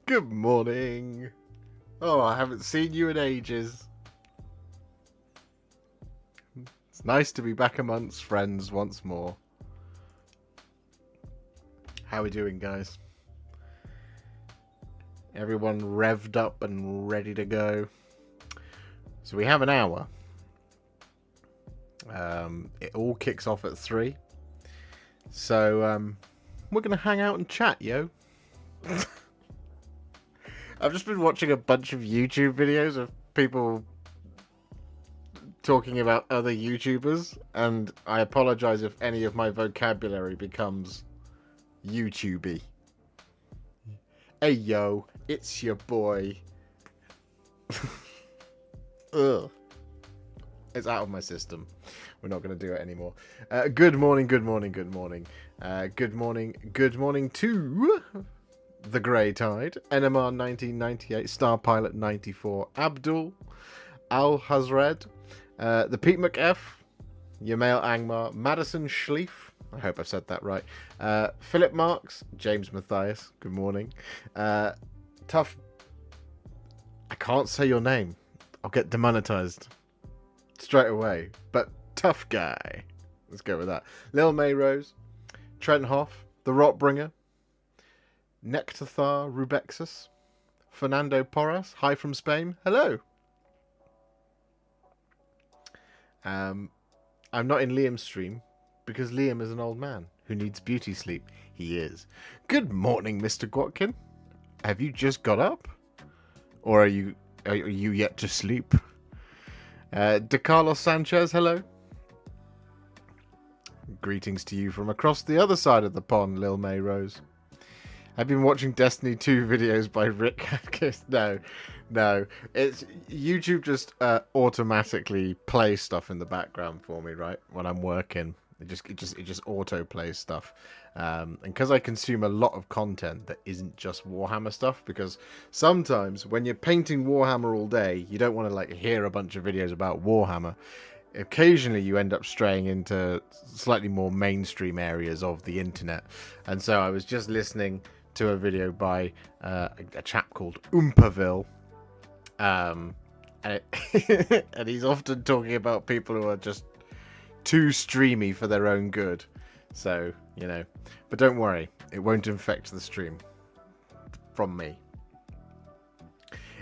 Good morning. Oh, I haven't seen you in ages. It's nice to be back amongst friends once more. How are we doing, guys? Everyone revved up and ready to go. So we have an hour. It all kicks off at 3. So we're going to hang out and chat, yo. I've just been watching a bunch of YouTube videos of people talking about other YouTubers, and I apologize if any of my vocabulary becomes YouTubey. Hey yo, it's your boy. Ugh. It's out of my system. We're not going to do it anymore. Good morning, good morning, good morning. Good morning to the Grey Tide, NMR 1998, Star Pilot 94, Abdul, Al Hazred, the Pete McF, Yamail Angmar, Madison Schleif, I hope I've said that right, Philip Marks, James Matthias, good morning, Tough, I can't say your name, I'll get demonetized straight away, but Tough Guy, let's go with that, Lil Mayrose, Trent Hoff, The Rotbringer, Nectathar Rubexus, Fernando Porras, hi from Spain, hello. I'm not in Liam's stream because Liam is an old man who needs beauty sleep. He is. Good morning, Mr. Gwatkin. Have you just got up? Or are you yet to sleep? De Carlos Sanchez, hello. Greetings to you from across the other side of the pond, Lil May Rose. I've been watching Destiny 2 videos by Rick. No. It's YouTube just automatically plays stuff in the background for me, right? When I'm working, it just auto plays stuff. And because I consume a lot of content that isn't just Warhammer stuff, because sometimes when you're painting Warhammer all day, you don't want to like hear a bunch of videos about Warhammer. Occasionally you end up straying into slightly more mainstream areas of the internet. And so I was just listening to a video by a chap called Oompaville, and he's often talking about people who are just too streamy for their own good. So, you know, but don't worry, it won't infect the stream from me.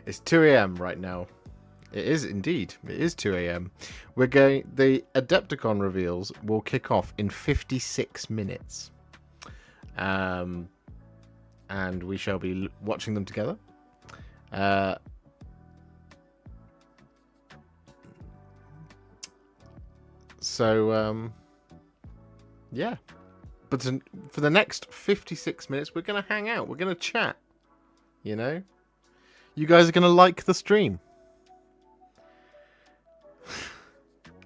It's 2 a.m. right now. It is indeed. It is 2 a.m. The Adepticon reveals will kick off in 56 minutes. And we shall be watching them together. Yeah. But for the next 56 minutes, we're going to hang out. We're going to chat. You know? You guys are going to like the stream.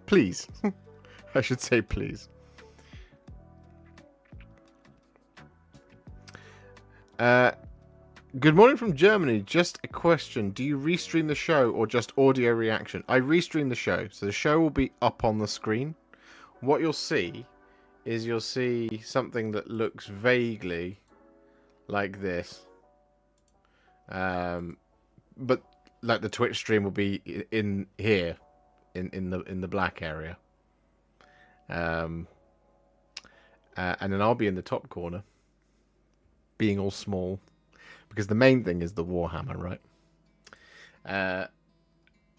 Please. I should say please. Good morning from Germany. Just a question. Do you restream the show or just audio reaction? I restream the show. So the show will be up on the screen. What you'll see is you'll see something that looks vaguely like this. But like the Twitch stream will be in here in the black area. And then I'll be in the top corner, being all small, because the main thing is the Warhammer, right?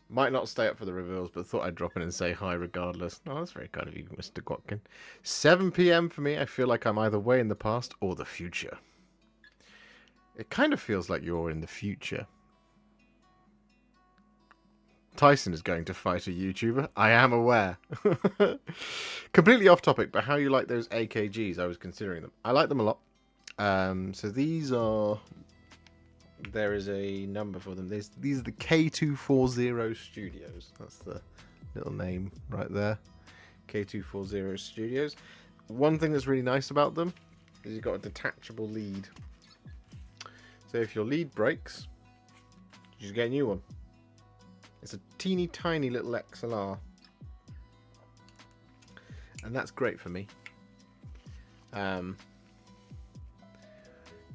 Might not stay up for the reveals, but thought I'd drop in and say hi regardless. Oh, that's very kind of you, Mr. Gwatkin. 7 p.m. for me. I feel like I'm either way in the past or the future. It kind of feels like you're in the future. Tyson is going to fight a YouTuber. I am aware. Completely off topic, but how you like those AKGs? I was considering them. I like them a lot. So these are... There is a number for them. These are the K240 Studios. That's the little name right there. K240 Studios. One thing that's really nice about them is you've got a detachable lead. So if your lead breaks, you just get a new one. It's a teeny tiny little XLR. And that's great for me.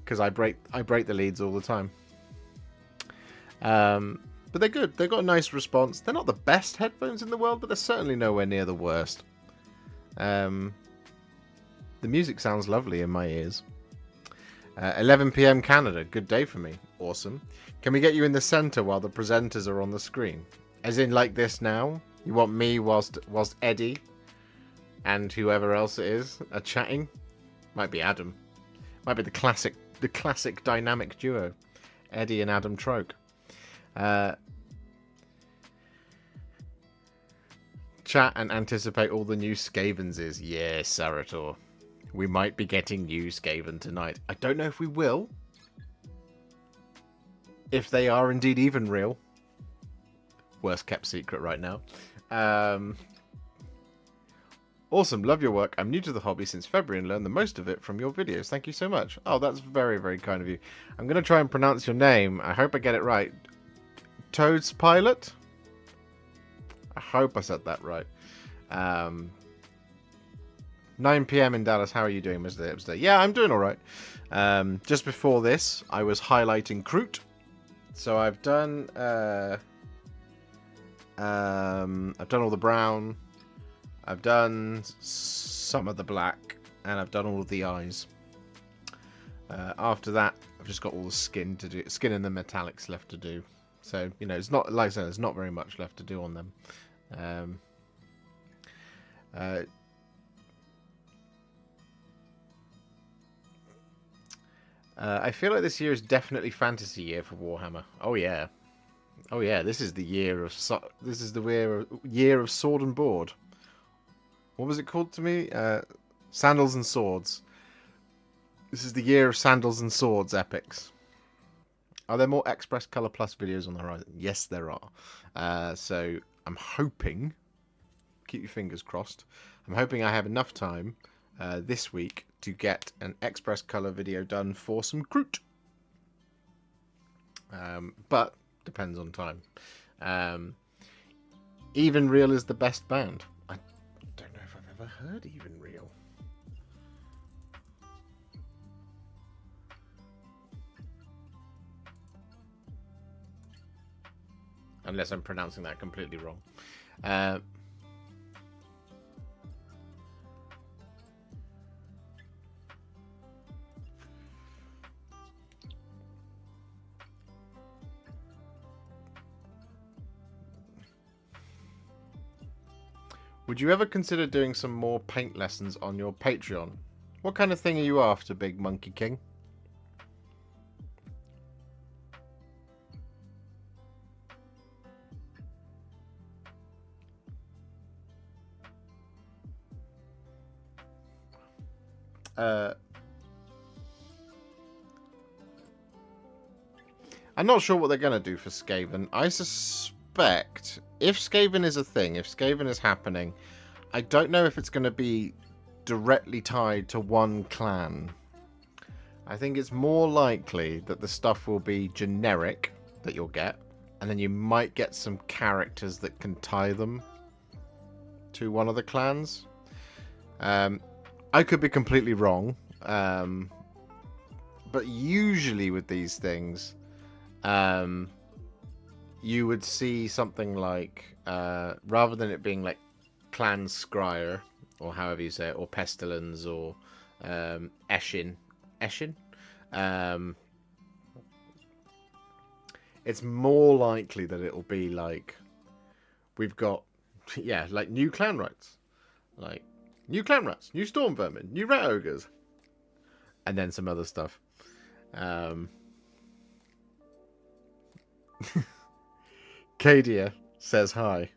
Because I break the leads all the time. But they're good. They've got a nice response. They're not the best headphones in the world, but they're certainly nowhere near the worst. The music sounds lovely in my ears. 11 PM Canada. Good day for me. Awesome. Can we get you in the center while the presenters are on the screen? As in like this now? You want me whilst Eddie and whoever else it is are chatting? Might be Adam. Might be the classic dynamic duo. Eddie and Adam Troke. Chat and anticipate all the new Skavenses. Yes, Sarator. We might be getting new Skaven tonight. I don't know if we will. If they are indeed even real. Worst kept secret right now. Awesome, love your work. I'm new to the hobby since February and learned the most of it from your videos. Thank you so much. Oh, that's very, very kind of you. I'm going to try and pronounce your name. I hope I get it right. Toad's Pilot? I hope I said that right. 9 PM in Dallas. How are you doing, Mr. Hipster? Yeah, I'm doing all right. Just before this, I was highlighting Kroot. So I've done all the brown. I've done some of the black, and I've done all of the eyes. After that, I've just got all the skin to do. Skin and the metallics left to do. So, you know, it's not, like I said, there's not very much left to do on them. I feel like this year is definitely fantasy year for Warhammer. Oh yeah, oh yeah. This is the year of year of sword and board. What was it called to me? Sandals and swords. This is the year of sandals and swords epics. Are there more Express Color Plus videos on the horizon? Yes, there are. So I'm hoping, keep your fingers crossed, I'm hoping I have enough time this week to get an Express Color video done for some Kroot. But depends on time. Even Real is the best band. I don't know if I've ever heard Even Real. Unless I'm pronouncing that completely wrong. Would you ever consider doing some more paint lessons on your Patreon? What kind of thing are you after, Big Monkey King? I'm not sure what they're going to do for Skaven. I suspect if Skaven is a thing, if Skaven is happening, I don't know if it's going to be directly tied to one clan. I think it's more likely that the stuff will be generic that you'll get, and then you might get some characters that can tie them to one of the clans. I could be completely wrong, but usually with these things, you would see something like, rather than it being like Clan Scryer, or however you say it, or Pestilence, or Eshin. It's more likely that it'll be like, we've got, yeah, like new clan rights. Like, new clan rats, new storm vermin, new rat ogres. And then some other stuff. Cadia says hi.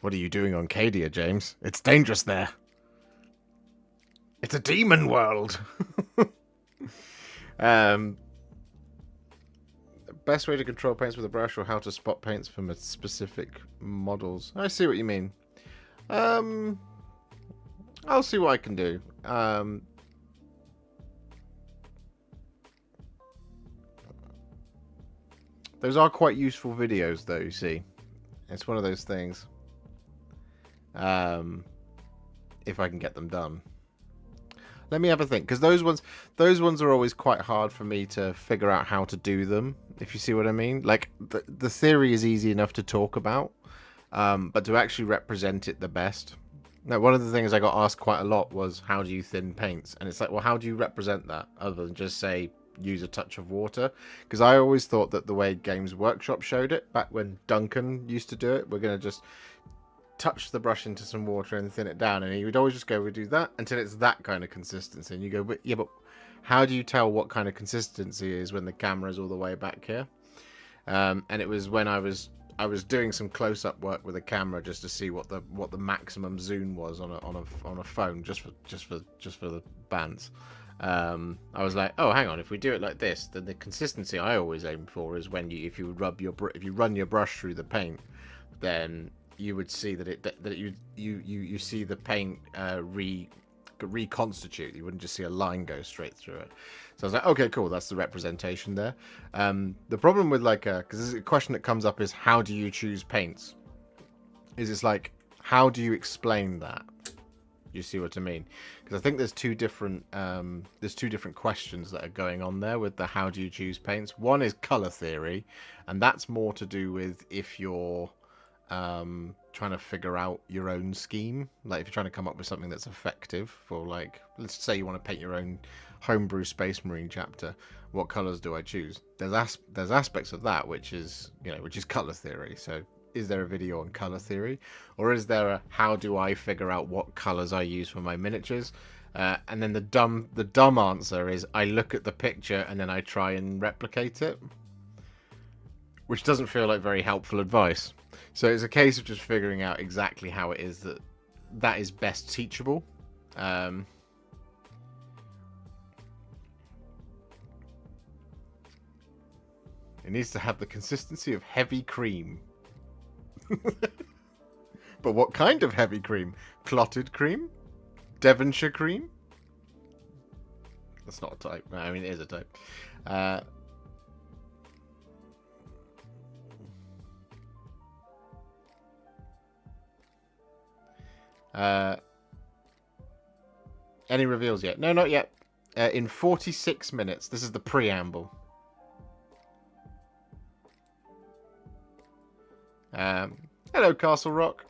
What are you doing on Cadia, James? It's dangerous there. It's a demon world. Best way to control paints with a brush, or how to spot paints from specific models. I see what you mean. I'll see what I can do. Those are quite useful videos, though, you see. It's one of those things. If I can get them done. Let me have a think, because those ones are always quite hard for me to figure out how to do them. if you see what I mean. Like, the theory is easy enough to talk about, but to actually represent it the best. Now, one of the things I got asked quite a lot was, how do you thin paints? And it's like, well, how do you represent that other than just say, use a touch of water? Because I always thought that the way Games Workshop showed it, back when Duncan used to do it, we're going to just touch the brush into some water and thin it down. And he would always just go, we do that until it's that kind of consistency. And you go, but, yeah, but how do you tell what kind of consistency is when the camera's all the way back here? And it was when I was doing some close-up work with a camera just to see what the maximum zoom was on a phone, just for the bands. I was like, oh, hang on, if we do it like this, then the consistency I always aim for is when if you run your brush through the paint, then you would see that you see the paint reconstitute. You wouldn't just see a line go straight through it. So I was like, okay, cool, that's the representation there. The problem with, like, because a question that comes up is, how do you choose paints? It's like, how do you explain that? You see what I mean? Because I think there's two different questions that are going on there with the how do you choose paints. One is color theory, and that's more to do with if you're trying to figure out your own scheme. Like, if you're trying to come up with something that's effective for, like, let's say you want to paint your own homebrew Space Marine chapter, what colors do I choose? There's aspects of that which is color theory. So is there a video on color theory, or is there a how do I figure out what colors I use for my miniatures? And then the dumb answer is I look at the picture and then I try and replicate it, which doesn't feel like very helpful advice. So it's a case of just figuring out exactly how it is that is best teachable. It needs to have the consistency of heavy cream. But what kind of heavy cream? Clotted cream? Devonshire cream? That's not a type. I mean, it is a type. Any reveals yet? No, not yet. In 46 minutes. This is the preamble. Hello, Castle Rock.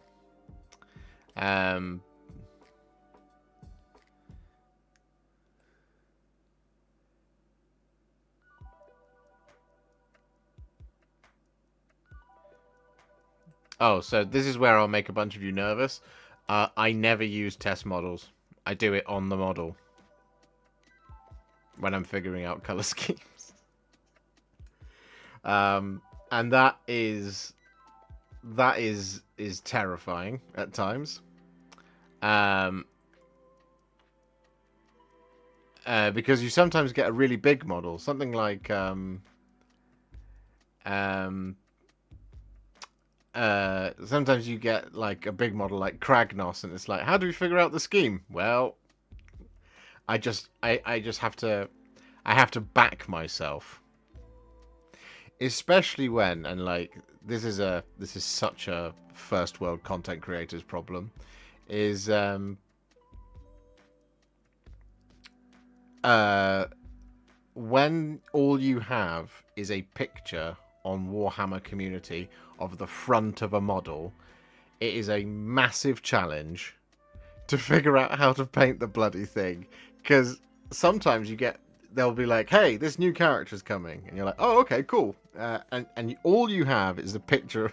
Oh, so this is where I'll make a bunch of you nervous. I never use test models. I do it on the model when I'm figuring out color schemes. And that is terrifying at times. Because you sometimes get a really big model, something like sometimes you get like a big model like Kragnos, and it's like, how do we figure out the scheme? Well, I have to back myself, especially when, and like this is such a first world content creators problem, is when all you have is a picture on Warhammer Community of the front of a model, it is a massive challenge to figure out how to paint the bloody thing. Because sometimes they'll be like, hey, this new character's coming, and you're like, oh, okay, cool. And all you have is a picture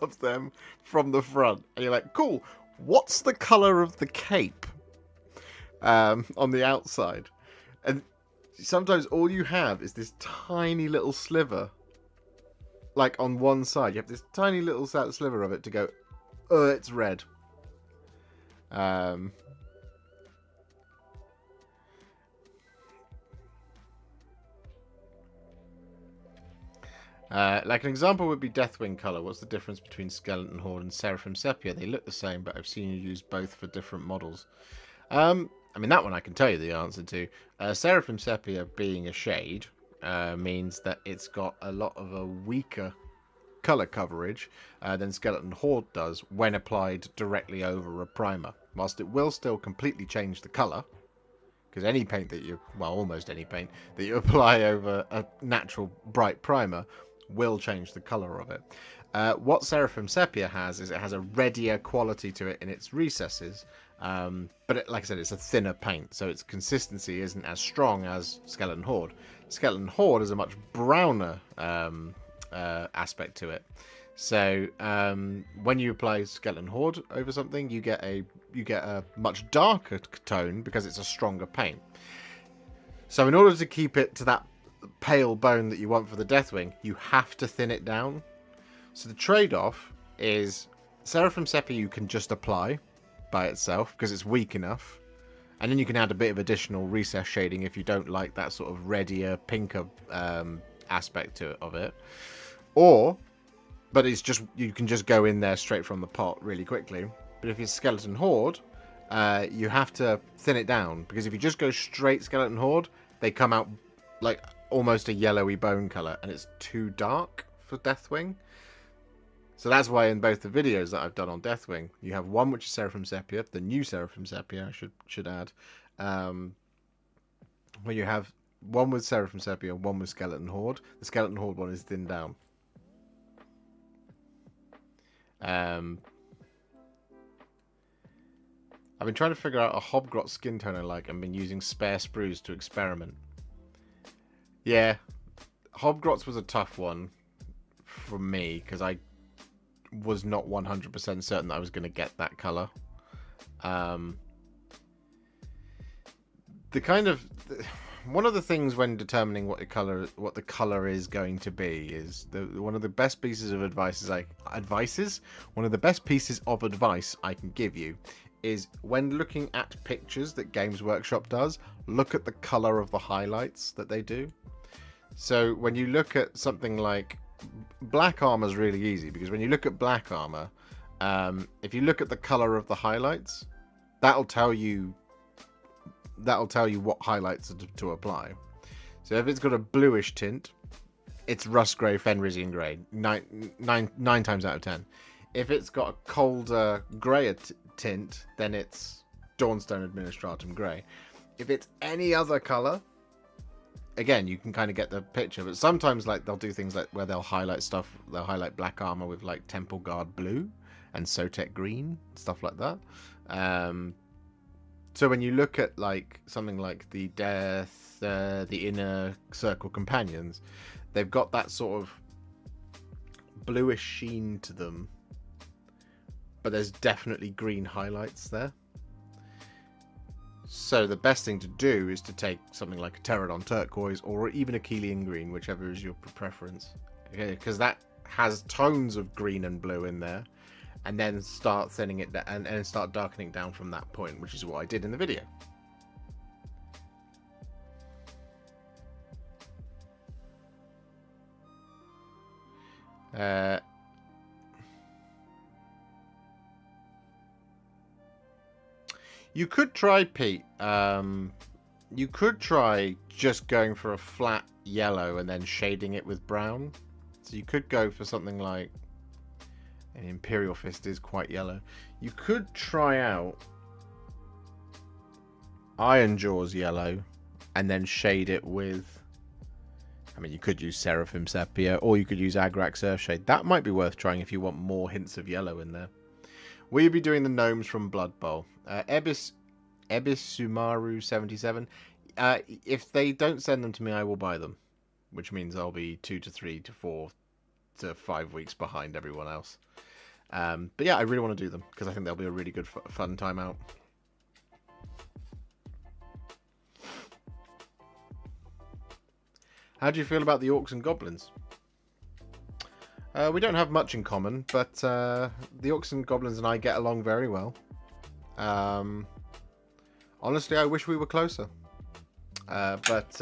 of them from the front, and you're like, cool, what's the color of the cape on the outside? And sometimes all you have is this tiny little sliver, like on one side. You have this tiny little sliver of it to go, oh, it's red. Like an example would be Deathwing color. What's the difference between Skeleton Horde and Seraphim Sepia? They look the same, but I've seen you use both for different models. I mean, that one I can tell you the answer to. Seraphim Sepia being a shade means that it's got a lot of a weaker color coverage than Skeleton Horde does when applied directly over a primer. Whilst it will still completely change the color, because any paint that you, well, almost any paint that you apply over a natural bright primer will change the color of it. What Seraphim Sepia has is it has a reddier quality to it in its recesses, but like I said, it's a thinner paint, so its consistency isn't as strong as Skeleton Horde. Skeleton Horde is a much browner aspect to it. So when you apply Skeleton Horde over something, you get a much darker tone because it's a stronger paint. So in order to keep it to that pale bone that you want for the Deathwing, you have to thin it down. So the trade-off is Seraphim Sepia you can just apply by itself because it's weak enough, and then you can add a bit of additional recess shading if you don't like that sort of reddier, pinker aspect of it. But it's just, you can just go in there straight from the pot really quickly. But if it's Skeleton Horde, you have to thin it down, because if you just go straight Skeleton Horde, they come out like almost a yellowy bone color, and it's too dark for Deathwing. So that's why in both the videos that I've done on Deathwing, you have one which is Seraphim Sepia, the new Seraphim Sepia, I should add, where you have one with Seraphim Sepia, one with Skeleton Horde. The Skeleton Horde one is thinned down. I've been trying to figure out a Hobgrot skin tone I like, and been using spare sprues to experiment. Yeah, Hobgrots was a tough one for me, because I was not 100% certain that I was going to get that color. One of the things when determining what the color is going to be is one of the best pieces of advice I can give you is, when looking at pictures that Games Workshop does, look at the color of the highlights that they do. So when you look at something like black armor, is really easy, because when you look at black armor, if you look at the color of the highlights, that'll tell you what highlights to apply. So if it's got a bluish tint, it's rust grey, Fenrisian grey, nine times out of 10. If it's got a colder, greyer tint, then it's Dawnstone Administratum grey. If it's any other color, again, you can kind of get the picture. But sometimes, like, they'll do things like where they'll highlight stuff. They'll highlight black armor with like Temple Guard blue and Sotek green, stuff like that. So when you look at like something like the Inner Circle Companions, they've got that sort of bluish sheen to them, but there's definitely green highlights there. So the best thing to do is to take something like a Pterodon turquoise, or even a Keelian green, whichever is your preference, because that has tones of green and blue in there, and then start thinning it down and start darkening down from that point, which is what I did in the video. You could try, Pete. You could try just going for a flat yellow and then shading it with brown. So you could go for something like an Imperial Fist is quite yellow. You could try out Iron Jaws yellow and then shade it with, I mean, you could use Seraphim Sepia, or you could use Abraxia Earthshade. That might be worth trying if you want more hints of yellow in there. Will you be doing the gnomes from Blood Bowl? Ebis Sumaru 77. If they don't send them to me, I will buy them, which means I'll be 2 to 3 to 4 to 5 weeks behind everyone else. But yeah, I really want to do them because I think they'll be a really good fun time out. How do you feel about the Orcs and Goblins? We don't have much in common, but the Orcs and Goblins and I get along very well. Honestly, I wish we were closer. But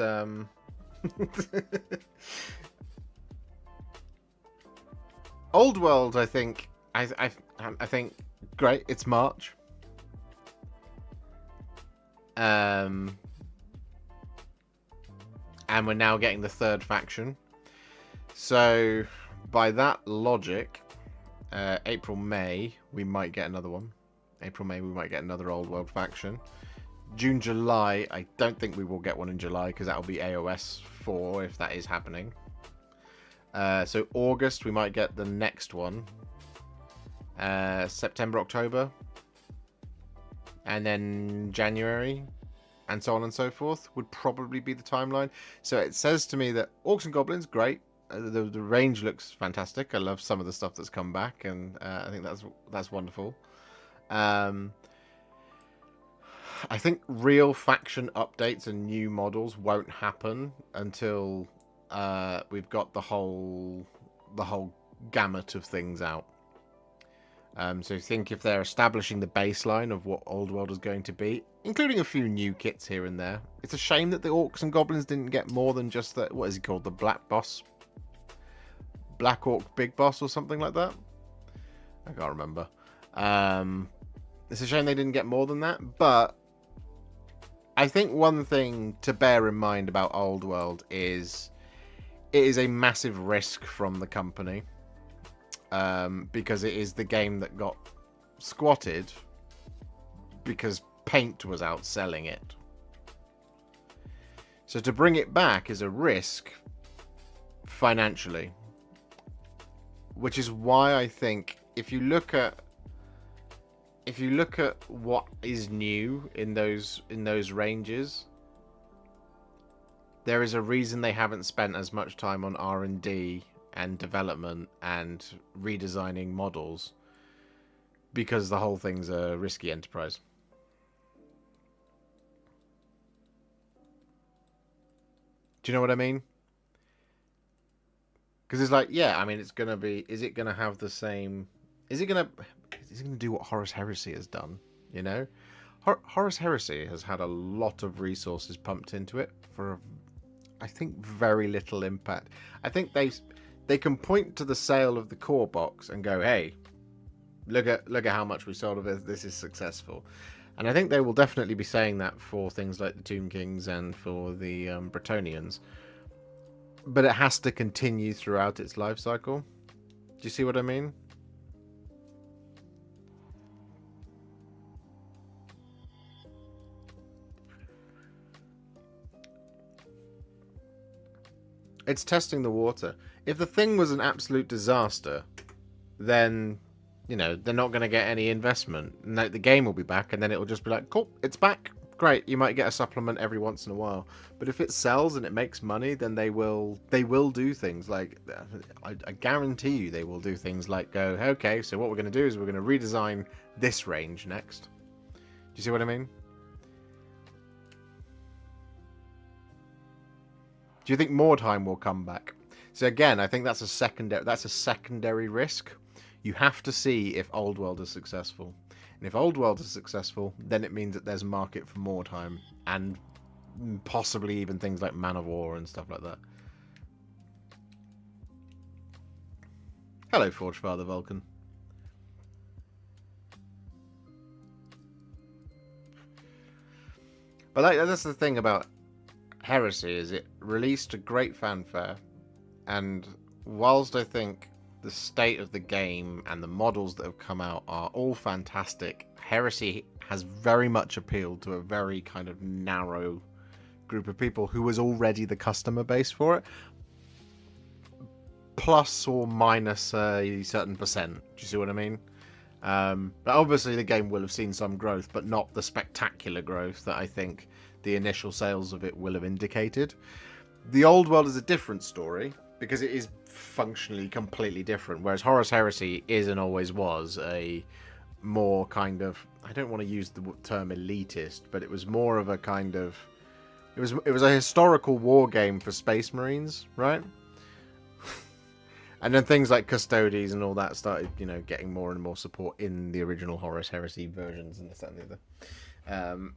Old World, I think great. It's March. And we're now getting the third faction. So by that logic, April, May, we might get another one. April, May, we might get another Old World faction. June, July. I don't think we will get one in July because that'll be AOS 4 if that is happening. So August we might get the next one. September, October, and then January, and so on and so forth would probably be the timeline. So it says to me that Orcs and Goblins, great. The range looks fantastic. I love some of the stuff that's come back, and I think that's wonderful. I think real faction updates and new models won't happen until we've got the whole gamut of things out. So I think if they're establishing the baseline of what Old World is going to be, including a few new kits here and there. It's a shame that the Orcs and Goblins didn't get more than just the, what is he called, the Black Boss? Black Orc Big Boss or something like that? I can't remember. It's a shame they didn't get more than that, but I think one thing to bear in mind about Old World is it is a massive risk from the company. Because it is the game that got squatted because Paint was outselling it. So to bring it back is a risk financially, which is why I think if you look at what is new in those ranges, there is a reason they haven't spent as much time on R&D and development and redesigning models, because the whole thing's a risky enterprise. Do you know what I mean? Because it's like, yeah, I mean, it's gonna be. Is it gonna have the same? Is it gonna do what Horus Heresy has done? You know, Horus Heresy has had a lot of resources pumped into it for, I think, very little impact. I think they can point to the sale of the core box and go, hey, look at how much we sold of it. This is successful. And I think they will definitely be saying that for things like the Tomb Kings and for the Bretonnians. But it has to continue throughout its life cycle. Do you see what I mean? It's testing the water. If the thing was an absolute disaster, then, you know, they're not going to get any investment. And the game will be back, and then it will just be like, cool, it's back. Great, you might get a supplement every once in a while. But if it sells and it makes money, then they will do things like, I guarantee you they will do things like go, okay, so what we're going to do is we're going to redesign this range next. Do you see what I mean? Do you think Mordheim will come back? So again, I think that's a secondary risk. You have to see if Old World is successful. And if Old World is successful, then it means that there's a market for Mordheim and possibly even things like Man of War and stuff like that. Hello, Forgefather Vulcan. But that's the thing about Heresy, is it released a great fanfare, and whilst I think the state of the game and the models that have come out are all fantastic, Heresy has very much appealed to a very kind of narrow group of people who was already the customer base for it, plus or minus a certain percent. Do you see what I mean? But obviously the game will have seen some growth, but not the spectacular growth that I think the initial sales of it will have indicated. The Old World is a different story because it is functionally completely different, whereas Horus Heresy is and always was a more kind of, I don't want to use the term elitist, but it was more of a kind of, it was a historical war game for Space Marines, right? And then things like Custodes and all that started, you know, getting more and more support in the original Horus Heresy versions and this and the other.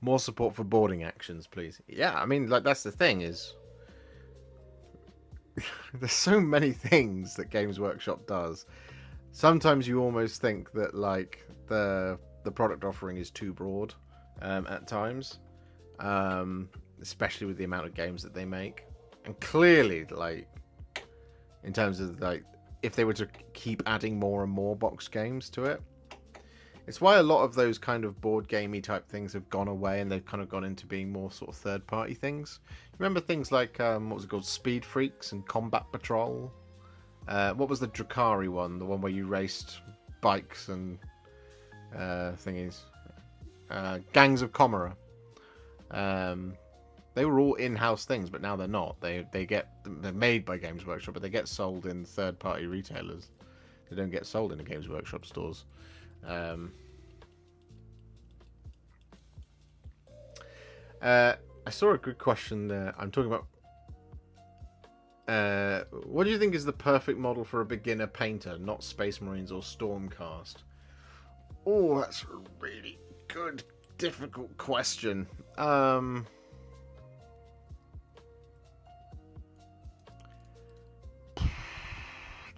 More support for boarding actions, please. Yeah, I mean, like, that's the thing is, there's so many things that Games Workshop does. Sometimes you almost think that, like, the product offering is too broad at times, especially with the amount of games that they make. And clearly, like, in terms of, like, if they were to keep adding more and more box games to it, It's why a lot of those kind of board gamey type things have gone away, and they've kind of gone into being more sort of third party things. Remember things like what was it called, Speed Freaks and Combat Patrol? What was the Drakari one? The one where you raced bikes and thingies. Gangs of Comera. They were all in-house things, but now they're not. They're made by Games Workshop, but they get sold in third-party retailers. They don't get sold in the Games Workshop stores. I saw a good question there. I'm talking about. What do you think is the perfect model for a beginner painter, not Space Marines or Stormcast? Oh, that's a really good, difficult question. The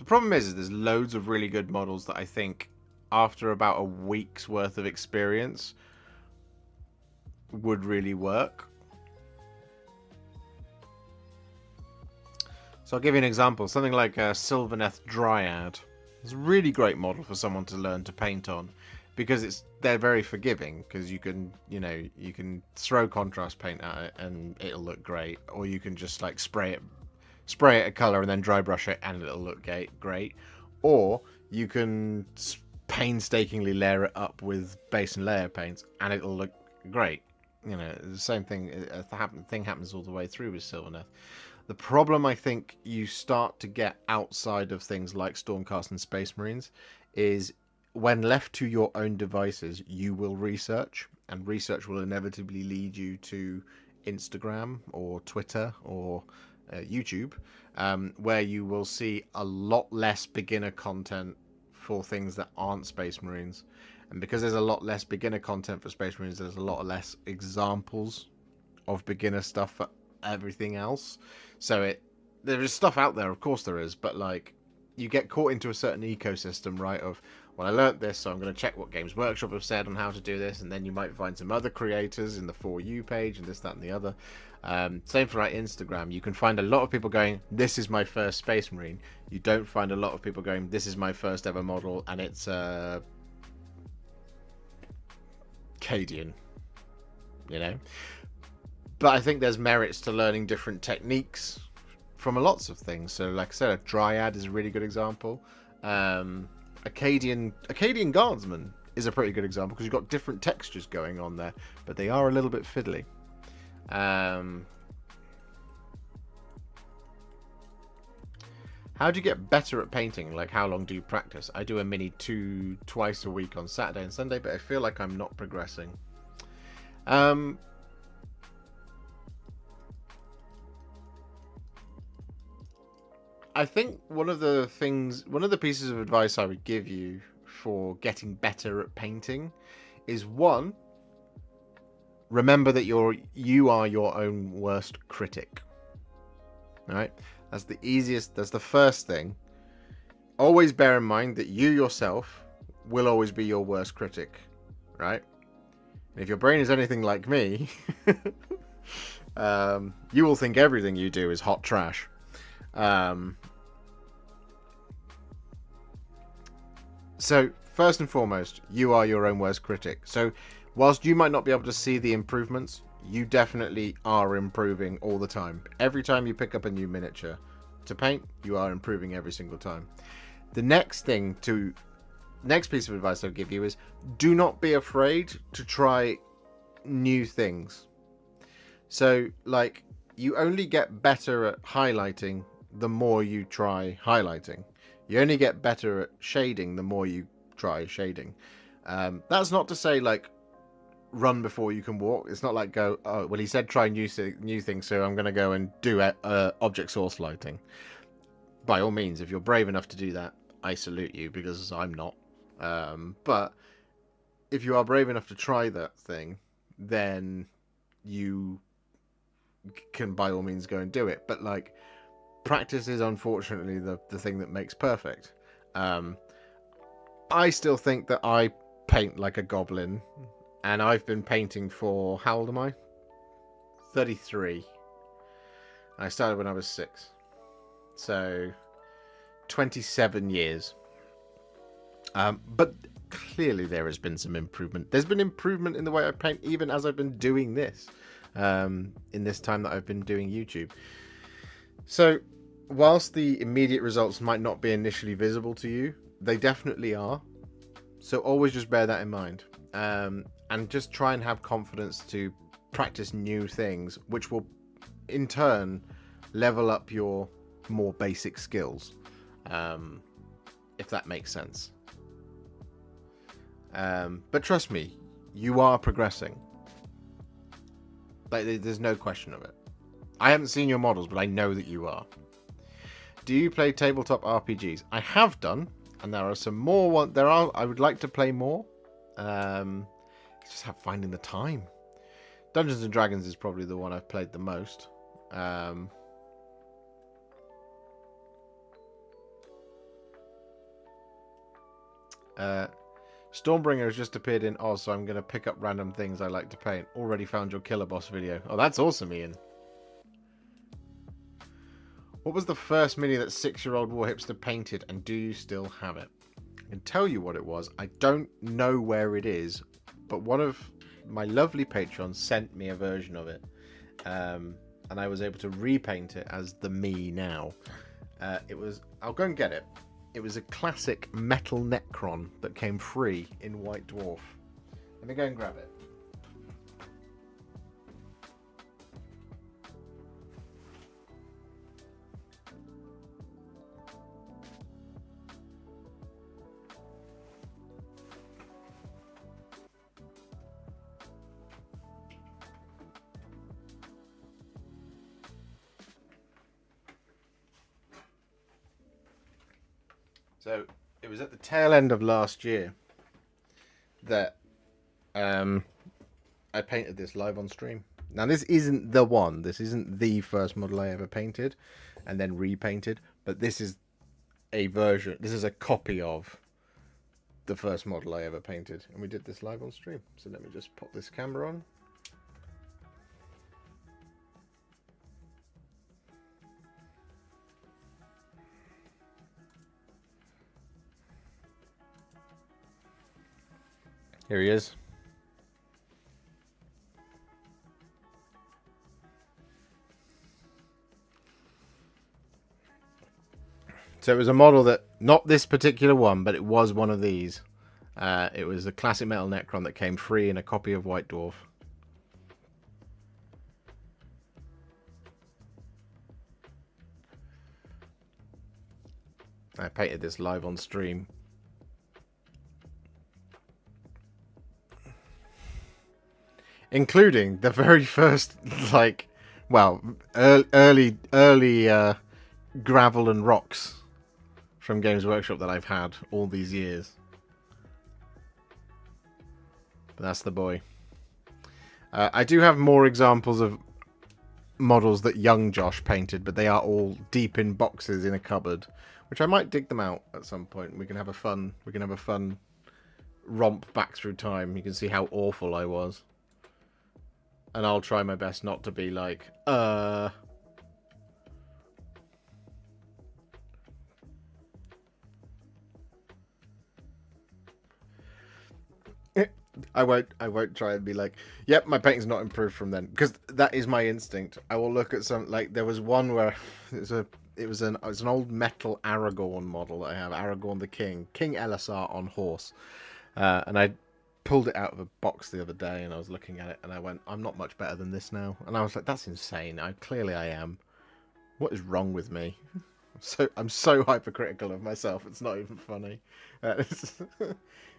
problem is there's loads of really good models that I think, after about a week's worth of experience, would really work. So I'll give you an example. Something like a Sylvaneth Dryad. It's a really great model for someone to learn to paint on, because they're very forgiving, because you can throw contrast paint at it and it'll look great, or you can just like spray it a color and then dry brush it and it'll look great, or you can painstakingly layer it up with base and layer paints and it'll look great. You know, the same thing. Thing happens all the way through with Sylvaneth. The problem I think you start to get outside of things like Stormcast and Space Marines is, when left to your own devices, you will research, and research will inevitably lead you to Instagram or Twitter or YouTube, where you will see a lot less beginner content for things that aren't Space Marines. And because there's a lot less beginner content for Space Marines, there's a lot less examples of beginner stuff for everything else. So there is stuff out there, of course there is, but like, you get caught into a certain ecosystem, right, of, well, I learnt this, so I'm going to check what Games Workshop have said on how to do this, and then you might find some other creators in the For You page and this, that, and the other. Same for like Instagram. You can find a lot of people going, this is my first Space Marine. You don't find a lot of people going, this is my first ever model, and it's Cadian, you know. But I think there's merits to learning different techniques from lots of things. So like I said, a Dryad is a really good example. Acadian Guardsman is a pretty good example, because you've got different textures going on there, but they are a little bit fiddly. How do you get better at painting? Like, how long do you practice? I do a mini twice a week on Saturday and Sunday, but I feel like I'm not progressing. I think one of the pieces of advice I would give you for getting better at painting is, one, remember that you are your own worst critic. All right? That's the first thing. Always bear in mind that you yourself will always be your worst critic, right? And if your brain is anything like me, you will think everything you do is hot trash. So first and foremost, you are your own worst critic. So whilst you might not be able to see the improvements, you definitely are improving all the time. Every time you pick up a new miniature to paint, you are improving every single time. The next piece of advice I'll give you is, do not be afraid to try new things. So like, you only get better at highlighting the more you try highlighting. You only get better at shading the more you try shading. That's not to say like, run before you can walk. It's not like go, oh, well, he said try new things, so I'm going to go and do object source lighting. By all means, if you're brave enough to do that, I salute you, because I'm not. But if you are brave enough to try that thing, then you can by all means go and do it. But like, practice is unfortunately the thing that makes perfect. I still think that I paint like a goblin, and I've been painting for, how old am I? 33. I started when I was 6. So 27 years. But clearly there has been some improvement. There's been improvement in the way I paint, even as I've been doing this, in this time that I've been doing YouTube. So, whilst the immediate results might not be initially visible to you, they definitely are. So always just bear that in mind. And just try and have confidence to practice new things, which will, in turn, level up your more basic skills. If that makes sense. But trust me, you are progressing. Like, there's no question of it. I haven't seen your models, but I know that you are. Do you play tabletop RPGs? I have done, and there are some more. I would like to play more. It's just finding the time. Dungeons and Dragons is probably the one I've played the most. Stormbringer has just appeared in Oz, so I'm going to pick up random things I like to paint. Already found your killer boss video. Oh, that's awesome, Ian. What was the first mini that 6-year-old Warhipster painted, and do you still have it? I can tell you what it was. I don't know where it is, but one of my lovely patrons sent me a version of it, and I was able to repaint it as the me now. I'll go and get it. It was a classic metal Necron that came free in White Dwarf. Let me go and grab it. So it was at the tail end of last year that I painted this live on stream. Now this isn't the one. This isn't the first model I ever painted and then repainted. But this is a version. This is a copy of the first model I ever painted. And we did this live on stream. So let me just pop this camera on. Here he is. So it was a model that, not this particular one, but it was one of these. It was a classic metal Necron that came free in a copy of White Dwarf. I painted this live on stream. Including the very first, like, well, early gravel and rocks from Games Workshop that I've had all these years. But that's the boy. I do have more examples of models that young Josh painted, but they are all deep in boxes in a cupboard, which I might dig them out at some point. We can have a fun romp back through time. You can see how awful I was. And I'll try my best not to be like, I won't try and be like, yep, my painting's not improved from then, because that is my instinct. I will look at some, like, there was one where it was an old metal Aragorn model that I have, Aragorn the King LSR on horse, and I pulled it out of a box the other day and I was looking at it and I went, I'm not much better than this now. And I was like, that's insane. Clearly I am. What is wrong with me? I'm so hypercritical of myself. It's not even funny.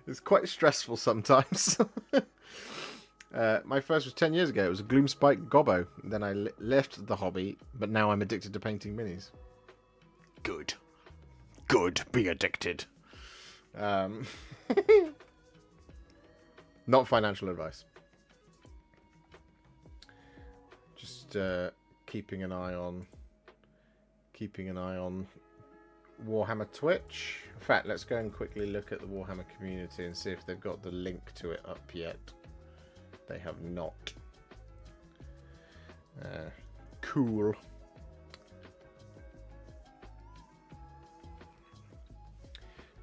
It's quite stressful sometimes. My first was 10 years ago. It was a Gloomspike Gobbo. Then I left the hobby, but now I'm addicted to painting minis. Good. Be addicted. Not financial advice. Just keeping an eye on Warhammer Twitch. In fact, let's go and quickly look at the Warhammer community and see if they've got the link to it up yet. They have not. Cool.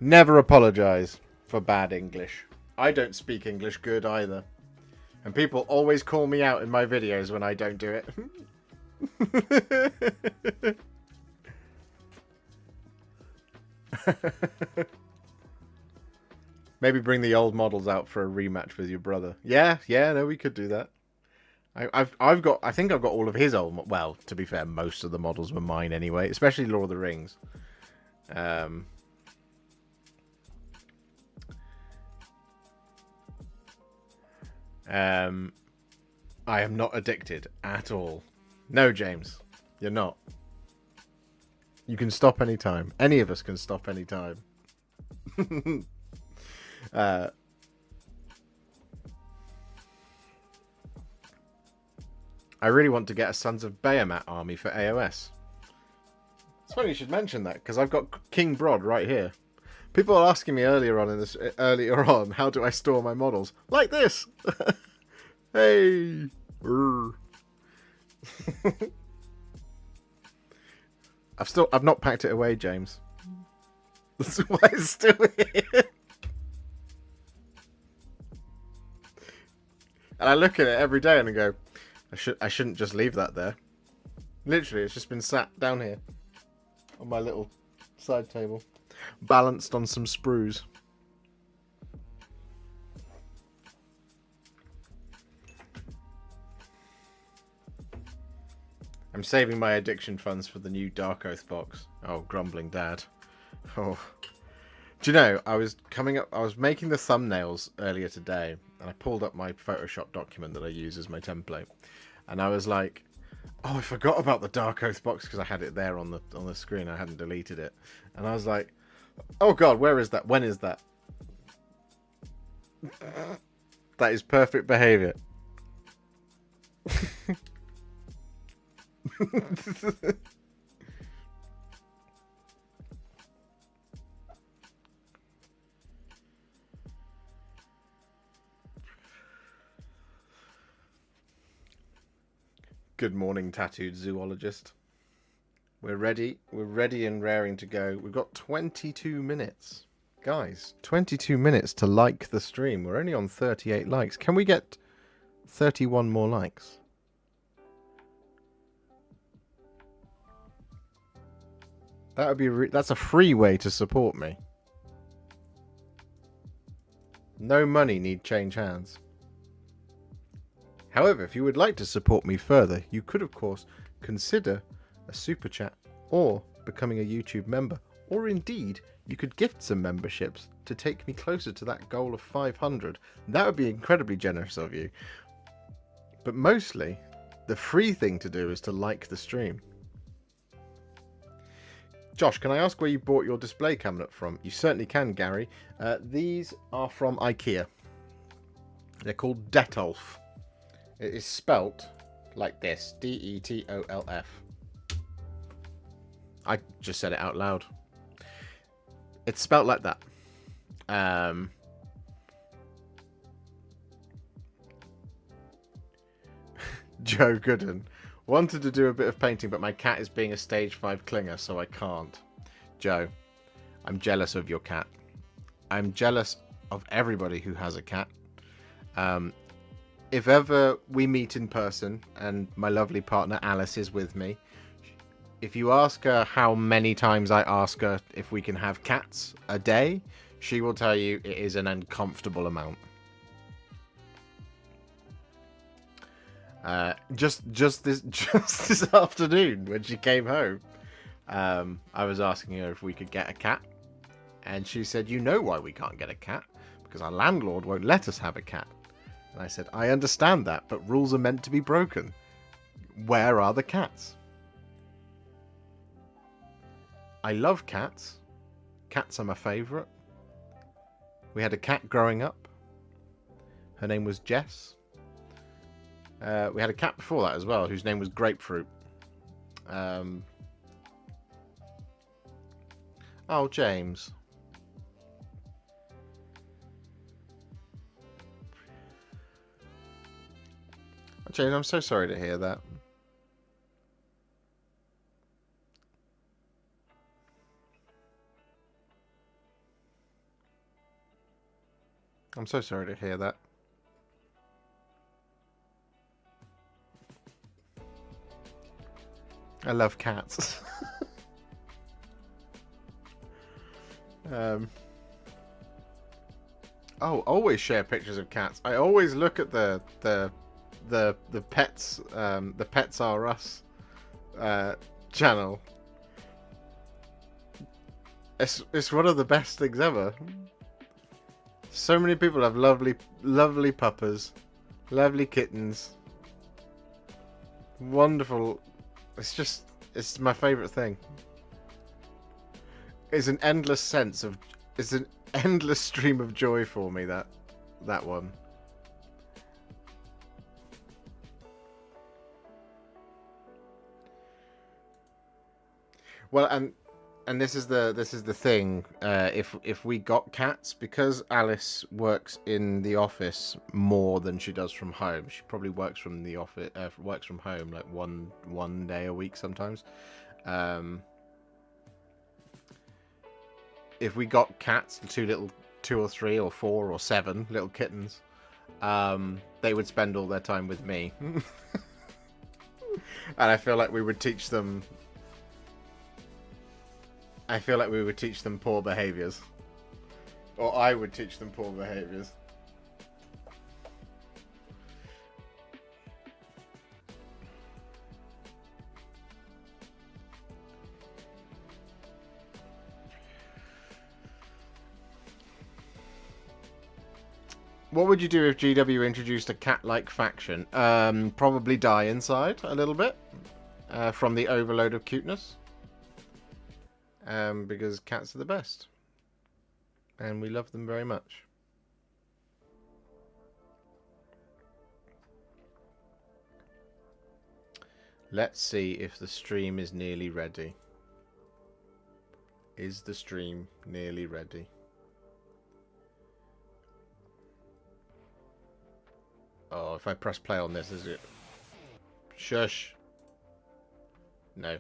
Never apologize. for bad English. I don't speak English good either. And people always call me out in my videos when I don't do it. Maybe bring the old models out for a rematch with your brother. Yeah, no, we could do that. I think I've got all of his old. Well, to be fair, most of the models were mine anyway, especially Lord of the Rings. I am not addicted at all. No, James, you're not. You can stop anytime. Any of us can stop anytime. I really want to get a Sons of Bahamut army for AOS. It's funny you should mention that, because I've got King Brod right here. People are asking me earlier on, how do I store my models? Like this! Hey! I've not packed it away, James. That's why it's still here. And I look at it every day and I go, I shouldn't just leave that there. Literally, it's just been sat down here on my little side table, balanced on some sprues. I'm saving my addiction funds for the new Dark Oath box. Oh, grumbling dad. Oh. Do you know, I was making the thumbnails earlier today, and I pulled up my Photoshop document that I use as my template. And I was like, oh, I forgot about the Dark Oath box because I had it there on the screen. I hadn't deleted it. And I was like, oh god, where is that? When is that? That is perfect behavior. Good morning, tattooed zoologist. We're ready and raring to go. We've got 22 minutes. Guys, 22 minutes to like the stream. We're only on 38 likes. Can we get 31 more likes? That would be that's a free way to support me. No money need change hands. However, if you would like to support me further, you could, of course, consider a super chat or becoming a YouTube member. Or indeed, you could gift some memberships to take me closer to that goal of 500. That would be incredibly generous of you. But mostly, the free thing to do is to like the stream. Josh, can I ask where you bought your display cabinet from? You certainly can, Gary. These are from IKEA. They're called Detolf. It is spelt like this. Detolf. I just said it out loud. It's spelt like that. Joe Gooden. Wanted to do a bit of painting, but my cat is being a stage 5 clinger, so I can't. Joe, I'm jealous of your cat. I'm jealous of everybody who has a cat. If ever we meet in person and my lovely partner Alice is with me, if you ask her how many times I ask her if we can have cats a day, she will tell you it is an uncomfortable amount. Just this afternoon when she came home, I was asking her if we could get a cat, and she said, "You know why we can't get a cat? Because our landlord won't let us have a cat." And I said, "I understand that, but rules are meant to be broken. Where are the cats?" I love cats. Cats are my favourite. We had a cat growing up. Her name was Jess. We had a cat before that as well, whose name was Grapefruit. Oh, James. James, I'm so sorry to hear that. I'm so sorry to hear that. I love cats. Oh, always share pictures of cats. I always look at the pets, the Pets Are Us channel. It's one of the best things ever. So many people have lovely puppers, lovely kittens, wonderful. It's my favourite thing. It's an endless it's an endless stream of joy for me, that one. Well, and this is the thing. If we got cats, because Alice works in the office more than she does from home. She probably works from the office, works from home like one day a week sometimes. If we got cats, two or three or four or seven little kittens, they would spend all their time with me, and I feel like we would teach them. I feel like we would teach them poor behaviors. Or I would teach them poor behaviors. What would you do if GW introduced a cat-like faction? Probably die inside a little bit from the overload of cuteness. Because cats are the best. And we love them very much. Let's see if the stream is nearly ready. Is the stream nearly ready? Oh, if I press play on this, is it? Shush. No.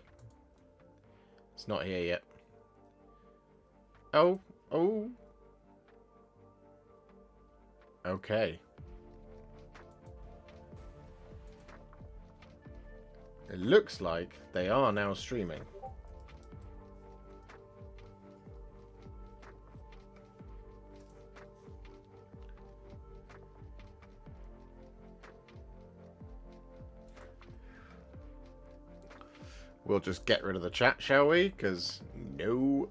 It's not here yet. Oh. Okay. It looks like they are now streaming. We'll just get rid of the chat, shall we? Because no.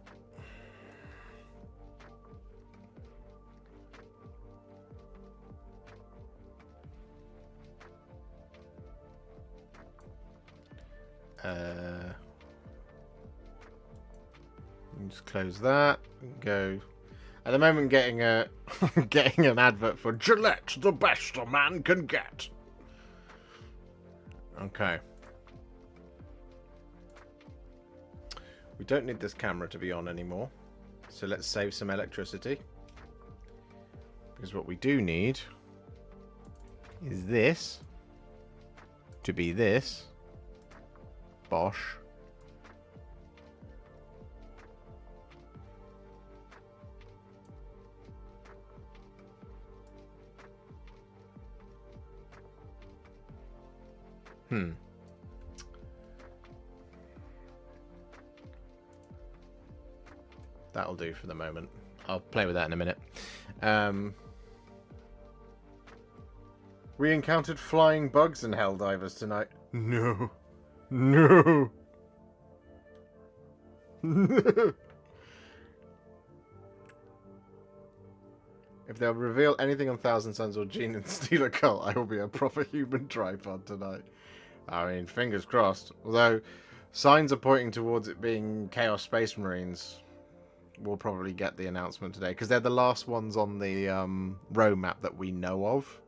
Just close that. Go. At the moment, getting getting an advert for Gillette, the best a man can get. Okay. We don't need this camera to be on anymore, so let's save some electricity. Because what we do need is this to be this. Bosh. That'll do for the moment. I'll play with that in a minute. We encountered flying bugs and helldivers tonight. No. No. No. If they'll reveal anything on Thousand Suns or Gene and steal a cult, I will be a proper human tripod tonight. I mean, fingers crossed. Although, signs are pointing towards it being Chaos Space Marines. We'll probably get the announcement today, because they're the last ones on the row map that we know of,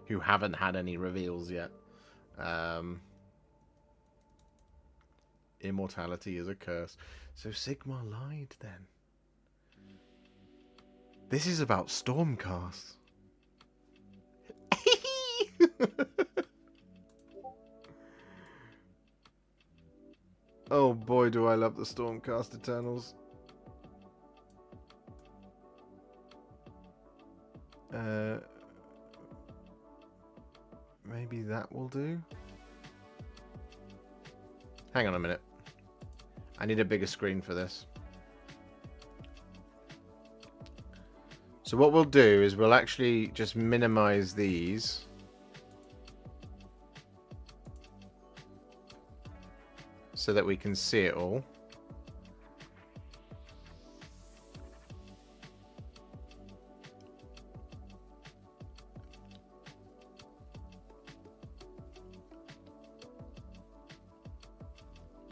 who haven't had any reveals yet. Immortality is a curse. So Sigmar lied then. This is about Stormcast. Oh boy, do I love the Stormcast Eternals. Maybe that will do. Hang on a minute. I need a bigger screen for this. So what we'll do is we'll actually just minimize these. So that we can see it all.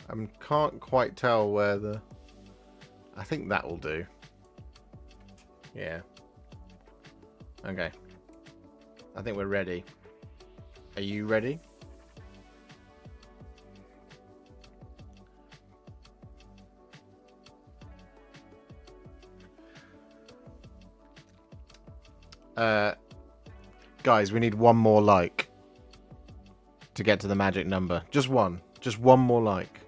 I can't quite tell where the... I think that will do. Yeah. Okay. I think we're ready. Are you ready? Guys, we need one more like to get to the magic number. Just one. Just one more like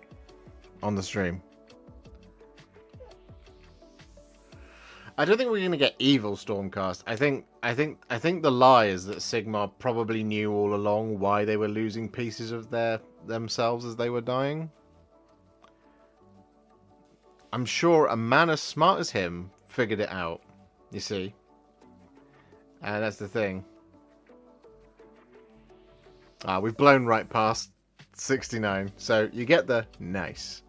on the stream. I don't think we're gonna get evil Stormcast. I think the lie is that Sigmar probably knew all along why they were losing pieces of themselves as they were dying. I'm sure a man as smart as him figured it out. You see? And that's the thing. We've blown right past 69. So you get the nice.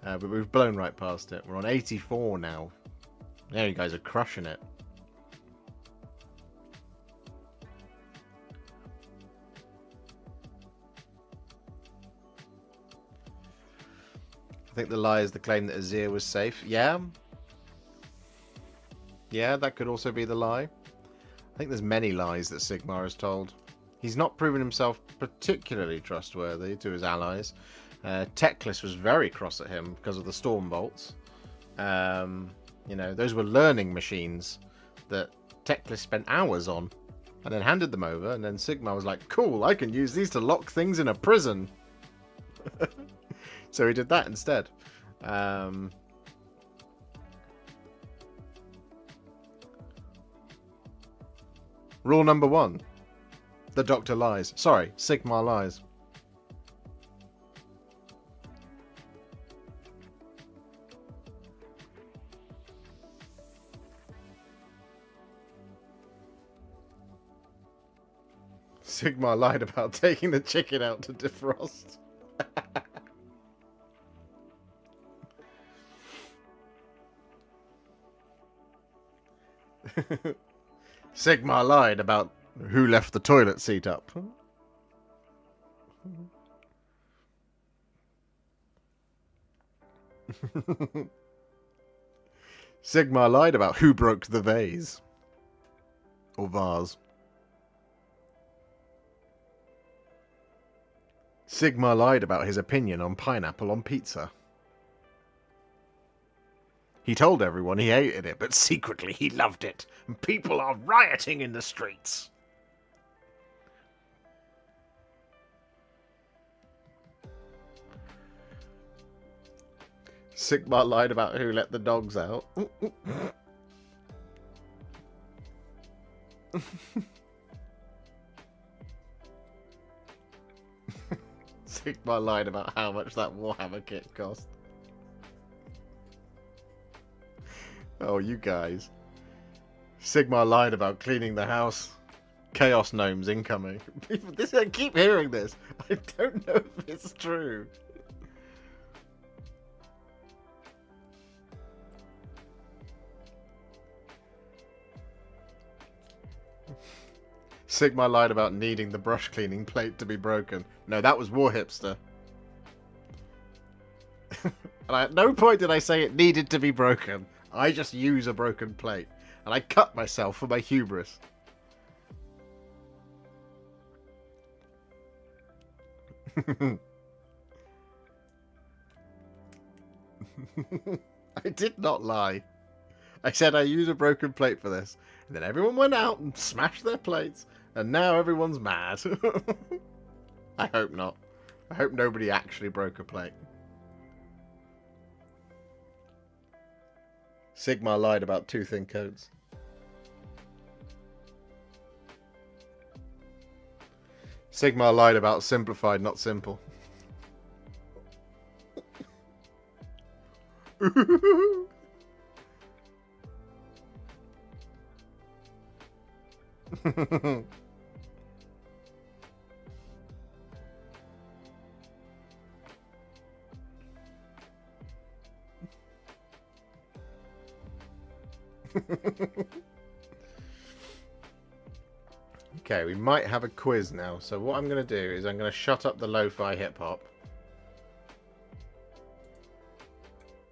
But we've blown right past it. We're on 84 now. There, you guys are crushing it. I think the lie is the claim that Azir was safe. Yeah. Yeah, that could also be the lie. I think there's many lies that Sigmar has told. He's not proven himself particularly trustworthy to his allies. Teclis was very cross at him because of the Storm Bolts. You know, those were learning machines that Teclis spent hours on and then handed them over, and then Sigmar was like, cool, I can use these to lock things in a prison. So he did that instead. Rule number 1. The Doctor lies. Sorry, Sigmar lies. Sigmar lied about taking the chicken out to defrost. Sigmar lied about who left the toilet seat up. Sigmar lied about who broke the vase. Or vase. Sigmar lied about his opinion on pineapple on pizza. He told everyone he hated it, but secretly he loved it. And people are rioting in the streets. Sigmar lied about who let the dogs out. Sigmar lied about how much that Warhammer kit cost. Oh, you guys. Sigmar lied about cleaning the house. Chaos gnomes incoming. People, I keep hearing this. I don't know if it's true. Sigmar lied about needing the brush cleaning plate to be broken. No, that was Warhipster. And at no point did I say it needed to be broken. I just use a broken plate. And I cut myself for my hubris. I did not lie. I said I use a broken plate for this. And then everyone went out and smashed their plates. And now everyone's mad. I hope not. I hope nobody actually broke a plate. Sigmar lied about toothing coats. Sigmar lied about simplified, not simple. Okay, we might have a quiz now. So what I'm going to do is I'm going to shut up the lo-fi hip-hop.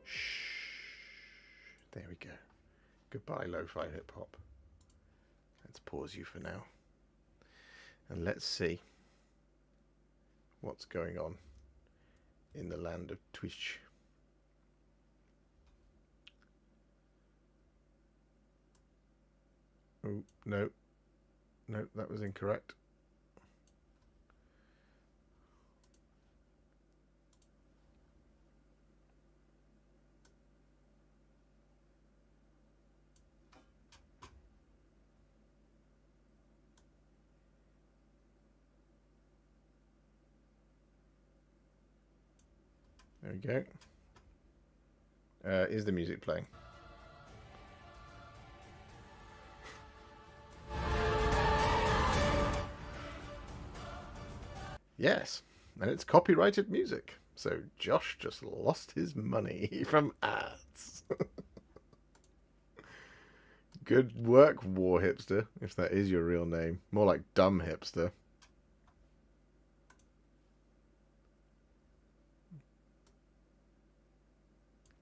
Shh. There we go. Goodbye, lo-fi hip-hop. Let's pause you for now. And let's see what's going on in the land of Twitch. Oh, no. No, that was incorrect. There we go. Is the music playing? Yes, and it's copyrighted music. So Josh just lost his money from ads. Good work, Warhipster, if that is your real name. More like Dumb Hipster.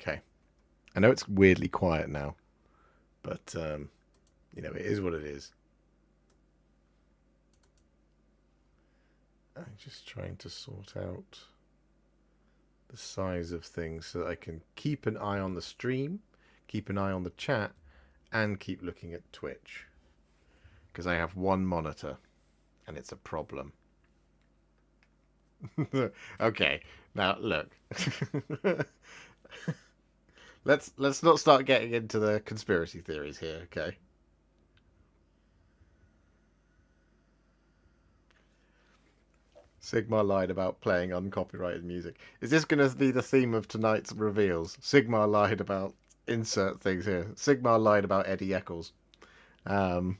Okay. I know it's weirdly quiet now, but, you know, it is what it is. I'm just trying to sort out the size of things so that I can keep an eye on the stream, keep an eye on the chat, and keep looking at Twitch. Because I have one monitor, and it's a problem. Okay, now look. Let's not start getting into the conspiracy theories here, okay? Sigmar lied about playing uncopyrighted music. Is this going to be the theme of tonight's reveals? Sigmar lied about insert things here. Sigmar lied about Eddie Eccles. You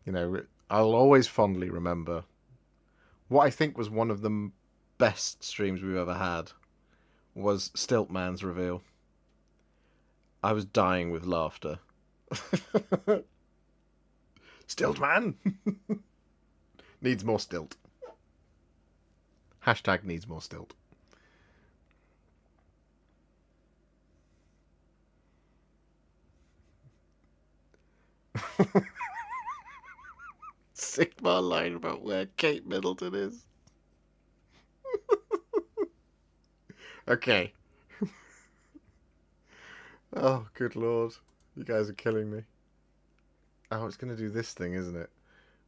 know, I'll always fondly remember what I think was one of the best streams we've ever had was Stiltman's reveal. I was dying with laughter. Stiltman! Needs more stilt. Hashtag needs more stilt. Sigmar lied about where Kate Middleton is. Okay. Oh, good lord. You guys are killing me. Oh, it's going to do this thing, isn't it?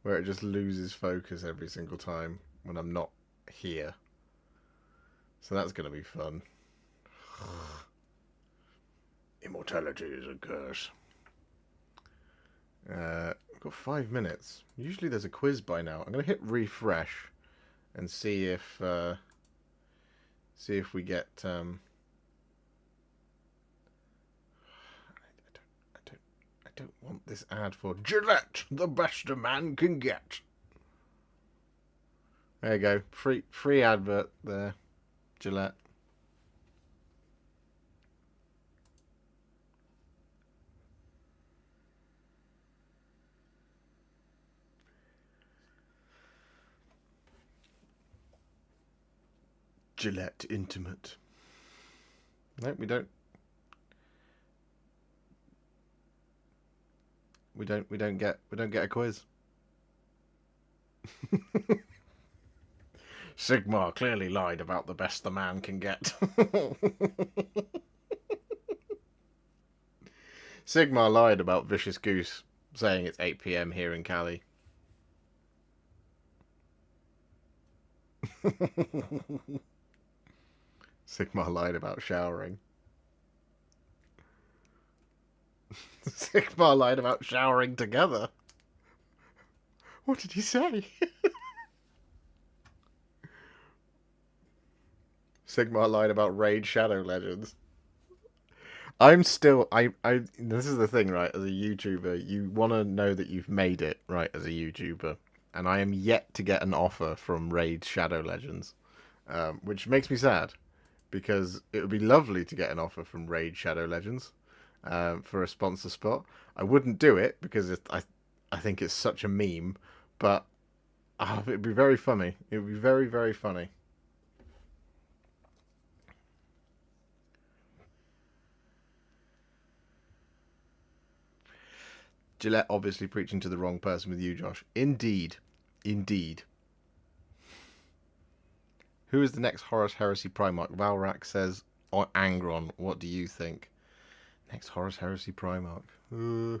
Where it just loses focus every single time when I'm not here. So that's going to be fun. Immortality is a curse. I've got 5 minutes. Usually there's a quiz by now. I'm going to hit refresh and see if we get I don't want this ad for Gillette, the best a man can get. There you go. Free advert there. Gillette. Gillette Intimate. No, we don't. We don't get a quiz. Sigmar clearly lied about the best the man can get. Sigmar lied about Vicious Goose saying it's 8 PM here in Cali. Sigmar lied about showering. Sigmar lied about showering together. What did he say? Sigmar lied about Raid Shadow Legends. I'm still this is the thing, right? As a YouTuber, you want to know that you've made it, right? As a YouTuber, and I am yet to get an offer from Raid Shadow Legends, which makes me sad because it would be lovely to get an offer from Raid Shadow Legends for a sponsor spot. I wouldn't do it because I think it's such a meme, but it'd be very funny. It would be very, very funny. Gillette obviously preaching to the wrong person with you, Josh. Indeed. Indeed. Who is the next Horus Heresy Primarch? Valrak says, or Angron. What do you think? Next Horus Heresy Primarch. Well,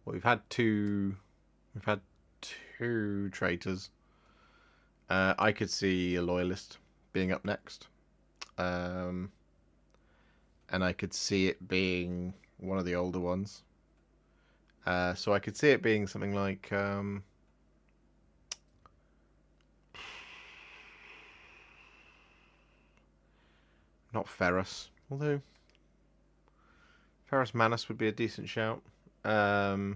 we've had two traitors. I could see a loyalist being up next. And I could see it being one of the older ones. So I could see it being something like not Ferrus, although Ferrus Manus would be a decent shout. What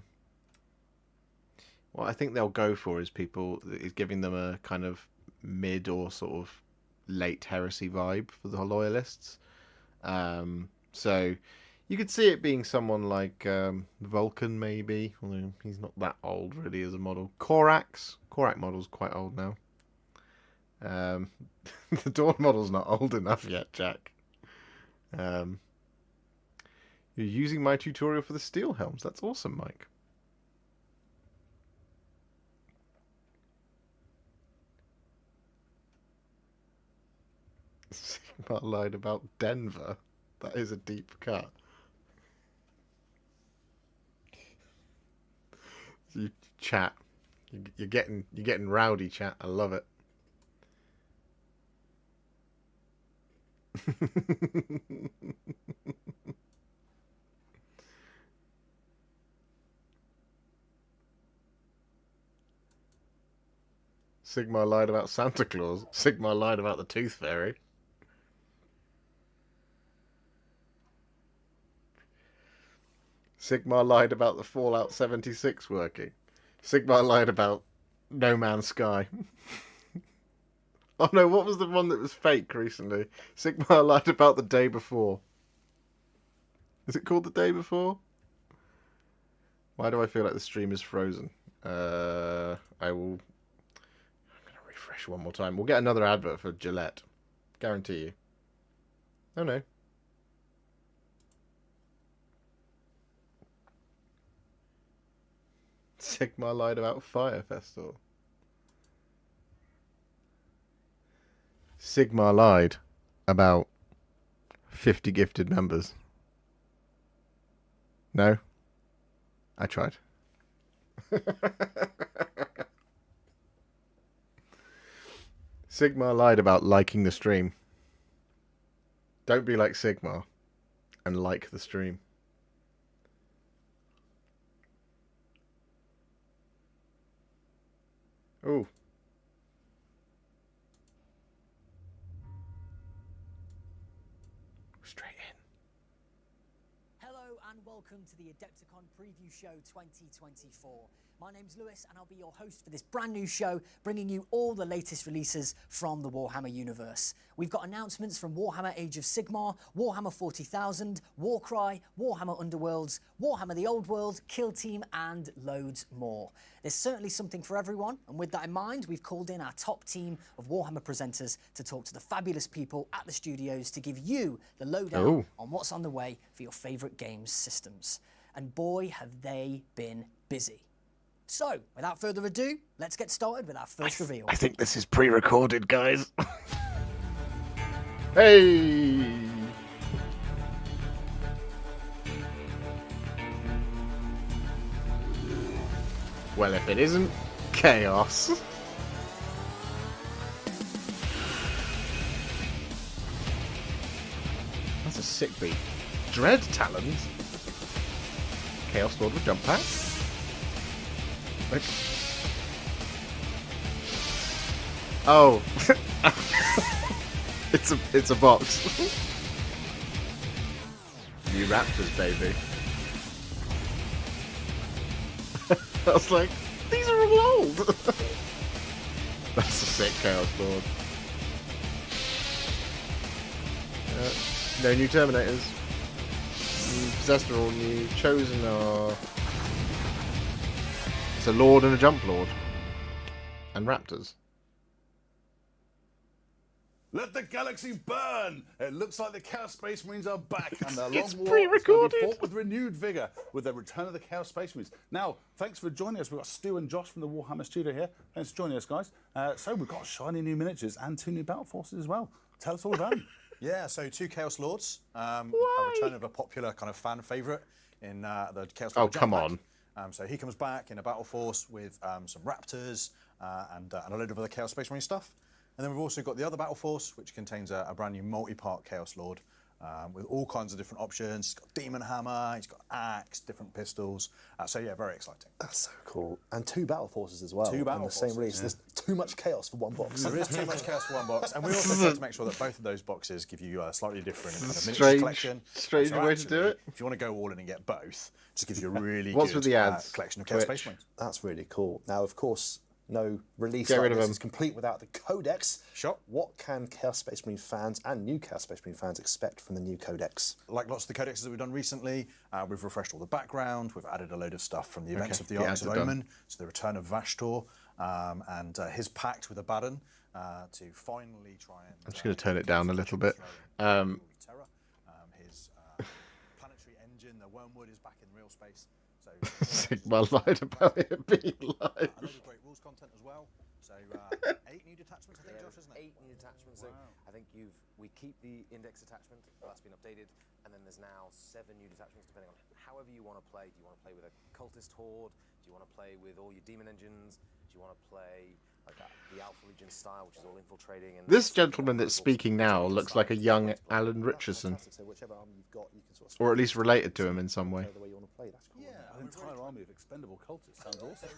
I think they'll go for is giving them a kind of mid or sort of late heresy vibe for the loyalists. So you could see it being someone like Vulcan, maybe, although he's not that old really as a model. Korax model's quite old now. The Dawn model's not old enough yet, Jack. You're using my tutorial for the steel helms. That's awesome, Mike. Sigmar lied about Denver. That is a deep cut. You chat. You're getting rowdy, chat. I love it. Sigmar lied about Santa Claus. Sigmar lied about the Tooth Fairy. Sigmar lied about the Fallout 76 working. Sigmar lied about No Man's Sky. Oh no, what was the one that was fake recently? Sigmar lied about the day before. Is it called the day before? Why do I feel like the stream is frozen? I'm going to refresh one more time. We'll get another advert for Gillette. Guarantee you. Oh no. Sigmar lied about Fire Festival. Sigmar lied about 50 gifted members. No? I tried. Sigmar lied about liking the stream. Don't be like Sigmar and like the stream. Oh. Straight in. Hello and welcome to the Adepticon Preview Show 2024. My name's Lewis and I'll be your host for this brand new show, bringing you all the latest releases from the Warhammer universe. We've got announcements from Warhammer Age of Sigmar, Warhammer 40,000, Warcry, Warhammer Underworlds, Warhammer The Old World, Kill Team, and loads more. There's certainly something for everyone, and with that in mind, we've called in our top team of Warhammer presenters to talk to the fabulous people at the studios to give you the lowdown on what's on the way for your favourite games systems. And boy, have they been busy. So, without further ado, let's get started with our first reveal. I think this is pre-recorded, guys. Hey! Well, if it isn't chaos. That's a sick beat. Dread Talons. Chaos Sword with jump pack. Like... Oh. It's a box. New Raptors, baby. I was like, these are all old. That's a sick Chaos Lord. No new Terminators. Possessed are all new. Chosen are... It's a Lord and a Jump Lord. And Raptors. Let the galaxy burn! It looks like the Chaos Space Marines are back, and their It's long war is going to pre-recorded. be fought with renewed vigour with the return of the Chaos Space Marines. Now, thanks for joining us. We've got Stu and Josh from the Warhammer studio here. Thanks for joining us, guys. So we've got shiny new miniatures and 2 new battle forces as well. Tell us all about them. Yeah, so 2 Chaos Lords, a return of a popular kind of fan favourite in the Chaos Lord. Oh, come on. So he comes back in a battle force with some Raptors and a load of other Chaos Space Marine stuff. And then we've also got the other battle force, which contains a brand new multi-part Chaos Lord with all kinds of different options. He's got Demon Hammer, he's got Axe, different pistols. So yeah, very exciting. That's so cool. And 2 battle forces as well. 2 battle in the same forces, release. yeah. There's too much chaos for one box. There is too much chaos for one box, and we also try to make sure that both of those boxes give you a slightly different kind of miniature collection. Strange So way to do actually, it. If you want to go all in and get both, just gives you a really What's good with the ads? collection of Chaos Twitch. Space Marines. That's really cool. Now, of course, no release Get like rid of this them. is complete without the Codex. Sure. What can Chaos Space Marine fans and new Chaos Space Marine fans expect from the new Codex? Like lots of the codexes that we've done recently, we've refreshed all the background, we've added a load of stuff from the events of the the Arcs of ads are done. Omen, so the return of Vashtor, and his pact with Abaddon to finally try and... I'm just going to turn it down a little bit. Terror. His planetary engine, the Wormwood, is back in real space. So Sigmar lied about it being live. a load of great rules content as well. So 8 new detachments, I think, Josh, isn't it? 8 new detachments. So I think we keep the index attachment, that's been updated, and then there's now 7 new detachments depending on however you want to play. Do you want to play with a cultist horde? Do you want to play with all your demon engines? Do you want to play like the Alpha Legion style, which is all infiltrating? And This gentleman that's speaking now looks like a young Alan Richardson, So whichever army you've got, you can sort of or at least related to him in some way. play the way you want to play. That's cool. An entire army of expendable cultists. Sounds awesome.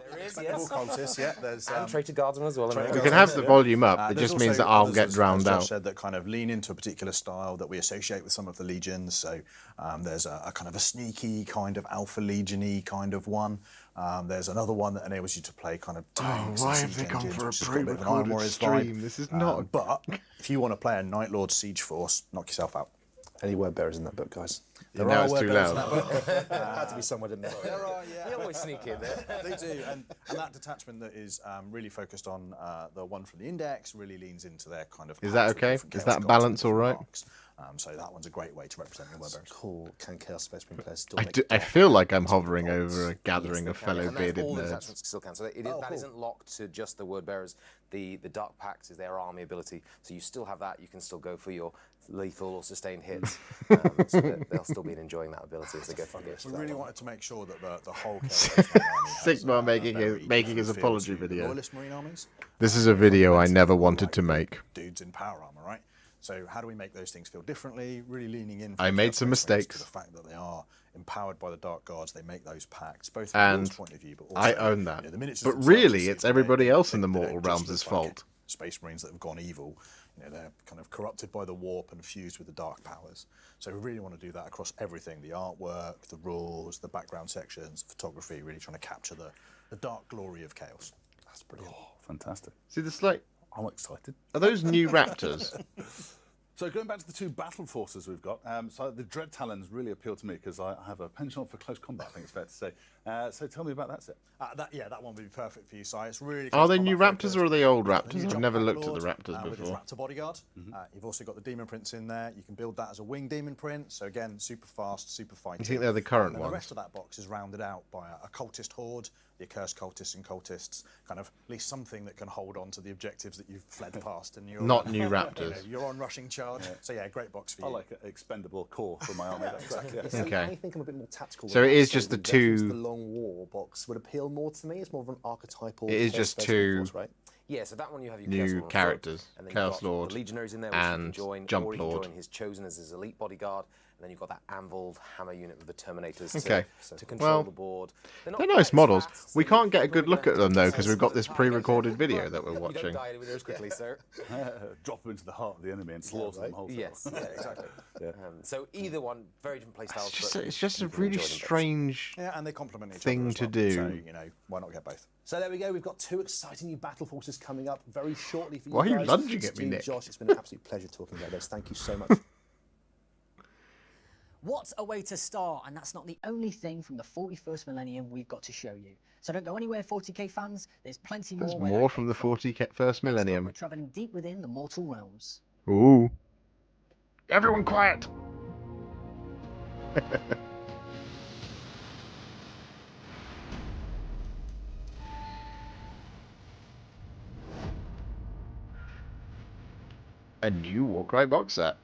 there is, All cultists, yeah. There's and traitor guardsmen as well. We can have the volume up. It there's just means also that I'll others, get as drowned Josh out. said, that kind of lean into a particular style that we associate with some of the legions. So there's a kind of a sneaky kind of Alpha Legion-y kind of one. There's another one that enables you to play kind of tanks why and have siege they gone engines, for a which has got bit of an Iron pre-recorded Warriors stream? vibe. This is not- But if you want to play a Night Lord siege force, knock yourself out. Any word bearers in that book, guys? Now it's too loud. Had to be somewhere, didn't there? There are, yeah. They always sneak in there. They do, and that detachment that is really focused on the one from the Index really leans into their kind of... Is that packs with okay? different Is chaos that gods balance and all different right? arcs. So that one's a great way to represent your Webbearers. Cool. Can Chaos Space Marine players still I, make do, I dark feel like I'm gods hovering with over a gods? gathering Yes, of they can, fellow and that's bearded all the nerds. detachments still can. So that cool. isn't locked to just the word bearers. The Dark Pact is their army ability, so you still have that. You can still go for your lethal or sustained hits. So they'll still be enjoying that ability as they go for the We really wanted to make sure that the whole Chaos Space Marine army has, Sigmar making very making his different apology feel to the video. Loyalist Marine armies. This is a video I Fundamentally, never they're wanted like to the make. Dudes in power armor, right? So how do we make those things feel differently? Really leaning in. I from made Chaos some Space Marines mistakes. To the fact that they are empowered by the Dark Gods, they make those pacts, both And from a rules point of view, but also, I own that. You know, the miniatures But themselves really, are it's super everybody great. else in the They Mortal don't Realms' just look like fault. Space Marines that have gone evil. You know, they're kind of corrupted by the warp and fused with the dark powers. So we really want to do that across everything: the artwork, the rules, the background sections, the photography. Really trying to capture the dark glory of chaos. That's brilliant. Fantastic. See the slight. I'm excited. Are those new Raptors? So going back to the 2 battle forces we've got, so the Dread Talons really appeal to me because I have a penchant for close combat, I think it's fair to say. So tell me about that set. That one would be perfect for you, Si. It's really. Are close they combat new focused. Raptors or are they old The new Raptors? I've Jump never Pack looked at the Lord, Raptors with his before. Raptor Bodyguard. You've also got the Demon Prints in there. You can build that as a wing Demon Print. So again, super fast, super fighting. You think they're the current and ones? The rest of that box is rounded out by a cultist horde, the accursed cultists and cultists, kind of at least something that can hold on to the objectives that you've fled past. And you're Not new you know, Raptors. you're on rushing charge. So yeah, great box for you. I like an expendable core for my army. That's correct. Yeah. See, Okay. I think I'm a bit more tactical. So with it that, is just the Veterans of two- The Long War box would appeal more to me. It's more of an archetypal. It is Chaos just Space Marine two- force, right? Yeah, so that one you have your new Chaos Lord on foot, characters, and then Chaos you've got Lord the Legionaries in there, which you can and join, Jump or you Lord. can join his Chosen as his elite bodyguard, and then you've got that Anvil Hammer unit with the Terminators Okay. to control Well, the board. They're not nice quite as models. fast, We so can't get a you're good look at probably them though gonna because have we've to got this time yourself. pre-recorded video that we're You watching. don't die anywhere as quickly, sir. Drop them into the heart of the enemy and slaughter them wholesale. Yes, yeah, exactly. So either one, very different play styles. It's just a you can really enjoy them both. strange. Yeah, and they complement each thing other as to well. do. So, you know, why not get both? So there we go. We've got 2 exciting new battle forces coming up very shortly for you Why are you guys. lunging at me, Stu, Nick? Josh, it's been an absolute pleasure talking about this. Thank you so much. What a way to start, and that's not the only thing from the 41st millennium we've got to show you. So don't go anywhere, 40k fans, there's plenty There's more. more from the 41st We're millennium. travelling deep within the mortal realms. Ooh. Everyone quiet! A new Warcry box set.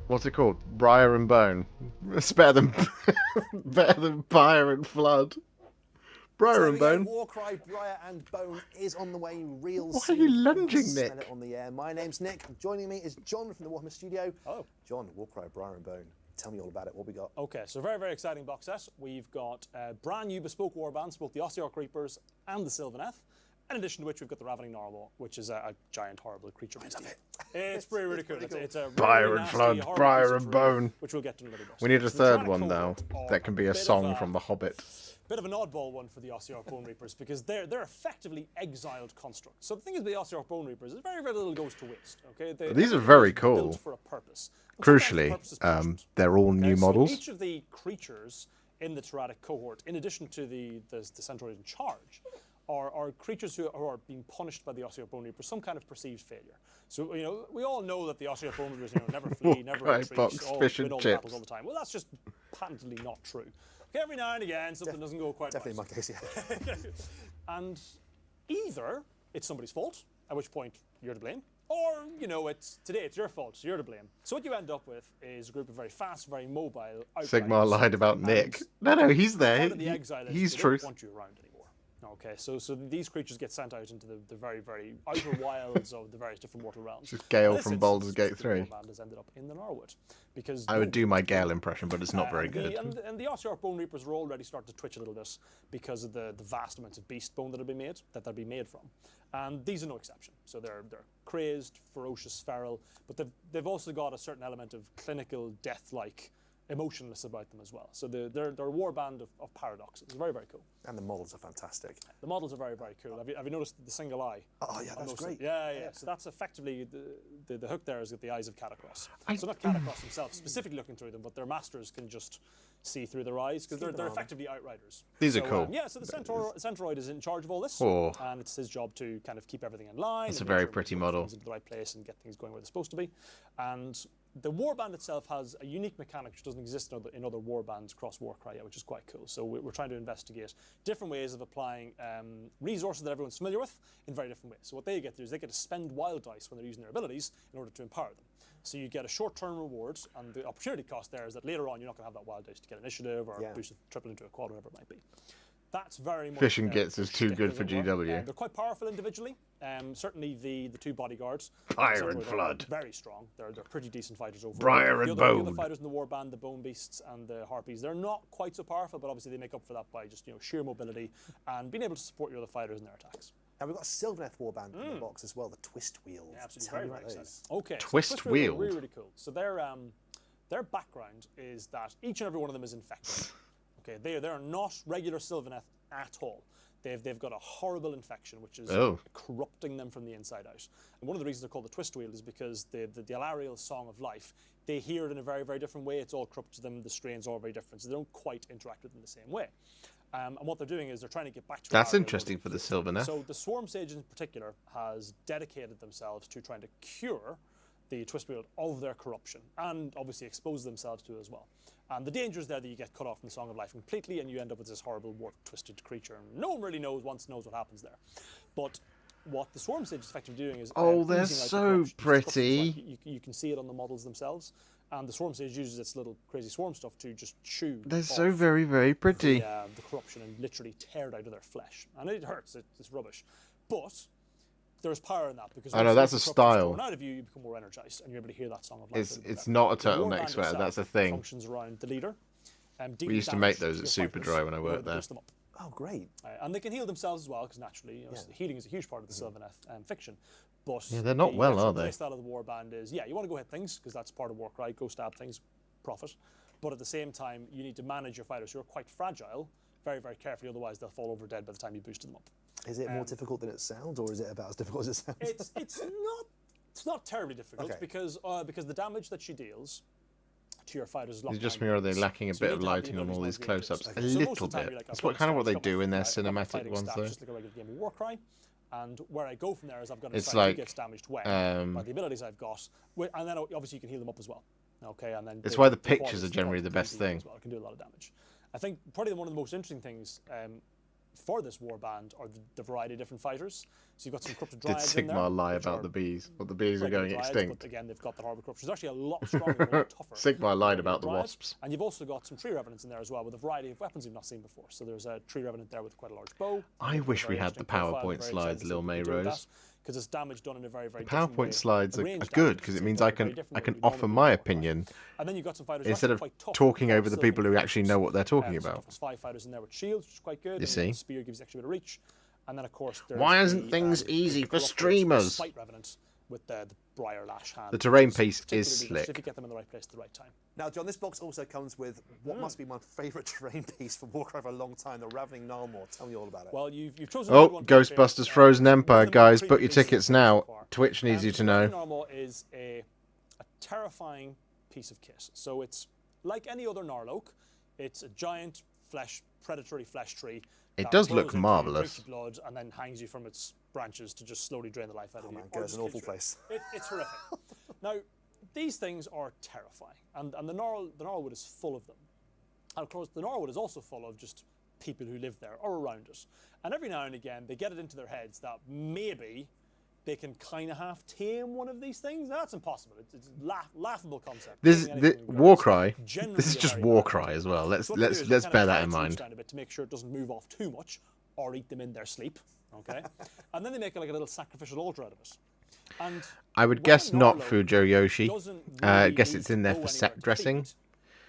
What's it called? Briar and Bone. It's better than better than Fire and Flood. Briar and Bone. Warcry, Briar and Bone is on the way real Why are soon. you lunging, We'll smell Nick? it on the air. My name's Nick. Joining me is John from the Warhammer studio. Oh. John, Warcry, Briar and Bone. Tell me all about it. What we got? Okay, so very, very exciting box set. We've got brand new bespoke warbands, both the Ossiarch Reapers and the Sylvaneth. In addition to which, we've got the Ravening Narwhal, which is a giant, horrible creature beast. It's pretty, really cool. It's a Briar really and nasty, Flood, horrible Briar piece of and terrain, Bone. which we'll get to in a little bit. We need a It's the third Tyrannic one though. cohort are That can be a bit of song from The Hobbit. Bit of an oddball one for the Ossiarch Bone Reapers because they're effectively exiled constructs. So the thing is with the Ossiarch Bone Reapers is very, very little goes to waste. Okay, These are very built cool. for a purpose. And sometimes the Crucially, purpose is punishment. they're all new So models. each of the creatures in the Tyrannic cohort, in addition to the Centaurs in charge, are creatures who are being punished by the Ossiarch Bone Reapers, some kind of perceived failure. So, you know, we all know that the Ossiarch Bone Reapers, never flee, never Right, retreat, box, fish win and all the chips. battles all the time. Well, that's just patently not true. Okay, every now and again, something doesn't go quite Definitely right. my case, yeah. And either it's somebody's fault, at which point you're to blame, or, it's your fault, so you're to blame. So what you end up with is a group of very fast, very mobile Sigmar outriders. lied about And Nick. No, he's there. part of the exile is He's they truth. don't want you around anymore. Okay, so these creatures get sent out into the very, very outer wilds of the various different mortal realms. Just Gale In this from Baldur's instance, Gate the 3. warband has ended up in the Narwood because I would do my Gale impression, but it's not very good. And the Ossiarch Bone Reapers are already starting to twitch a little bit because of the vast amounts of beast bone that they'll be made from. And these are no exception. So they're crazed, ferocious, feral, but they've also got a certain element of clinical, death-like emotionless about them as well. So they're a warband of paradoxes. It's very, very cool. And the models are fantastic. The models are very, very cool. Have you noticed the single eye? Oh, yeah, that's great. Yeah. So that's effectively the hook there is with the eyes of Catacross. So not Catacross himself specifically looking through them, but their masters can just see through their eyes because they're effectively outriders. These are cool. So the Centaroid is in charge of all this, Oh. and it's his job to kind of keep everything in line. That's and a very make sure we pretty put model. things into the right place and get things going where they're supposed to be. And the warband itself has a unique mechanic which doesn't exist in other warbands across Warcry yet, which is quite cool. So we're trying to investigate different ways of applying resources that everyone's familiar with in very different ways. So what they get to do is they get to spend wild dice when they're using their abilities in order to empower them. So you get a short-term reward, and the opportunity cost there is that later on you're not going to have that wild dice to get initiative or boost it triple into a quad, whatever it might be. That's very much Fish and Gits is too good for GW. They're quite powerful individually. Certainly the two bodyguards. Fire and are Flood. Very strong. They're pretty decent fighters overall. Briar and The Bone. other fighters in the warband, the Bone Beasts and the Harpies, they're not quite so powerful, but obviously they make up for that by just sheer mobility and being able to support your other fighters in their attacks. And we've got a Sylvaneth warband in the box as well, the Twist Wheels. Yeah, absolutely. Tell Very, me very about exciting. those. Okay. so Twist Twist Wheels are Wheeled. really, really cool. So their background is that each and every one of them is infected. Okay, they are not regular Sylvaneth at all. They've got a horrible infection which is corrupting them from the inside out. And one of the reasons they're called the Twist Wheel is because the Alariel's Song of Life, they hear it in a very, very different way. It's all corrupt to them. The strains are all very different, so they don't quite interact with them the same way. And what they're doing is they're trying to get back to That's Alariel interesting for the Sylvaneth. So the Swarm Sage in particular has dedicated themselves to trying to cure the twist wheel of their corruption, and obviously expose themselves to it as well. And the danger is there that you get cut off from the Song of Life completely, and you end up with this horrible warp-twisted creature. And no one really knows what happens there. But what the Swarm Sage is effectively doing is they're oozing out the so corruption. pretty. You can see it on the models themselves. And the Swarm Sage uses its little crazy swarm stuff to just chew They're off so very, very pretty. the corruption and literally tear it out of their flesh. And it hurts. It's rubbish. But there's power in that, because I know, that's a style. Out of you, you become more energized, and you're able to hear that Song of Life. It's not a The turtleneck Warband sweater, itself that's a thing. Functions around the leader. We used to make those at Superdry when I worked there. Oh, great. And they can heal themselves as well, because naturally, healing is a huge part of the Sylvaneth fiction. But yeah, they're not well, are they? The style of the Warband is, you want to go hit things, because that's part of Warcry, go stab things, profit. But at the same time, you need to manage your fighters who are quite fragile very, very carefully, otherwise they'll fall over dead by the time you boosted them up. Is it more difficult than it sounds, or is it about as difficult as it sounds? It's not terribly difficult, because the damage that she deals to your fighters is Is it just me, or are they lacking a bit of lighting on all these close-ups? A little bit. That's kind of what they do in their cinematic ones, though. Just like a regular game of Warcry. And where I go from there is I've got a It's side who like, gets damaged when, by the abilities I've got, and then obviously you can heal them up as well. Okay, and then it's why the pictures are generally the best thing. Well. It can do a lot of damage. I think probably one of the most interesting things for this warband are the variety of different fighters. So you've got some corrupted Did dryads in there, Sigmar lie about the bees? Well, the bees are going dryads, extinct. But again, they've got the horrible corruption. It's actually a lot stronger and a lot tougher. Sigmar lied about the dryads. wasps. And you've also got some tree revenants in there as well, with a variety of weapons you've not seen before. So there's a tree revenant there with quite a large bow. I wish we had the PowerPoint slides, Lil May Rose. Because it's damage done in a very, very PowerPoint different way. slides are Ranged good damage because is it means very, I very can different I way can we normally offer would my work, right? opinion And then you've got some fighters instead of quite tough. talking You've over got the people who Sylvan actually know what they're talking so about. there's 5 fighters in there with shields, which is quite good. You and see? the spear gives you extra bit of reach. And then of course there's Why the, isn't things easy for corrupted streamers? Spite revenant with the Briar Lash hand. The terrain which piece is particularly slick. If you get them in the right place at the right time. Now, John, this box also comes with what must be my favourite terrain piece from Warcry for a long time, the Ravening Gnarlmore. Tell me all about it. Well, you've chosen a good Oh, one to compare. Ghostbusters Frozen Empire, One of the guys, more book your premium tickets pieces now. so far. Twitch needs you to know. Ravening Gnarlmore is a terrifying piece of kit. So it's like any other Gnarloak. It's a giant predatory flesh tree. It that does burrows look into you, marvellous. drinks your blood, and then hangs you from its branches to just slowly drain the life out of you. Man, or goes just an awful kills you. place. It's horrific. Now, these things are terrifying, and the Gnarlwood is full of them. And of course, the Gnarlwood is also full of just people who live there or around it. And every now and again, they get it into their heads that maybe they can kind of half tame one of these things. Now, that's impossible. It's a laughable concept. This Warcry. Generally This is a just very Warcry bad as well. So what they do is they Let's kind bear of that try in to mind. down a bit to make sure it doesn't move off too much or eat them in their sleep. Okay, and then they make like a little sacrificial altar out of it. And I would when guess a not Gnarloak Fujo Yoshi. doesn't I really guess need it's to in there go for anywhere set to dressing. feed,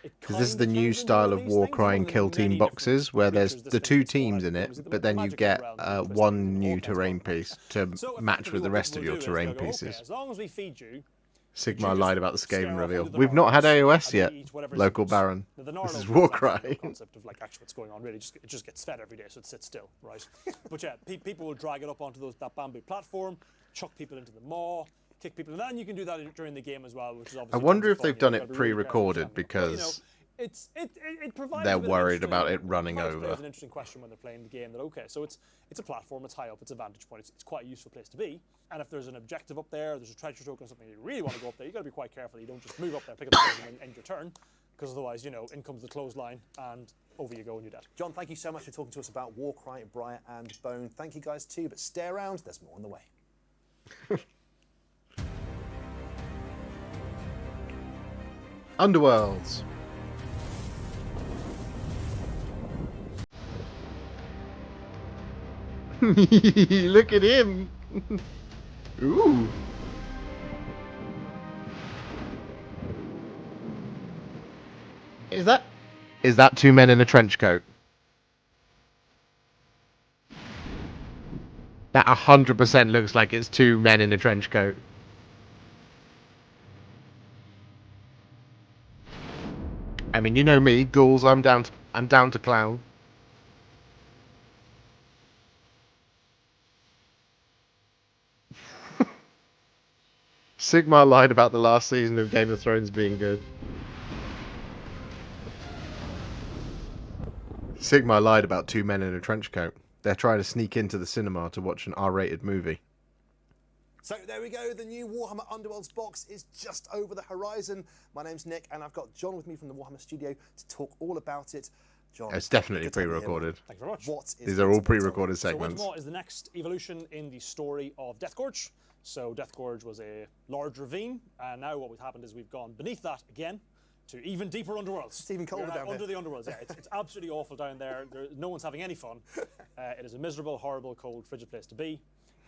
it Because this is kind the of new turns into style one of these things, Warcry one and of the Kill many Team different boxes where there's creatures this the thing two can spawn teams out in of. it, Obviously, but the then you magic get realms and twisted one and all new kinds of terrain stuff. piece to So match effectively with the what rest people of your will do is terrain they'll go, okay, pieces. as long as we feed you, Sigmar lied about the scare Skaven off reveal. all the We've not had Gnarlocks, AOS and they yet, eat whatever's local in it. Baron. Now, the This Gnarloak is has Warcry. no concept of like actually what's going on. Really, it just gets fed every day, so it sits still, right? But yeah, people will drag it up onto that bamboo platform, chuck people into the maw, kick people, and then you can do that during the game as well, which is obviously. I wonder if fun. they've You done know, it you've gotta be really careful with pre-recorded stamina. But, because it provides they're a bit of worried interesting- about it running provides over. players an interesting question when they're playing the game. That okay, so it's a platform, it's high up, it's a vantage point, it's quite a useful place to be. And if there's an objective up there, there's a treasure token or something, you really want to go up there, you got to be quite careful. You don't just move up there, pick up the treasure, and end your turn, because otherwise, you know, in comes the clothesline, and over you go, and you're dead. John, thank you so much for talking to us about Warcry, Briar and Bone. Thank you guys too, but stay around, there's more on the way. Underworlds. Look at him. Ooh. Is that two men in a trench coat? That 100% looks like it's two men in a trench coat. I mean, you know me, ghouls. I'm down to clown. Sigmar lied about the last season of Game of Thrones being good. Sigmar lied about two men in a trench coat. They're trying to sneak into the cinema to watch an R-rated movie. So there we go, the new Warhammer Underworlds box is just over the horizon. My name's Nick, and I've got John with me from the Warhammer studio to talk all about it. John, It's definitely good to have you here. pre-recorded. Thank you very much. What is These are all Ultimate Ultimate? pre-recorded So segments. Ultimate is the next evolution in the story of Deathgorge. So Deathgorge was a large ravine, and now what happened is we've gone beneath that again to even deeper underworlds. It's even colder We're now down under there. the underworlds. Yeah, it's absolutely awful down there. No one's having any fun. It is a miserable, horrible, cold, frigid place to be.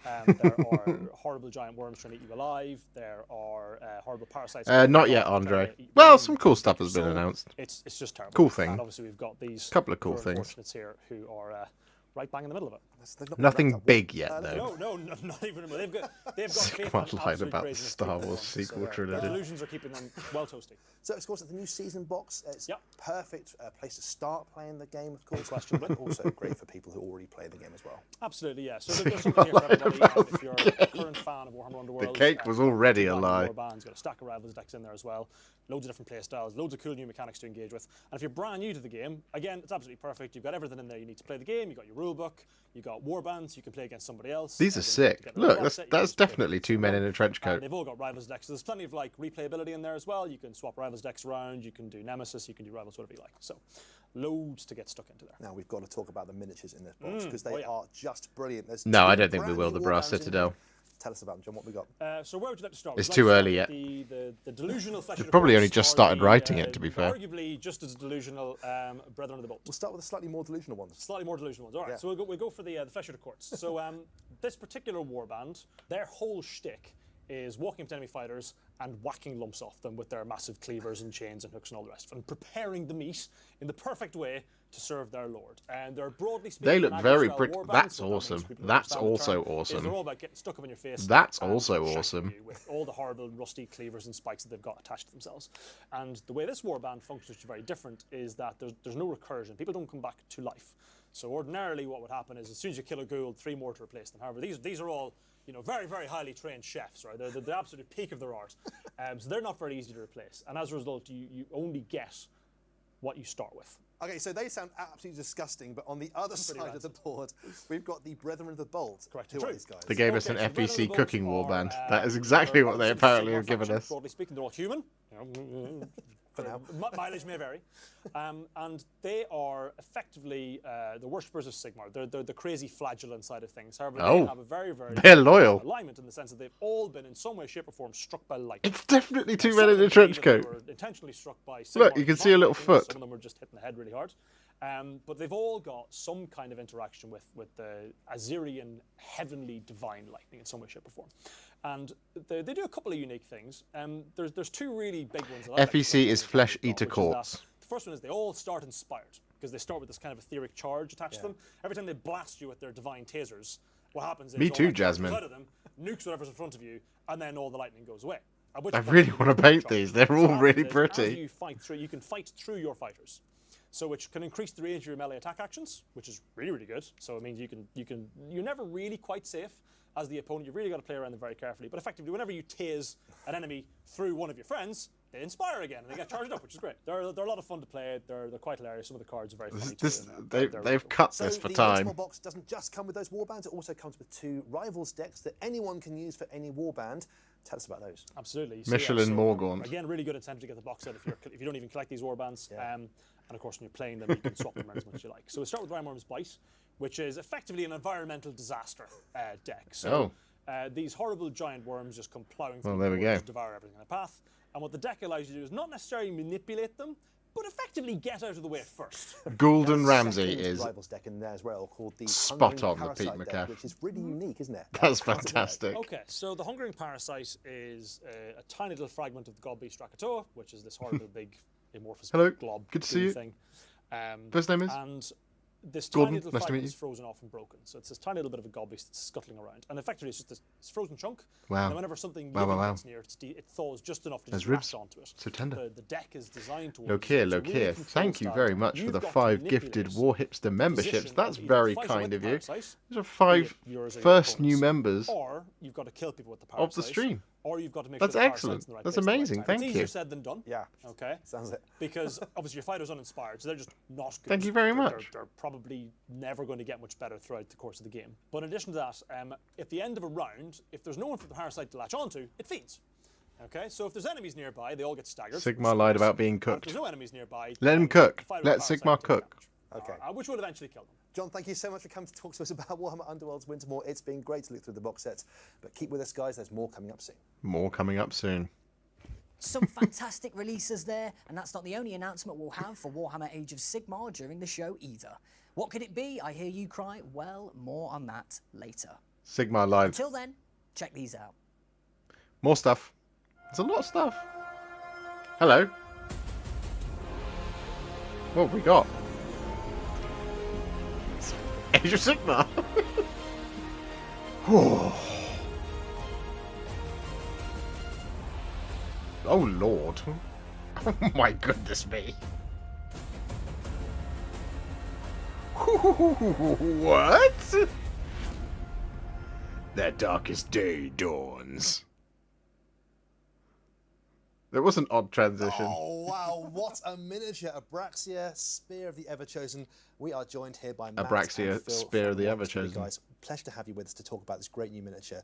There are horrible giant worms trying to eat you alive. There are horrible parasites. Not yet, Andre. Well, some cool stuff has been announced. It's just terrible. Cool thing. And obviously we've got these Couple of cool poor things. unfortunates here who are right bang in the middle of it. They've not been Nothing wrapped up big yet. yet, though. No, not even. They've got faith Sigmar and lied absolute about the craziness Star keeping Wars them. sequel Their trilogy. delusions are keeping them well toasty. So, of course, the new season box, it's Yep. perfect place to start playing the game, of course. Unquestionably. But also great for people who already play the game as well. Absolutely, yeah. So there's something here for everybody. If you're a current fan of Warhammer Underworlds, The cake was already a you've lie. got more bands, got a stack of Rivals decks in there as well. Loads of different play styles, loads of cool new mechanics to engage with. And if you're brand new to the game, again, it's absolutely perfect. You've got everything in there you need to play the game. You've got your rule book, you've got warbands, you can play against somebody else. These are Then you sick. get the Look, box set, you can that's just play definitely against two men someone. in a trench And coat. they've all got Rivals decks. So there's plenty of like replayability in there as well. You can swap Rivals decks around, you can do Nemesis, you can do Rivals, whatever you like. So loads to get stuck into there. Now, we've got to talk about the miniatures in this box because they oh yeah. are just brilliant. There's No, two I don't think we brand will. new The Brass warbands in Citadel. here. Tell us about them, John. What we got? So where would you like to start? It's Would too you like to early start yet. with The delusional flesh. They've probably only just started writing it, to be fair. Arguably just as delusional Brethren of the Bolt. We'll start with the slightly more delusional ones. Slightly more delusional ones. All right, Yeah. so we'll go for the Flesh of the Courts. So this particular warband, their whole shtick is walking up to enemy fighters and whacking lumps off them with their massive cleavers and chains and hooks and all the rest of it, and preparing the meat in the perfect way to serve their lord. And they're broadly speaking, They look an very Agri-style brick- warbands, that's so that means awesome. people who That's understand the also term, is awesome. They're all about getting stuck up in your face. That's and also shanking awesome. you with all the horrible rusty cleavers and spikes that they've got attached to themselves. And the way this warband functions, which is very different, is that there's no recursion. People don't come back to life. So ordinarily what would happen is as soon as you kill a ghoul, 3 more to replace them. However, these are all very, very highly trained chefs, right? They're the absolute peak of their art. So they're not very easy to replace. And as a result, you only get what you start with. Okay, so they sound absolutely disgusting, but on the other side of rancid. the board, we've got the Brethren of the Bolt. Correct. Who True. are these guys? They gave us an Okay, so Brethren FEC of the cooking Bolt warband. are, That is exactly they're what they obviously apparently Sigmar have given faction. us. Broadly speaking, they're all human. For now. Mileage may vary. And they are effectively the worshippers of Sigmar. They're the crazy flagellant side of things. However, Oh. they have a very, very They're loyal. alignment in the sense that they've all been in some way, shape, or form struck by lightning. It's definitely two Some men of in a them trench believe that coat. they were intentionally struck by Look, Sigmar you can see a little lightning. foot. Some of them were just hitting the head really hard. But they've all got some kind of interaction with the Azerian heavenly divine lightning in some way, shape, or form. And they do a couple of unique things. There's 2 really big ones. That I like to FEC talk is about, Flesh which is Eater that Courts. The first one is they all start inspired because they start with this kind of etheric charge attached to them. Every time they blast you with their divine tasers, what happens is Me all too, that charge Jasmine. comes out of them, nukes whatever's in front of you, and then all the lightning goes away. At which I point really you wanna can paint charge. these. They're So all what happens really is, pretty. As you fight through, you can fight through your fighters. So which can increase the range of your melee attack actions, which is really, really good. So it means you're never really quite safe as the opponent. You've really got to play around them very carefully. But effectively, whenever you tase an enemy through one of your friends, they inspire again and they get charged up, which is great. They're a lot of fun to play. They're quite hilarious. Some of the cards are very funny too. They've cut So this for the time. Ultimate box doesn't just come with those warbands, it also comes with 2 Rivals decks that anyone can use for any warband. Tell us about those. Absolutely. So, Michelin Morgaunt. Again, really good incentive to get the box out if you don't even collect these warbands. And of course, when you're playing them, you can swap them around as much as you like. So we'll start with Rhymeworm's Bite, which is effectively an environmental disaster deck. So these horrible giant worms just come plowing through there the we board, go. just devour everything in their path. And what the deck allows you to do is not necessarily manipulate them, but effectively get out of the way first. Gordon There's a Ramsay second is Rivals deck in there as well called the spot Hungering on the Pete Parasite deck, McCaff. which is really unique, isn't it? That's How's it work? fantastic. Okay, so the Hungering Parasite is a tiny little fragment of the God Beast Krakatoa, which is this horrible big amorphous Hello, glob good to see goo you. thing. First name is? And this Gordon, tiny little nice to meet fragment is you. frozen off and broken. So it's this tiny little bit of a God Beast that's scuttling around. And effectively it's just this frozen chunk. Wow. And whenever something Wow, living wow, wow. gets near it, it thaws just enough to Those just ribs. latch onto it. So tender. The deck is designed to Look here, look here. Thank you very much for the 5 gifted Warhipster memberships. That's very kind of you. These are 5 first new members or you've got to kill people with the of parasite, the stream. or you've got to make That's sure the power excellent. site's in the right That's place at the right amazing. time. Thank it's you. easier said than done. Yeah. Okay. Sounds it. Because obviously your fighters uninspired, so they're just not good. Thank you very They're- much. They're probably never going to get much better throughout the course of the game. But in addition to that, at the end of a round, if there's no one for the parasite to latch onto, it feeds. Okay, so if there's enemies nearby, they all get staggered. Sigmar lied about being And if cooked. there's no enemies nearby, Let him then cook. the fighter Let with the Sigmar parasite takes cook. damage. Okay. Which would eventually kill them. John, thank you so much for coming to talk to us about Warhammer Underworlds Wintermore. It's been great to look through the box sets, but keep with us, guys. There's more coming up soon. More coming up soon. Some fantastic releases there, and that's not the only announcement we'll have for Warhammer Age of Sigmar during the show either. What could it be? I hear you cry. Well, more on that later. Sigmar live. Until then, check these out. More stuff. There's a lot of stuff. Hello. What have we got? Age of Sigmar. Oh Lord. Oh my goodness me. What? Their darkest day dawns. There was an odd transition. Oh, wow. What a miniature. Abraxia, Spear of the Everchosen. We are joined here by Matt Abraxia, and Phil Spear of from the Warhammer Studio. Everchosen. Guys, pleasure to have you with us to talk about this great new miniature.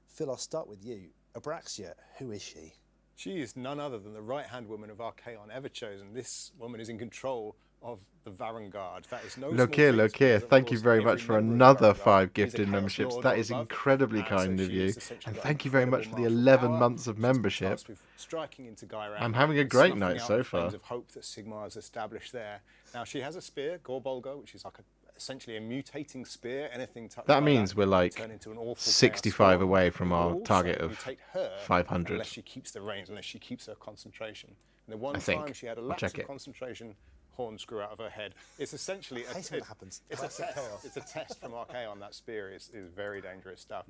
Phil, I'll start with you. Abraxia, who is she? She is none other than the right-hand woman of Archaon Everchosen. This woman is in control of the Varangard. That is no Look small here, feat, look here. because, of Thank you course, very every much for member of another Varangard 5 is a gifted Chaos memberships. Lord That or is above. incredibly So kind of she you. is essentially And got thank you very much for the incredible 11 martial months of power. She's been membership. tasked with striking into Gyran I'm having a and great snuffing night out so the far. flames of hope that Sigmar has established there. Now, she has a spear, Gorbolgo, which is like essentially a mutating spear. Anything touched That by means we're like turn into an awful chaos 65 storm. away from You our will also target of mutate her 500. unless she keeps the reins, unless she keeps her concentration. And the one I think. time she had a I'll lapse check of it. concentration, horns grew out of her head. It's essentially I hate when that happens. It's a test. It's a test from Archaon. That spear is very dangerous stuff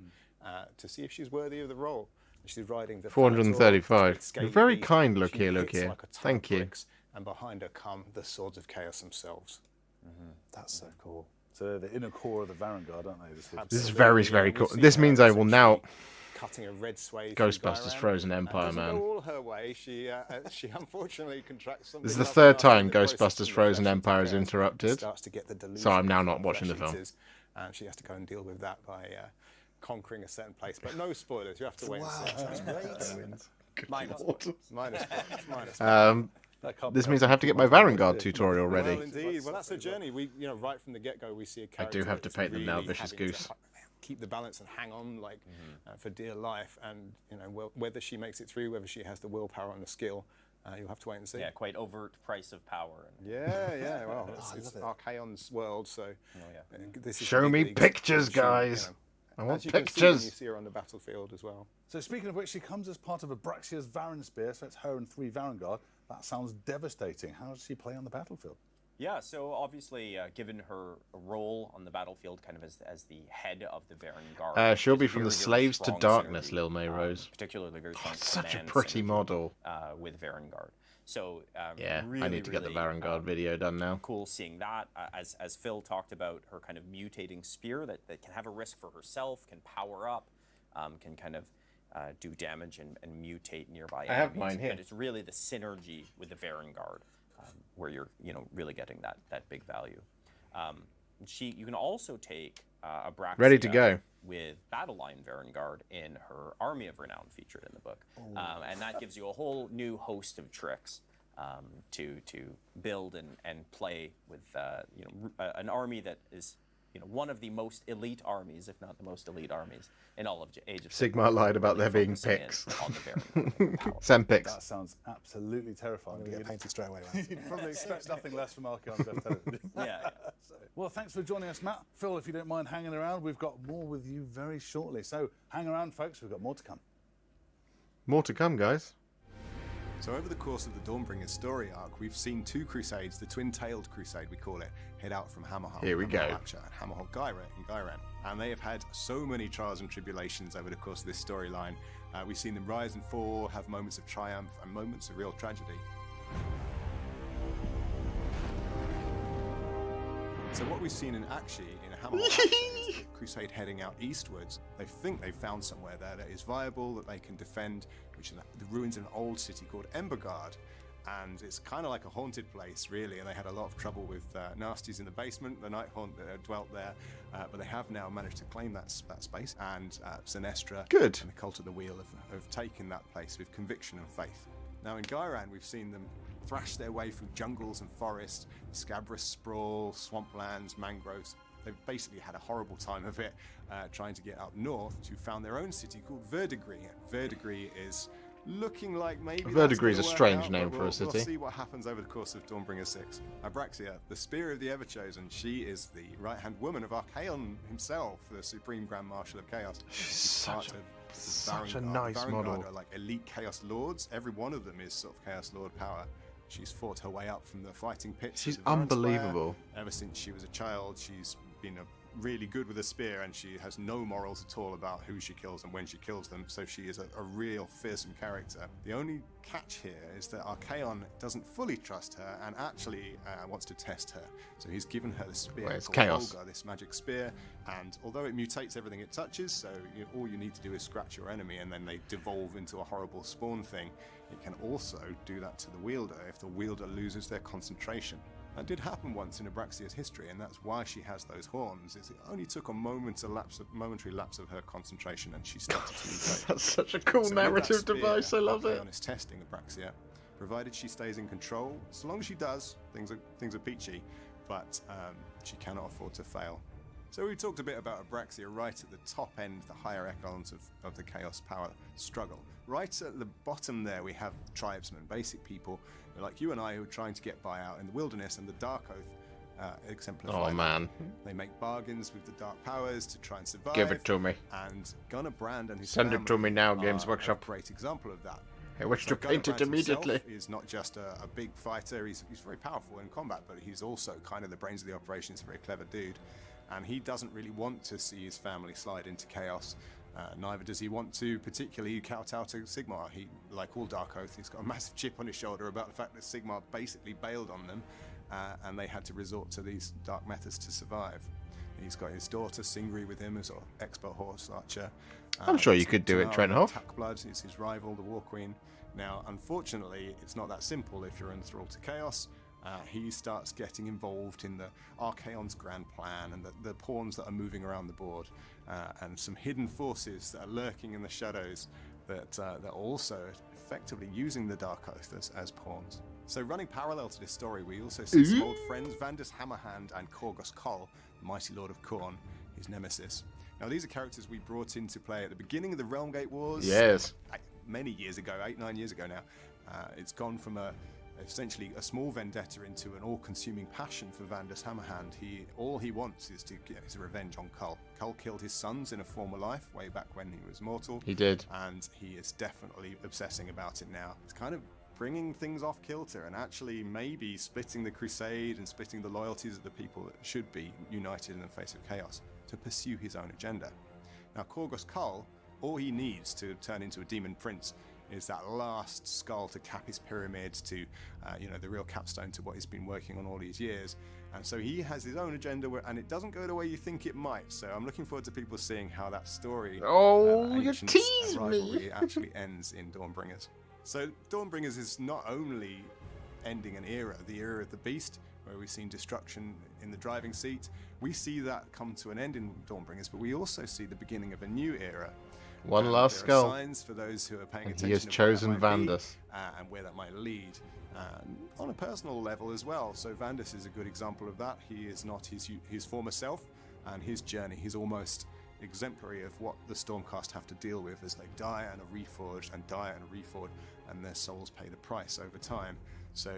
to see if she's worthy of the role. She's riding the 435. scaly Very beast. kind, look She here, look hits here. like a ton Thank of you. bricks, and behind her come the swords of chaos themselves. That's so cool. So the inner core of the Varangard, aren't they? This is Absolutely, very, yeah. very We've cool. seen This her means I will now essentially cutting a red swathe through Ghostbusters Gyran. Frozen Empire, Doesn't man. go all her way. She unfortunately contracts something. This is the rather third nasty time in the process Ghostbusters of the Frozen flesh Empire is into chaos. interrupted. Starts to get the delusion So I'm now of not how watching the flesh film. eaters, and she has to go and deal with that by conquering a certain place. But no spoilers. You have to wait Wow, and see. that's great. Minus spoilers. Minus spoilers. Minus spoilers. That can't This be means I have to get my helped. Varangard tutorial ready. Well, indeed. Well, that's a journey. We, right from the get-go, we see a character. do have to that's paint them now, really Vicious having to Goose. keep the balance and hang on, like for dear life. And whether she makes it through, whether she has the willpower and the skill, you'll have to wait and see. Yeah, quite overt price of power. Yeah. Well, it's love Archaon's world, so this is Show me legally pictures, she, guys. I want as you can see when you pictures. see her on the battlefield as well. So speaking of which, she comes as part of Abraxia's Varan spear, so it's her and 3 Varangard. That sounds devastating. How does she play on the battlefield? Yeah, so obviously, given her role on the battlefield, kind of as the head of the Varangard, She'll be there's from very, the very slaves to strong darkness, synergy, Lil May Rose. Particularly very strong Such a command pretty synergy, model. With Varangard. So Yeah, I really, need to get the really, Varangard video done now. Cool seeing that. As Phil talked about, her kind of mutating spear that can have a risk for herself, can power up, can kind of do damage and mutate nearby I have enemies. mine here. But it's really the synergy with the Varangard where you're really getting that big value. You can also take Abraxia Ready to go. with Battle Line Varangard in her Army of Renown featured in the book, and that gives you a whole new host of tricks to build and play with an army that is one of the most elite armies, if not the most elite armies in all of Age of Sigmar lied about there being focusing in pics. on the Varangard power. Send pics. That sounds absolutely terrifying. I'm going to get painted straight away. Right? You'd probably expect nothing less from Archaon. Yeah. Well, thanks for joining us, Matt. Phil, if you don't mind hanging around, we've got more with you very shortly. So hang around, folks. We've got more to come. More to come, guys. So over the course of the Dawnbringers story arc, we've seen 2 crusades, the twin-tailed crusade we call it, head out from Hammerhall. Here we go. Abraxia, and Hammerhall Gyran. And they have had so many trials and tribulations over the course of this storyline. We've seen them rise and fall, have moments of triumph and moments of real tragedy. So what we've seen actually in Hammer is the Crusade heading out eastwards. They think they've found somewhere there that is viable, that they can defend, which is the ruins of an old city called Embergard. And it's kind of like a haunted place, really, and they had a lot of trouble with nasties in the basement, the Night Haunt that dwelt there, but they have now managed to claim that space, and Sinestra Good. and the Cult of the Wheel have taken that place with conviction and faith. Now in Ghyran, we've seen them thrash their way through jungles and forests, scabrous sprawl, swamplands, mangroves. They've basically had a horrible time of it trying to get up north to found their own city called Verdigris. Verdigris is looking like maybe Verdigris is a that's gonna strange work out, name but for a city. We'll see what happens over the course of Dawnbringer 6. Abraxia, the Spear of the Everchosen, she is the right-hand woman of Archaon himself, the Supreme Grand Marshal of Chaos. She's Such a nice Varangard model. are like elite Chaos Lords. Every one of them is sort of Chaos Lord power. She's fought her way up from the fighting pits. She's of the Varn unbelievable. Square. Ever since she was a child, she's been really good with a spear, and she has no morals at all about who she kills and when she kills them, so she is a real fearsome character. The only catch here is that Archaon doesn't fully trust her and actually wants to test her. So he's given her the spear Well, it's called chaos. Olga, this magic spear, and although it mutates everything it touches, so all you need to do is scratch your enemy and then they devolve into a horrible spawn thing, it can also do that to the wielder if the wielder loses their concentration. That did happen once in Abraxia's history, and that's why she has those horns. It only took a momentary lapse of her concentration, and she started to mutate. That's such a cool So with narrative that spear, device. I love it. Archaon is testing Abraxia, provided she stays in control. So long as she does, things are peachy, but she cannot afford to fail. So we talked a bit about Abraxia right at the top end, the higher echelons of the Chaos power struggle. Right at the bottom there, we have tribesmen, basic people like you and I who are trying to get by out in the wilderness, and the Dark Oath exemplify. Oh man. They make bargains with the Dark Powers to try and survive. Give it to me. And Gunnar Brand and his Send it to me now, family Games are Workshop. a great example of that. I wish So to paint Gunnar it Brand immediately. himself is not just a big fighter, he's very powerful in combat, but he's also kind of the brains of the operation. He's a very clever dude. And he doesn't really want to see his family slide into chaos. Neither does he want to particularly kowtow to Sigmar. He, like all Dark Oath, he's got a massive chip on his shoulder about the fact that Sigmar basically bailed on them, and they had to resort to these dark methods to survive. He's got his daughter Singri with him, a sort of expert horse archer. I'm sure you could do it, Trenhoff. Tackblood is his rival, the War Queen. Now, unfortunately, it's not that simple if you're enthralled to chaos. He starts getting involved in the Archaon's grand plan and the pawns that are moving around the board, and some hidden forces that are lurking in the shadows that are also effectively using the Dark Oath as pawns. So running parallel to this story, we also see some old friends, Vandus Hammerhand and Korgos Kol, the mighty Lord of Khorne, his nemesis. Now these are characters we brought into play at the beginning of the Realmgate Wars. Yes. Many years ago, 8-9 years ago now. It's gone from essentially a small vendetta into an all-consuming passion for Vandus Hammerhand. All he wants is to get his revenge on Kull. Kull killed his sons in a former life, way back when he was mortal. He did. And he is definitely obsessing about it now. It's kind of bringing things off kilter and actually maybe splitting the crusade and splitting the loyalties of the people that should be united in the face of chaos to pursue his own agenda. Now, Korgos Kull, all he needs to turn into a demon prince is that last skull to cap his pyramids, to the real capstone to what he's been working on all these years. And so he has his own agenda, and it doesn't go the way you think it might. So I'm looking forward to people seeing how that story, Oh, you ancient tease me. rivalry, actually ends in Dawnbringers. So Dawnbringers is not only ending an era, the era of the beast, where we've seen destruction in the driving seat. We see that come to an end in Dawnbringers, but we also see the beginning of a new era. One And last there skull. are signs for those who are paying And attention. he has of chosen where that might be, Vandus. and where that might lead. On a personal level as well. So Vandus is a good example of that. He is not his former self, and his journey. He's almost exemplary of what the Stormcast have to deal with as they die and are reforged and die and are reforged, and their souls pay the price over time. So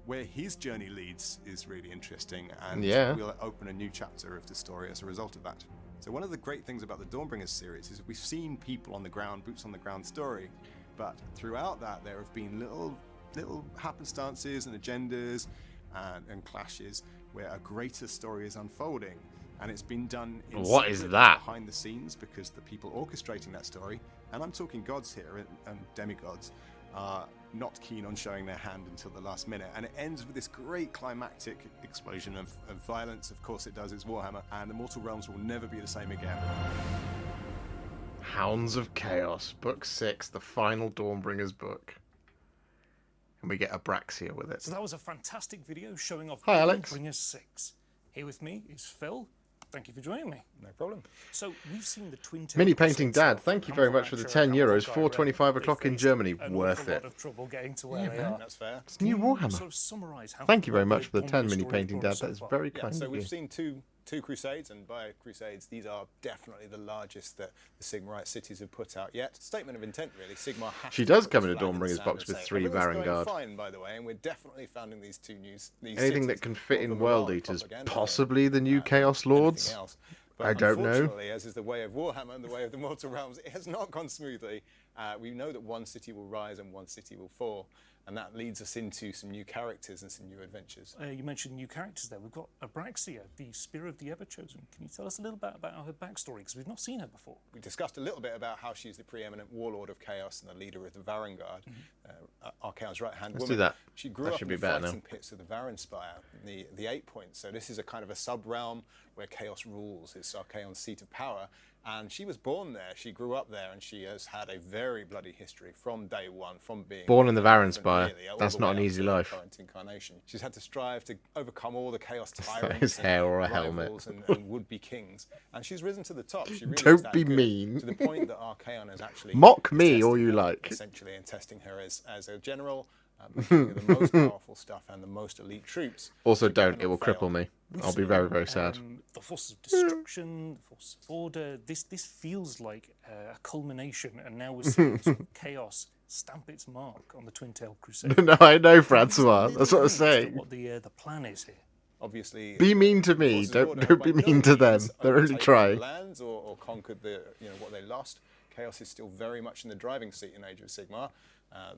where his journey leads is really interesting, and Yeah. we'll open a new chapter of the story as a result of that. So one of the great things about the Dawnbringers series is we've seen people on the ground, boots on the ground story, but throughout that there have been little happenstances and agendas and clashes where a greater story is unfolding, and it's been done in What is secret that? behind the scenes because the people orchestrating that story, and I'm talking gods here and demigods, are not keen on showing their hand until the last minute. And it ends with this great climactic explosion of violence. Of course it does, it's Warhammer, and the Mortal Realms will never be the same again. Hounds of Chaos, Book 6, the final Dawnbringers book. And we get Abraxia with it. So that was a fantastic video showing off Hi, Alex. Dawnbringers 6. Here with me is Phil. Thank you for joining me. No problem. So we've seen the twin Mini Painting Dad, thank you very much for the €10, 4.25 o'clock in Germany. Worth it. Of trouble getting to where they are. That's fair. It's new Warhammer. Sort of summarize how Thank you very much for the Dawnbringers 10 Mini story Painting brought Dad. us so That is far. very Yeah, kind so of we've you. seen two Crusades, and by Crusades, these are definitely the largest that the Sigmarite cities have put out yet. Statement of intent, really. Sigmar has She to does put come its in a flag the Dawnbringers sand box and with say, 3 "Everything's going Varangard." fine, by the way, and we're definitely founding these Anything cities that can fit more in from World Iran Eaters, propaganda possibly the new than Chaos anything Lords. else. But I don't know. unfortunately, as is the way of Warhammer and the way of the Mortal Realms, it has not gone smoothly. We know that one city will rise and one city will fall, and that leads us into some new characters and some new adventures. You mentioned new characters there. We've got Abraxia, the Spear of the Everchosen. Can you tell us a little bit about her backstory? Because we've not seen her before. We discussed a little bit about how she's the preeminent warlord of Chaos and the leader of the Varangard, Archaon's right-hand Let's woman. do that. She grew That up should in be the better fighting now. pits of the Varanspire, the 8 points. So this is a kind of a sub-realm where Chaos rules. It's Archaon's seat of power. And she was born there, she grew up there, and she has had a very bloody history from day one, from being Born in the an infant, Varanspire. really, all That's the not way an up easy to her life. current incarnation. She's had to strive to overcome all the Chaos that tyrants his hair or a and helmet? rivals and would-be kings. And she's risen to the top. She really Don't is that be good, mean. to the point that Archaon has actually Mock me tested all you her, like. essentially, and testing her as a general, making her the most powerful stuff and the most elite troops. Also, She don't. cannot It will fail. cripple me. We've I'll be seen, very, very sad. The forces of destruction, the forces of order. This feels like a culmination, and now we're seeing sort of chaos stamp its mark on the Twin-Tailed Crusade. No, I know, Francois. That's what I'm saying. What the plan is here. Obviously, Be mean to me. forces of order Don't have be by mean no to them. means They're only overtaken trying. the lands or conquered what they lost. Chaos is still very much in the driving seat in Age of Sigmar.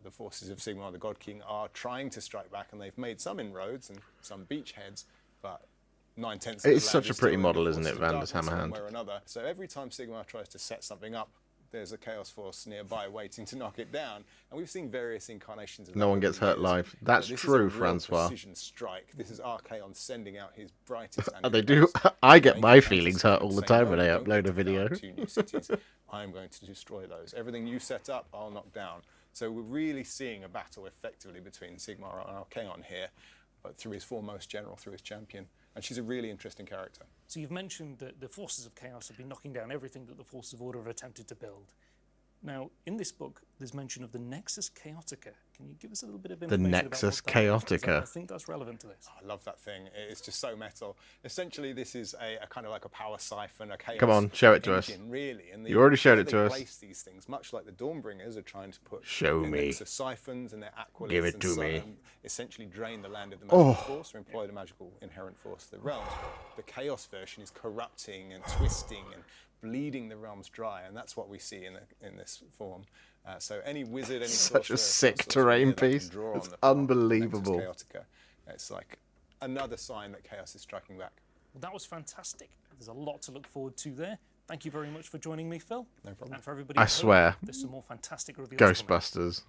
The forces of Sigmar, the God King, are trying to strike back, and they've made some inroads and some beachheads, but 9/10 of the It's land such a is pretty still in the model, isn't forces it, of Vander's darkness one Hammerhand? way or another. So every time Sigmar tries to set something up, there's a Chaos force nearby waiting to knock it down, and we've seen various incarnations of No that one over gets the hurt years. live. That's This is true, a real Francois. precision strike. This is Archaon sending out his brightest. They do. I get my feelings hurt all the time when I upload a video. Two new cities. I'm going to destroy those. Everything you set up, I'll knock down. So we're really seeing a battle effectively between Sigmar and Archaon here, but through his foremost general, through his champion. And she's a really interesting character. So you've mentioned that the forces of chaos have been knocking down everything that the forces of order have attempted to build. Now, in this book, there's mention of the Nexus Chaotica. Can you give us a little bit of information Nexus about what that is? 'Cause Chaotica. I think that's relevant to this. I love that thing. It's just so metal. Essentially, this is a kind of like a power siphon, a chaos Come on, show it to us. engine, really. And You already showed where it to they us. place these things, much like the Dawnbringers are trying to put Show their me. Nexus siphons and their aquilins Give it and to so me. on, essentially drain the land of the magical Oh. force or employ the magical inherent force of the realms. The chaos version is corrupting and twisting and bleeding the realms dry, and that's what we see in this form. So any wizard, any Such a sorcerer, sick sorcerer terrain that can piece. draw It's on the power of unbelievable. Nexus Chaotica. It's like another sign that chaos is striking back. Well, that was fantastic. There's a lot to look forward to there. Thank you very much for joining me, Phil. No problem. And for everybody I at home, swear. there's some more fantastic reveals coming. Ghostbusters.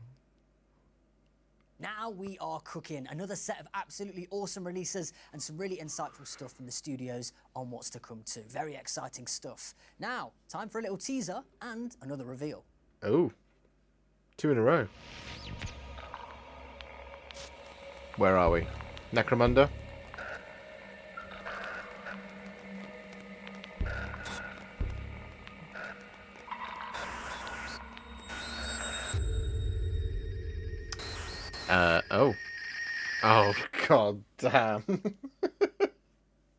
Now we are cooking another set of absolutely awesome releases and some really insightful stuff from the studios on what's to come too. Very exciting stuff. Now, time for a little teaser and another reveal. Oh. 2 in a row. Where are we? Necromunda? Oh. Oh, god damn.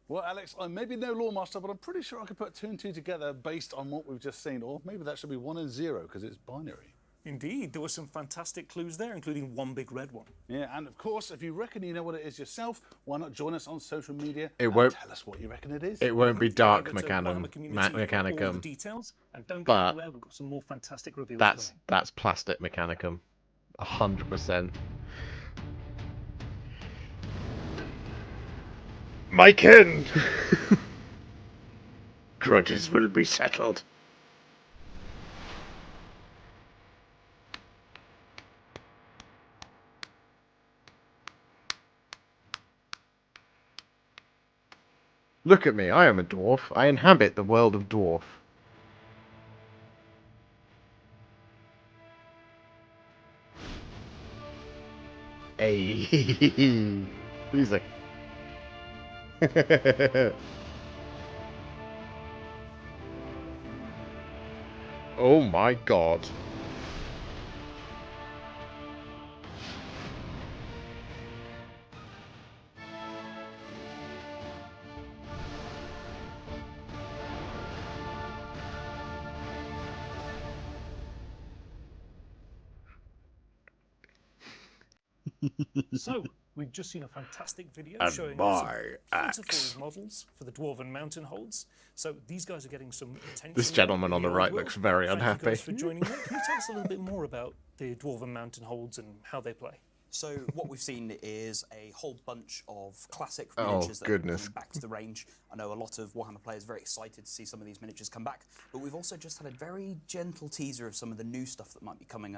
Well, Alex, I may be no lore master, but I'm pretty sure I could put 2 and 2 together based on what we've just seen. Or maybe that should be 1 and 0 because it's binary. Indeed, there were some fantastic clues there, including one big red one. Yeah, and of course, if you reckon you know what it is yourself, why not join us on social media It and won't- tell us what you reckon it is? It won't be Dark Over to Mechanum, Warhammer Community for all the Mechanicum. details, and don't But go anywhere, we've got some more fantastic reveals That's coming. Plastic Mechanicum. 100%. My kin! Grudges will be settled. Look at me, I am a dwarf. I inhabit the world of dwarf. Hey, easy. Oh my god. So, we've just seen a fantastic video And showing my some axe. beautiful models for the Dwarven Mountain Holds. So these guys are getting some attention. This now gentleman in on the old right world. looks very Thank unhappy. you guys for joining me. Can you tell us a little bit more about the Dwarven Mountain Holds and how they play? So what we've seen is a whole bunch of classic Oh, miniatures that goodness. are coming back to the range. I know a lot of Warhammer players are very excited to see some of these miniatures come back, but we've also just had a very gentle teaser of some of the new stuff that might be coming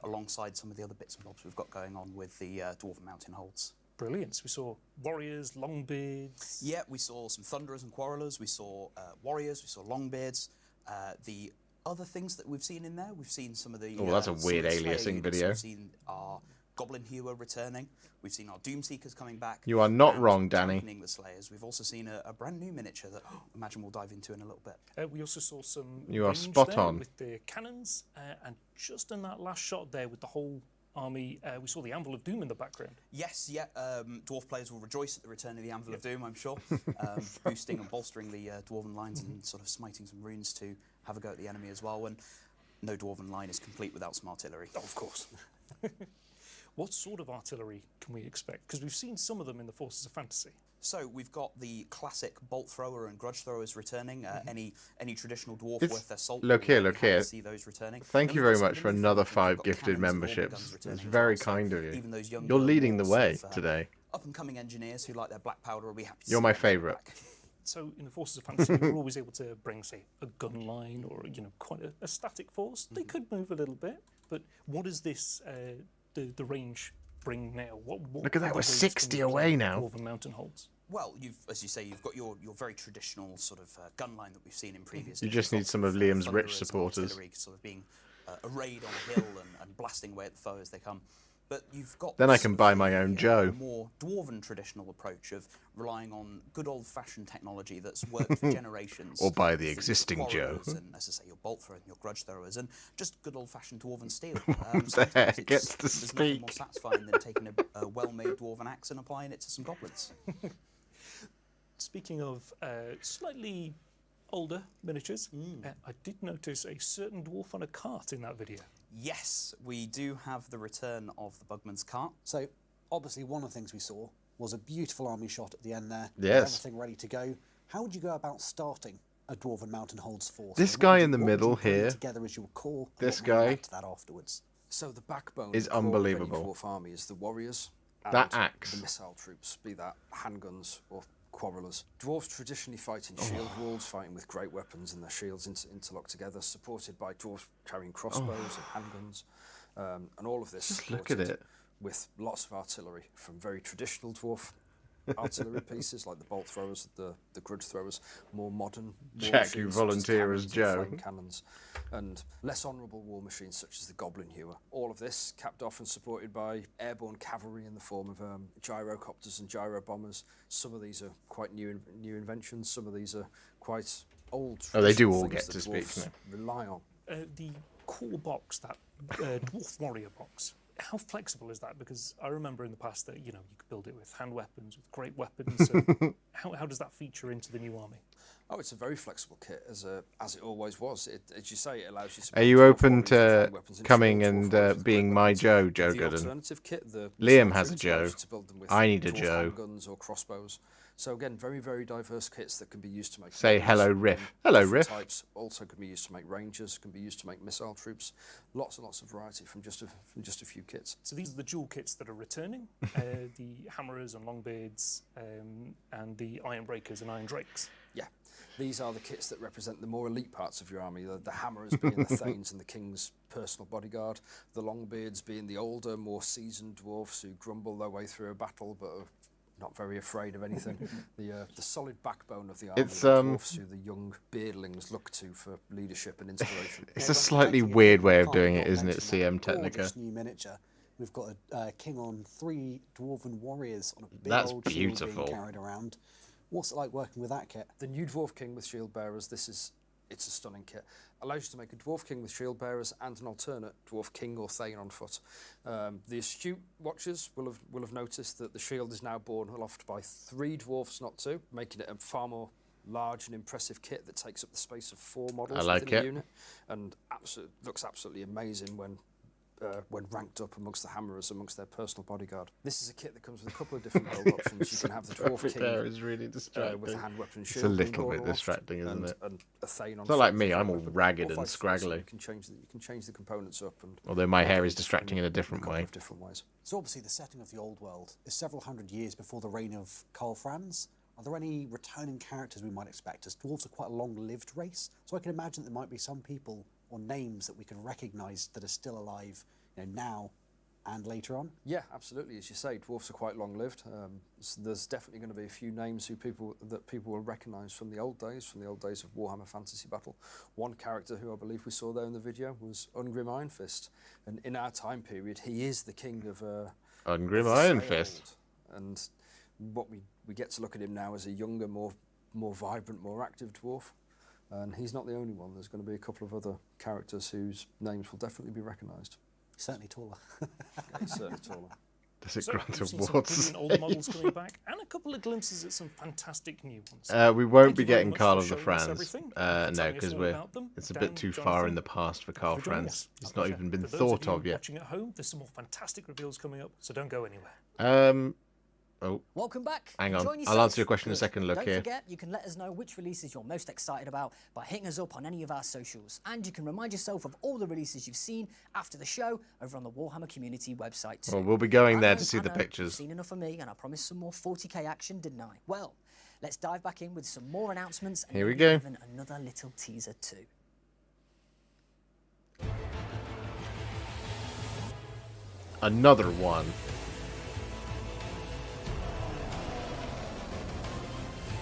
alongside some of the other bits and bobs we've got going on with the Dwarven Mountain Holds. Brilliant. So we saw warriors, longbeards. Yeah, we saw some Thunderers and Quarrelers, we saw warriors, we saw Longbeards. The other things that we've seen in there, we've seen some of the... Oh, that's a some of weird the Slayer aliasing units. video. We've seen our Goblin Hewer returning. We've seen our Doomseekers coming back. You are not and wrong, Danny. championing the Slayers. We've also seen a brand new miniature that I imagine we'll dive into in a little bit. We also saw some You are range spot there on. with the cannons, and just in that last shot there with the whole army, we saw the Anvil of Doom in the background. Yes, yeah, Dwarf players will rejoice at the return of the Anvil of Doom, I'm sure. Boosting and bolstering the Dwarven lines and sort of smiting some runes to have a go at the enemy as well. And no Dwarven line is complete without some artillery. Oh, of course. What sort of artillery can we expect? Because we've seen some of them in the Forces of Fantasy. So we've got the classic bolt thrower and grudge throwers returning. Any traditional dwarf It's- worth their salt. look will here, be look happy to here. See those returning. Thank Then you we've very got some much of for the new another things. We've 5 got gifted cannons and orb memberships. guns It's returning as very well. So kind of you. even those younger You're leading the girls way of, today. Up-and-coming engineers who like their black powder will be happy to You're see my them coming favourite. back. So in the Forces of Fantasy, we were always able to bring, say, a gun line or quite a static force. They could move a little bit, but what does this the range bring now? What Look at that, other we're ways 60 can we play away now. Dwarven Mountain Holds. Well, as you say, you've got your very traditional sort of gun line that we've seen in previous. You just issues, need some lots of Liam's Thunderers rich and supporters. artillery sort of being arrayed on a hill and blasting away at the foe as they come. But you've got Then I this can sort buy of my own Joe. more dwarven traditional approach of relying on good old-fashioned technology that's worked for generations. Or buy the for your existing Joe. quarrelers And as I say, your bolt thrower and your grudge throwers, and just good old-fashioned dwarven steel. the heck sometimes it's gets to there's nothing more speak? satisfying than taking a well-made dwarven axe and applying it to some goblins. Speaking of slightly older miniatures, I did notice a certain dwarf on a cart in that video. Yes, we do have the return of the Bugman's cart. So, obviously, one of the things we saw was a beautiful army shot at the end there. Yes. Everything ready to go. How would you go about starting a Dwarven Mountain Holds force? This What guy would in the what would you middle bring here, together as your core. and this what would you guy add to that afterwards. So the backbone is the core of any unbelievable. dwarf army is the warriors That and axe. the missile troops, be that handguns or quarrelers. Dwarves traditionally fight in shield walls, fighting with great weapons and their shields interlocked together, supported by dwarves carrying crossbows and handguns, and all of this Just look at supported it. with lots of artillery from very traditional dwarf artillery pieces like the bolt throwers, the grudge throwers, more modern war Jack, you machines such as volunteer as cannons and Joe. flame cannons, and less honourable war machines such as the Goblin Hewer. All of this capped off and supported by airborne cavalry in the form of gyrocopters and gyro bombers. Some of these are quite new inventions. Some of these are quite old. Oh, they do traditional all things get that to speak dwarfs now. Rely on. The core box, that dwarf warrior box, how flexible is that? Because I remember in the past that you could build it with hand weapons, with great weapons. So how does that feature into the new army? Oh, it's a very flexible kit, as it always was. As you say, it allows you to... Are build you dwarf open warriors with to hand weapons and coming shield dwarf and warriors with being great my weapons. Joe, With Joe the Gooden? alternative kit, the Liam missile has a troops allows Joe. you to build them with I need a dwarf Joe. handguns or crossbows. So again, very, very diverse kits that can be used to make... Say weapons. hello, Riff. Hello, Different Riff. Types also can be used to make rangers, can be used to make missile troops. Lots and lots of variety from just a few kits. So these are the dual kits that are returning, the hammerers and longbeards, and the iron breakers and iron drakes. Yeah, these are the kits that represent the more elite parts of your army. The hammerers being the Thanes and the King's personal bodyguard, the longbeards being the older, more seasoned dwarfs who grumble their way through a battle but are not very afraid of anything. The solid backbone of the army, It's, the dwarfs who the young beardlings look to for leadership and inspiration. It's a slightly weird way of doing it, isn't it, CM Technica? Gorgeous new miniature. We've got a king on 3 dwarven warriors on a big That's old beautiful. shield being carried around. What's it like working with that kit? The new dwarf king with shield bearers. It's a stunning kit. Allows you to make a dwarf king with shield bearers and an alternate dwarf king or thane on foot. The astute watchers will have noticed that the shield is now borne aloft by 3 dwarfs, not 2, making it a far more large and impressive kit that takes up the space of 4 models within the unit, and looks absolutely amazing when ranked up amongst the hammerers, amongst their personal bodyguard. This is a kit that comes with a couple of different build options. You can have the dwarf king there is really distracting. with a hand weapon and It's shield. a little being bit borne aloft, distracting, isn't it? And a thane on It's not like foot me, with a I'm all weapon, ragged or and vice versa. scraggly. You can change the components up, and Although my hair is distracting in a different couple way. of different ways. So obviously the setting of the old world is several hundred years before the reign of Karl Franz. Are there any returning characters we might expect, as dwarves are quite a long-lived race? So I can imagine there might be some people or names that we can recognise that are still alive, now and later on. Yeah, absolutely. As you say, dwarfs are quite long-lived. So there's definitely going to be a few names that people will recognise from the old days of Warhammer Fantasy Battle. One character who I believe we saw there in the video was Ungrim Ironfist, and in our time period, he is the king of Ungrim the Ironfist. Sale. And what we get to look at him now as a younger, more vibrant, more active dwarf. And he's not the only one. There's going to be a couple of other characters whose names will definitely be recognised. Certainly taller. He's certainly taller. Does it So grant we've seen some awards? brilliant old models coming back, and a couple of glimpses at some fantastic new ones. We won't Thank be you very getting much Carl for of the showing us Franz. everything, No, telling us because all about them. it's a Dan, bit too far Jonathan, in the past for Carl for joining Franz. us. It's Our not pleasure. even been For those thought you of yet. Watching at home, there's some more fantastic reveals coming up, so don't go anywhere. Oh. Welcome back. Hang on. Enjoying I'll yourself? answer your question in a Good. second. Look Don't here. forget, you can let us know which releases you're most excited about by hitting us up on any of our socials. And you can remind yourself of all the releases you've seen after the show over on the Warhammer community website too. Well, we'll be going there I to see the know, pictures. You've seen enough of me, and I promised some more 40k action, didn't I? Well, let's dive back in with some more announcements. And Here we maybe go. Even another little teaser too. Another one.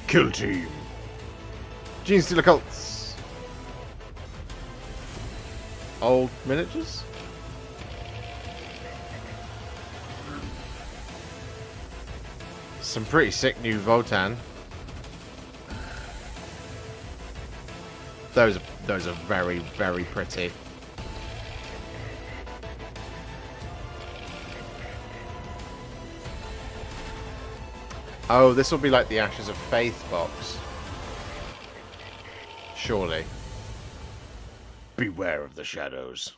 Kill Team. Gene Stealer Cults. Old miniatures? Some pretty sick new Votan. Those are very, very pretty. Oh, this will be like the Ashes of Faith box. Surely. Beware of the shadows.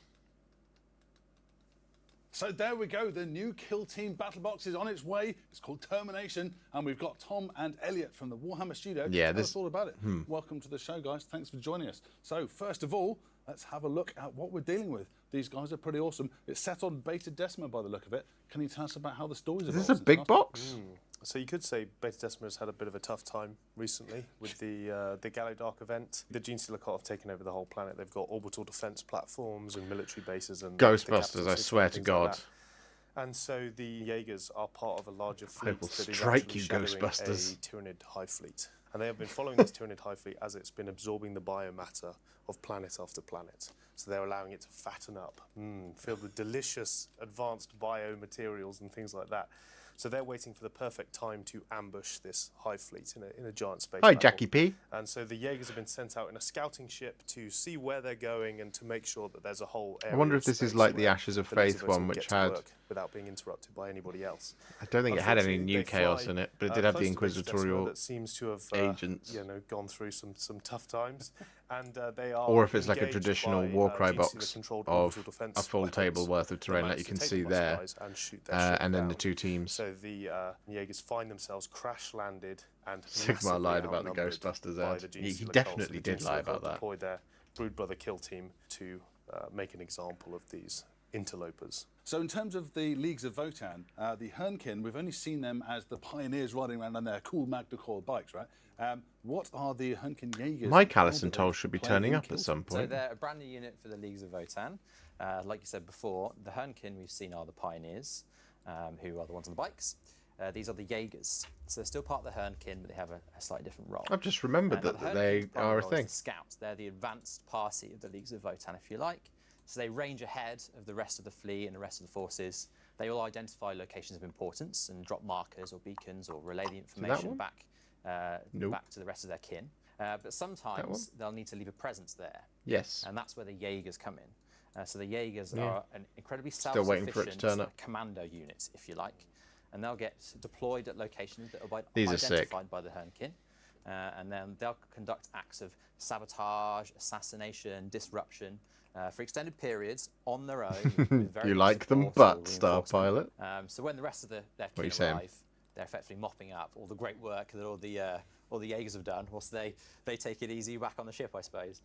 So there we go, the new Kill Team Battle Box is on its way. It's called Termination, and we've got Tom and Elliot from the Warhammer studio. Yeah, Tell us all about it. Welcome to the show, guys. Thanks for joining us. So first of all, let's have a look at what we're dealing with. These guys are pretty awesome. It's set on Beta Decima by the look of it. Can you tell us about how the story's Is evolved? this a since big last- box? So you could say Beta Decima's had a bit of a tough time recently with the Gallowdark event. The Gene Stealer Cult have taken over the whole planet. They've got orbital defense platforms and military bases and Ghostbusters, I swear to God. And so the Jaegers are part of a larger I fleet will that is strike actually you, shadowing Ghostbusters. a Tyranid Hive fleet. And they have been following this Tyranid Hive fleet as it's been absorbing the biomatter of planet after planet. So they're allowing it to fatten up, filled with delicious advanced biomaterials and things like that. So they're waiting for the perfect time to ambush this hive fleet in a giant space Hi, battle. Jackie P. And so the Jaegers have been sent out in a scouting ship to see where they're going and to make sure that there's a whole area. I wonder of if this is space like the where Ashes of the Faith Lizards one, can which get to had... work without being interrupted by anybody else. I don't think it had any Unfortunately, new they chaos fly, in it, but it did have the close to Beta Decima inquisitorial that seems to have agents. gone through some tough times, and they are. Or if it's like a engaged traditional by, Warcry Gene box Stealer-controlled of orbital defense a full weapons table worth of that terrain that manage you to can take see the there, Muscovite and shoot their ship and then the down. two teams. So the Jaegers find themselves crash landed and Sigmar massively lied about the outnumbered Ghostbusters by ad. the Gene He Stealer definitely cults. The did Gene lie Stealer about cult that. deployed their Brood Brother kill team to make an example of these interlopers. So in terms of the Leagues of Votan, the Hernkin, we've only seen them as the pioneers riding around on their cool Magna Core bikes, right? What are the Hernkin Jaegers? Mike Allison Toll should be turning up at some So point. they're a brand new unit for the Leagues of Votan. Like you said before, the Hernkin we've seen are the pioneers, who are the ones on the bikes. these are the Jaegers. So they're still part of the Hernkin, but they have a slightly different role. I've just remembered Now, that the they Hernkin's primary are a role is thing. the Scouts. They're the advanced party of the Leagues of Votan, if you like. So they range ahead of the rest of the fleet and the rest of the forces. They will identify locations of importance and drop markers or beacons or relay the information one? back Nope. back to the rest of their kin. But sometimes they'll need to leave a presence there. Yes. And that's where the Jaegers come in. So the Jaegers Yeah. are an incredibly Still waiting for it to self-sufficient turn up. commando unit, if you like. And they'll get deployed at locations that are These are sick. identified by the Hernkin. And then they'll conduct acts of sabotage, assassination, disruption for extended periods on their own. With very You little like them, support or but Star reinforcement. Pilot. So when the rest of their What are kin you saying? arrive, they're effectively mopping up all the great work that all the Jaegers have done, whilst they take it easy back on the ship, I suppose.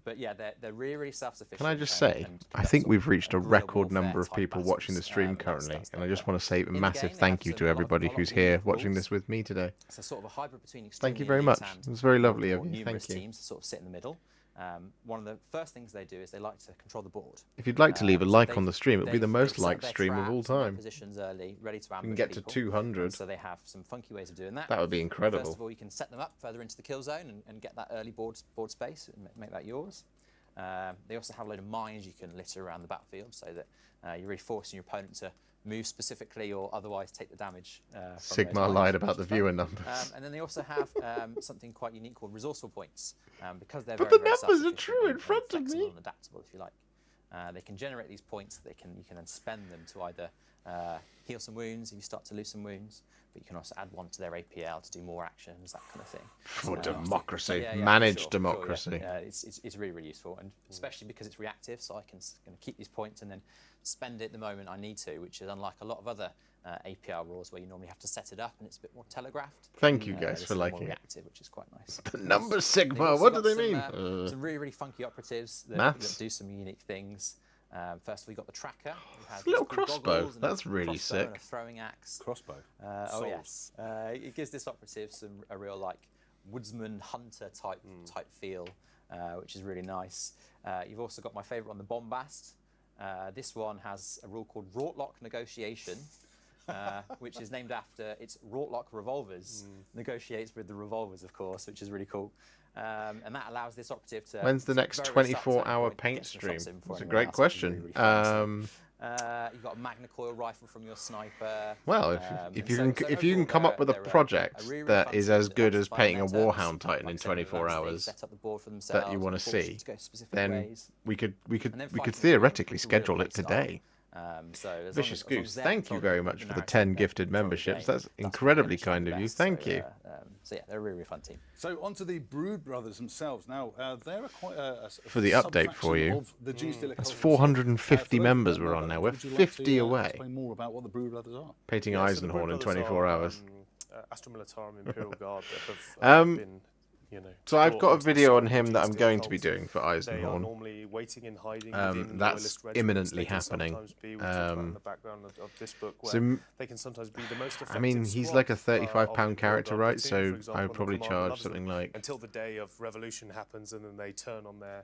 But yeah, they're really, really self-sufficient. Can I just and- say, and I conduct think sort we've of reached a guerrilla record warfare number of type people watching the battles. stream That's currently, and I their just want to say a In the massive game, they thank have you some- to a lot of- everybody a lot who's of here unique watching rules. this with me today. It's a sort of a hybrid between Thank extremely you very elite much. and It was very lovely more of you. numerous Thank you. teams that sort of sit in the middle. One of the first things they do is they like to control the board. If you'd like to leave a So like they've- on the stream, it'll be the they've most set liked their stream of all traps and their time. Positions early, ready to We ambush can get to people. 200. So they have some funky ways of doing that. That would be incredible. First of all, you can set them up further into the kill zone and get that early board space and make that yours. They also have a load of mines you can litter around the battlefield so that you're really forcing your opponent to move specifically or otherwise take the damage. From those Sigmar mines, lied which about is the fun. viewer numbers. And then they also have something quite unique called resourceful points because they're But very, the very numbers are self-sufficient true in and front of flexible me. and adaptable, if you like. They can generate these points. You can then spend them to either heal some wounds if you start to lose some wounds, but you can also add one to their APL to do more actions, that kind of thing. For democracy, Yeah, managed sure, democracy. yeah. It's really, really useful, and especially because it's reactive, so I can keep these points and then spend it the moment I need to, which is unlike a lot of other APR rules where you normally have to set it up and it's a bit more telegraphed. Thank you guys This for is more liking it. reactive, which is quite nice. The numbers, They've Sigmar, also what do got they some, mean? Some really, really funky operatives that Maths. do some unique things. First of all, we got the tracker. who has It's a little these cool crossbow. goggles and a That's really crossbow and sick. a throwing axe. Crossbow. Oh Souls. yes. It gives this operative a real like woodsman hunter type feel, which is really nice. You've also got my favourite one, the bombast. This one has a rule called Rortlock Negotiation, which is named after its Rortlock revolvers. Negotiates with the revolvers, of course, which is really cool. And that allows this operative to. When's the next very, very 24-hour get paint some stream? shots in before That's a anyone great else, which is question. really, really fun. You've got a Magna Coil rifle from your sniper. Well, if you can come up with a project that is as good as painting a Warhound Titan in 24 hours that you want to see, then we could theoretically schedule it today. Vicious Goose, thank you very much for the 10 gifted memberships. That's incredibly kind of you. Thank you. So yeah, they're a really, really fun team. So onto the Brood Brothers themselves. Now they're quite a For the update for you, of the G Stealer that's culture. 450 For those members who we're don't on know, now. We're would you like 50 to, away. Explain more about what the Brood Brothers are. Painting Yeah, so the Eisenhorn in Brood Brothers 24 are, hours. Astra Militarum Imperial Guard that have been, So I've brought got a onto the video side on of the him that I'm G-Stealer going to be cult. doing for They are Eisenhorn. normally waiting in hiding within That's loyalist regiments. imminently They can happening. sometimes be, we talked about in the background of this book, where So, they can sometimes be the most effective I mean, he's squad, like a of the £35 Imperial character, Guard right? platoon, So for example, I would and probably the commander charge loves them something like until the day of revolution happens, and then they turn on their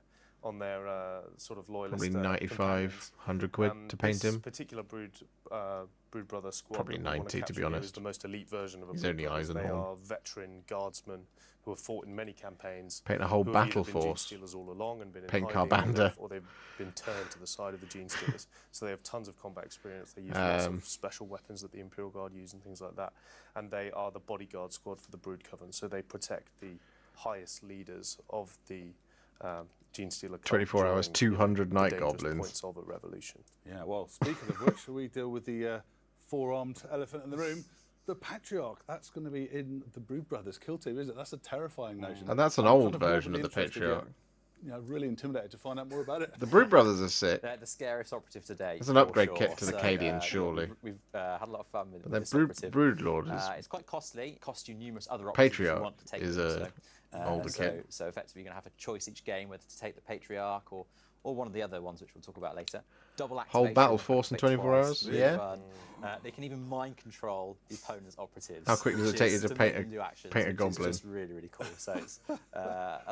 sort of loyalist. probably 95, 100 quid to paint This him. particular Brood Brother squad, Probably that we wanna 90 to capture be here, honest. is the most elite version of a He's Brood only Brothers. They Eisenhorn. are veteran guardsmen who have fought in many campaigns. Paint a whole who have battle either been force. Gene Stealers all along and been in Paint hiding, Carbanda. or they've been turned to the side of the Gene Stealers. So they have tons of combat experience. They use lots of special weapons that the Imperial Guard use and things like that. And they are the bodyguard squad for the Brood Coven. So they protect the highest leaders of the Gene Stealer cult 24 hours, during, 200 the night dangerous goblins. points of a revolution. Yeah, well, speaking of which, shall we deal with the four-armed elephant in the room? The Patriarch, that's going to be in the Brood Brothers kill team, isn't it? That's a terrifying notion. And that's an I'm old kind version really of the interested, Patriarch. Yeah, really intimidated to find out more about it. The Brood Brothers are sick. They're the scariest operative today. It's an for upgrade sure. kit to the Cadians, yeah, surely. We've had a lot of fun with But then this Brood operative. Broodlord is It's quite costly. It costs you numerous other options if you Patriarch want to take is them. a older kit. So effectively, you're going to have a choice each game whether to take the Patriarch or one of the other ones, which we'll talk about later. Double activation. Whole battle force in 24 hours? Really Yeah. fun. They can even mind control the opponent's operatives. How quick does it which take you is to paint make a- them do actions, paint a which goblin? Is just really, really cool. So it's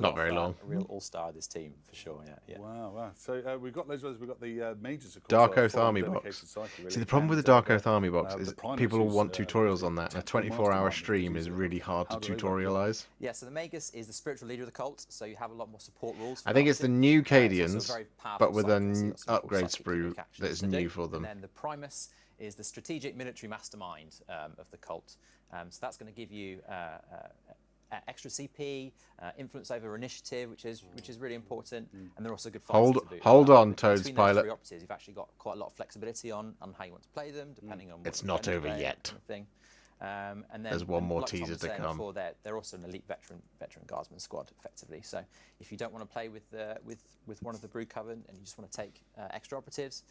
Not very long. A real all-star of this team for sure. Yeah. Wow, wow. So we've got loads of others. We've got the majors, of course. Dark our Oath full Army dedicated box. site, really. See, the problem with the And, Dark Oath Army box the is Primus people will is, want tutorials on that. A tactical 24-hour mastermind, stream because is really hard to how do they work? tutorialize. Yeah, so the Magus is the spiritual leader of the cult, so you have a lot more support rules. I think it's the new Cadians, very powerful but with psychic, so an you've got some cool upgrade psychic sprue communications that is to do. new for them. And then the Primus is the strategic military mastermind of the cult. So that's going to give you extra CP, influence over initiative, which is really important, and they're also good fighters to boot. Hold on, Toad's Between those pilot. three operatives, you've actually got quite a lot of flexibility on how you want to play them, depending on what It's you not want to over play, yet. kind of thing. And then, There's one more like Tom teaser was to saying come. before, they're also an elite veteran guardsman squad, effectively. So if you don't want to play with one of the Brood Coven and you just want to take extra operatives,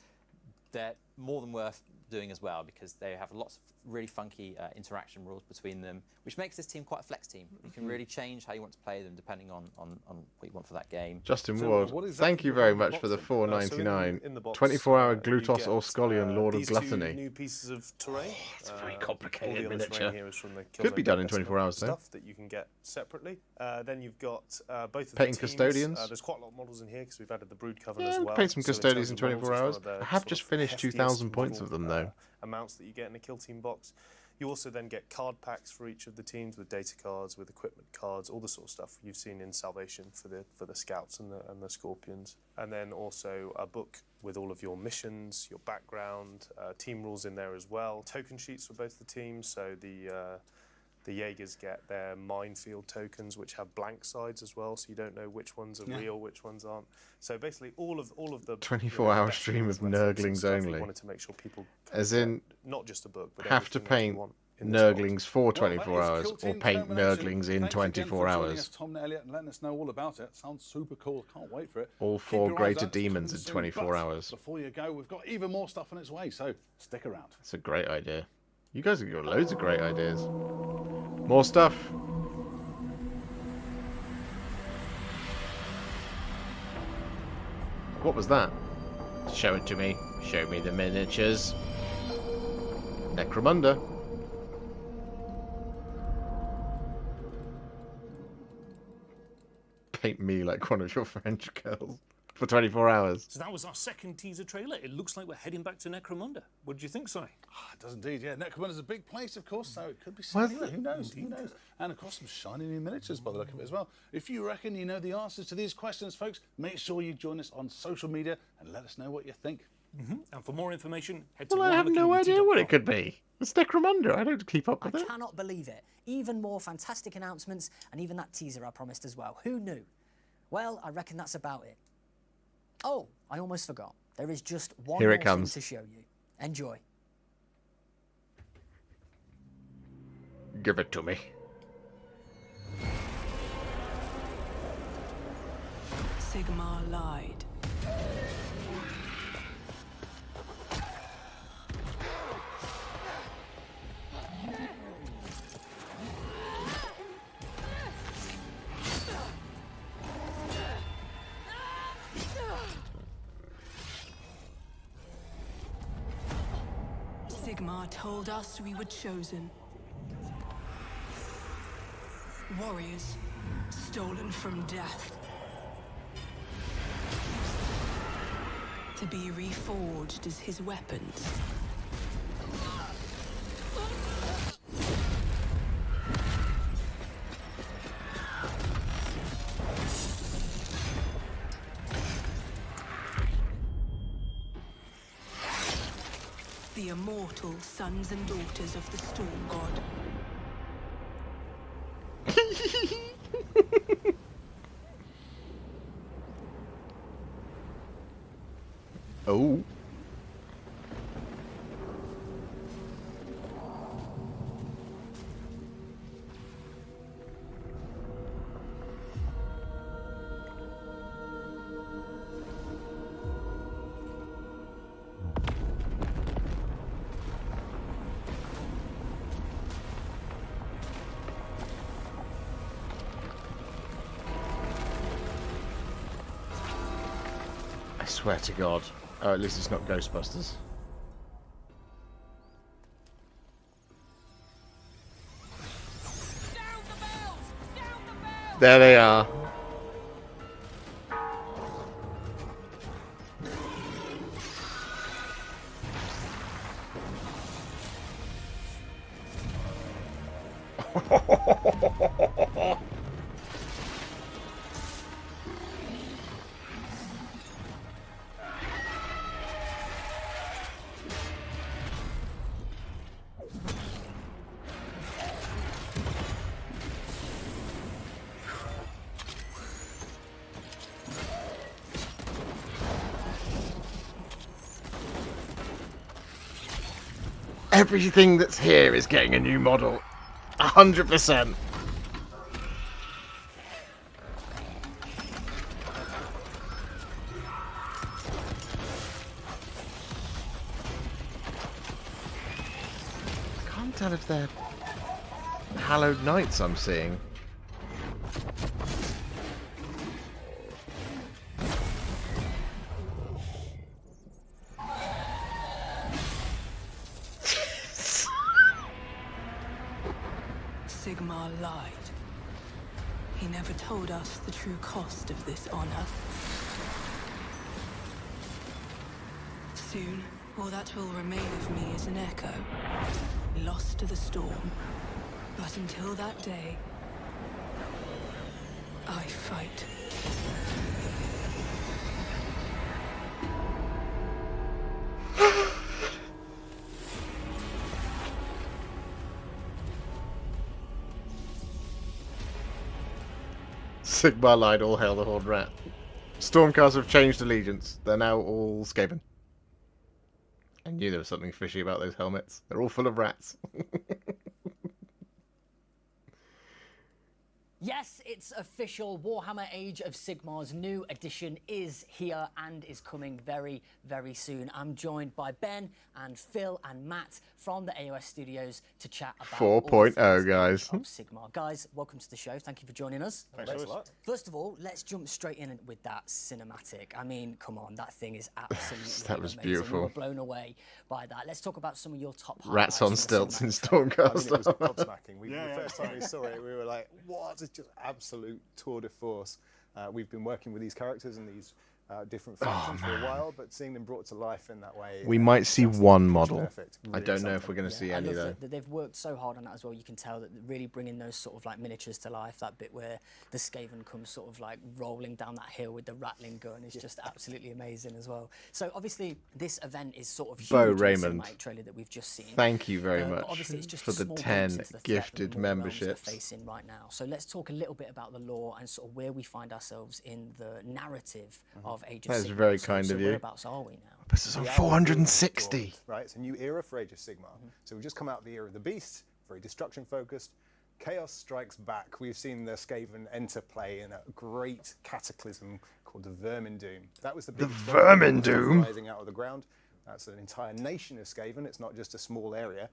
they're more than worth doing as well, because they have lots of really funky interaction rules between them, which makes this team quite a flex team. You can really change how you want to play them depending on what you want for that game. Justin So Ward, what exactly thank you is very in the much box for the then? $4.99. in the box, 24-hour you Glutos get, or Scullion, Lord of these Gluttony. two new pieces of terrain. It's a very all complicated the other miniature. terrain here is from the Could be Killmonger done in investment 24 hours, though. stuff that you can get separately. Then you've got both of Painting the teams. custodians? There's quite a lot of models in here because we've added the Brood Coven Yeah, as we well. can paint some So in custodians in terms of 24 models, hours. it's one of the I have sort just of finished heftiest 2,000 points model, of them, though. Amounts that you get in a kill team box. You also then get card packs for each of the teams with data cards, with equipment cards, all the sort of stuff you've seen in Salvation for the scouts and the scorpions. And then also a book with all of your missions, your background, team rules in there as well. Token sheets for both the teams, so the Jaegers get their minefield tokens, which have blank sides as well, so you don't know which ones are real, which ones aren't. So basically, all of the 24-hour best stream of rules, methods and Nurglings stuff, we only. wanted to make sure people As get in, not just a book, but have to everything that you paint want in this box. Nurglings for Well, 24 that is hours, Kill or Team paint Termination. Nurglings in Thanks again 24 for joining hours. us, Tom and Elliot, and letting us know all about it. Sounds super cool. Can't wait for it. All Keep 4 your eyes greater out, it's demons coming in soon. 24 But hours. Before you go, we've got even more stuff on its way, so stick around. That's a great idea. You guys have got loads of great ideas. More stuff. What was that? Show it to me. Show me the miniatures. Necromunda. Paint me like one of your French girls for 24 hours. So that was our second teaser trailer. It looks like we're heading back to Necromunda. What did you think, Si? It does indeed, yeah. Necromunda's a big place, of course, so it could be Well, something. Who knows? Who knows? And of course, some shiny new miniatures by the look of it as well. If you reckon you know the answers to these questions, folks, make sure you join us on social media and let us know what you think. And for more information, head to Well, I have no idea what it could be. It's Necromunda. I don't keep up I with it. cannot believe it. Even more fantastic announcements, and even that teaser I promised as well. Who knew? Well, I reckon that's about it. Oh, I almost forgot. There is just one Here more it comes. thing to show you. Enjoy. Give it to me. Sigmar lied. Sigmar told us we were chosen. Warriors, stolen from death. To be reforged as his weapons. The immortal sons and daughters of the Storm God. Oh. I swear to God. Oh, at least it's not Ghostbusters. There they are. Everything that's here is getting a new model. 100%. I can't tell if they're hallowed knights I'm seeing. Sigmar lied. He never told us the true cost of this honor. Soon, all that will remain of me is an echo, lost to the storm. But until that day, I fight. Sigmar lied, all hail the Horned Rat. Stormcast have changed allegiance. They're now all Skaven. I knew there was something fishy about those helmets. They're all full of rats. Yes, it's official. Warhammer Age of Sigmar's new edition is here and is coming very, very soon. I'm joined by Ben and Phil and Matt from the AOS studios to chat about 4.0, guys. of Sigmar. Guys, welcome to the show. Thank you for joining us. Thanks a lot. First of all, let's jump straight in with that cinematic. I mean, come on, that thing is absolutely That was amazing. beautiful. We were blown away by that. Let's talk about some of your top Rats highlights on from the stilts in cinematic. I mean, Stormcast. it was gobsmacking. The first time we saw it, we were like, what? It's just absolute tour de force. We've been working with these characters and these different factions for a while, but seeing them brought to life in that way. We might see one model. Perfect. I don't know if we're going to see I any love though. that they've worked so hard on that as well. You can tell that really bringing those sort of like miniatures to life. That bit where the Skaven comes sort of like rolling down that hill with the rattling gun is just absolutely amazing as well. So obviously this event is sort of huge Bo in the Raymond, cinematic trailer that we've just seen. thank you very But much obviously it's just for a the small 10 glimpse into the threat gifted that the mortal realms are memberships. facing right now. So let's talk a little bit about the lore and sort of where we find ourselves in the narrative of Age of That is Sigmar. very So kind of you. whereabouts are we now? This is on We are 460. Right, it's a new era for Age of Sigmar. So we've just come out of the era of the Beast, very destruction focused. Chaos strikes back. We've seen the Skaven enter play in a great cataclysm called the Vermin Doom. That was the big Vermin Doom? rising out of the ground. That's an entire nation of Skaven. It's not just a small area.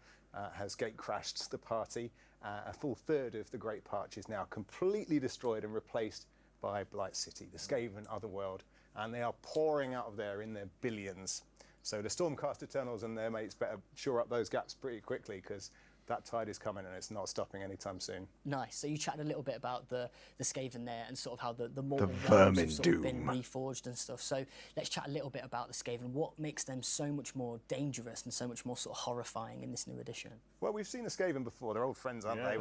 Has gate crashed the party. A full third of the Great Parch is now completely destroyed and replaced by Blight City, the Skaven otherworld. And they are pouring out of there in their billions. So the Stormcast Eternals and their mates better shore up those gaps pretty quickly, because that tide is coming and it's not stopping anytime soon. Nice. So you chatted a little bit about the Skaven there and sort of how the mortal realms Vermin have sort of been Doom. reforged and stuff. So let's chat a little bit about the Skaven. What makes them so much more dangerous and so much more sort of horrifying in this new edition? Well, we've seen the Skaven before. They're old friends, aren't they?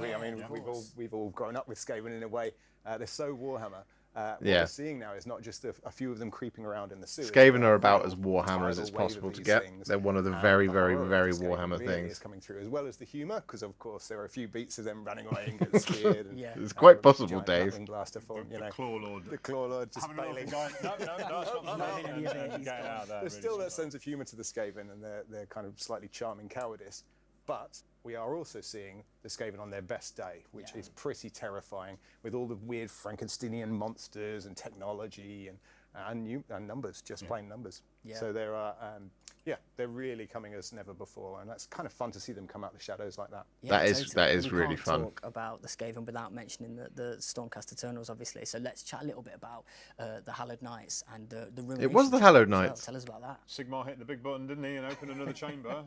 We've all grown up with Skaven in a way. They're so Warhammer. What we're seeing now is not just a few of them creeping around in the sewers. Skaven are about as Warhammer as it's possible to get. They're one of the very, very, very Skaven Warhammer really things. is coming through, as well as the humour, because of course there are a few beats of them running away and getting speared. And, It's quite possible, giant Dave. rattling blaster form, you know. Claw Lord. The Claw Lord just bailing. There's still that sense of humour to the Skaven and their kind of slightly charming cowardice. But we are also seeing the Skaven on their best day, which is pretty terrifying, with all the weird Frankensteinian monsters and technology and numbers, just plain numbers. Yeah. So there are, they're really coming as never before, and that's kind of fun to see them come out of the shadows like that. Yeah, that is We really can't fun. talk about the Skaven without mentioning the Stormcast Eternals, obviously. So let's chat a little bit about the Hallowed Knights and the Ruination. It was the Chamber Hallowed as well. Knights. Tell us about that. Sigmar hit the big button, didn't he, and opened another chamber.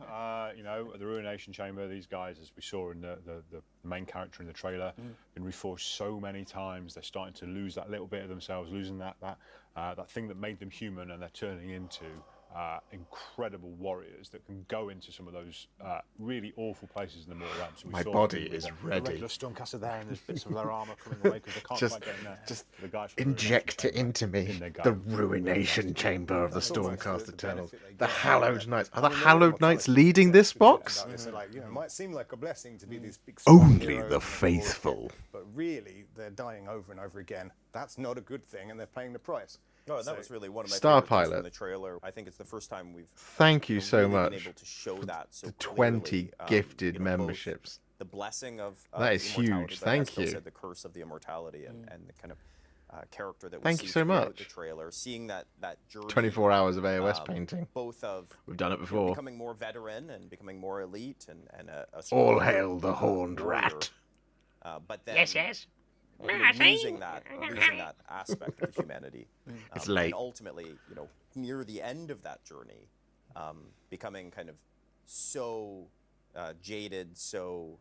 The Ruination Chamber, these guys, as we saw in the main character in the trailer, been reforged so many times. They're starting to lose that little bit of themselves, losing that thing that made them human, and they're turning into incredible warriors that can go into some of those really awful places in the Mortal Realms. So My body is ready. The regular Stormcaster there, and there's bits of their armour coming away because they can't Just- quite get in there. just the guys from Inject it into me. The Ruination Chamber of the Stormcast Eternals. The Hallowed Knights. Are the Hallowed Knights leading this box? So like, it might seem like a blessing to be these big. Only strong heroes the and faithful. But really, they're dying over and over again. That's not a good thing, and they're paying the price. No, that was really one of my Star favorite things Pilot. from the trailer. I think it's the first time we've Thank you so really been much able to show for that so the clearly. 20 gifted both memberships. The blessing of That is immortality, huge. but Thank as Phil you. said, the curse of the immortality and the kind of character that we Thank see you so throughout much. the trailer, seeing that journey. 24 hours of AOS painting. Both of We've done it you know, before. becoming more veteran and becoming more elite and a All stronger, hail the horned warrior. rat. But then Yes. you know, losing that aspect of humanity. It's late. And ultimately, near the end of that journey, becoming kind of so jaded, so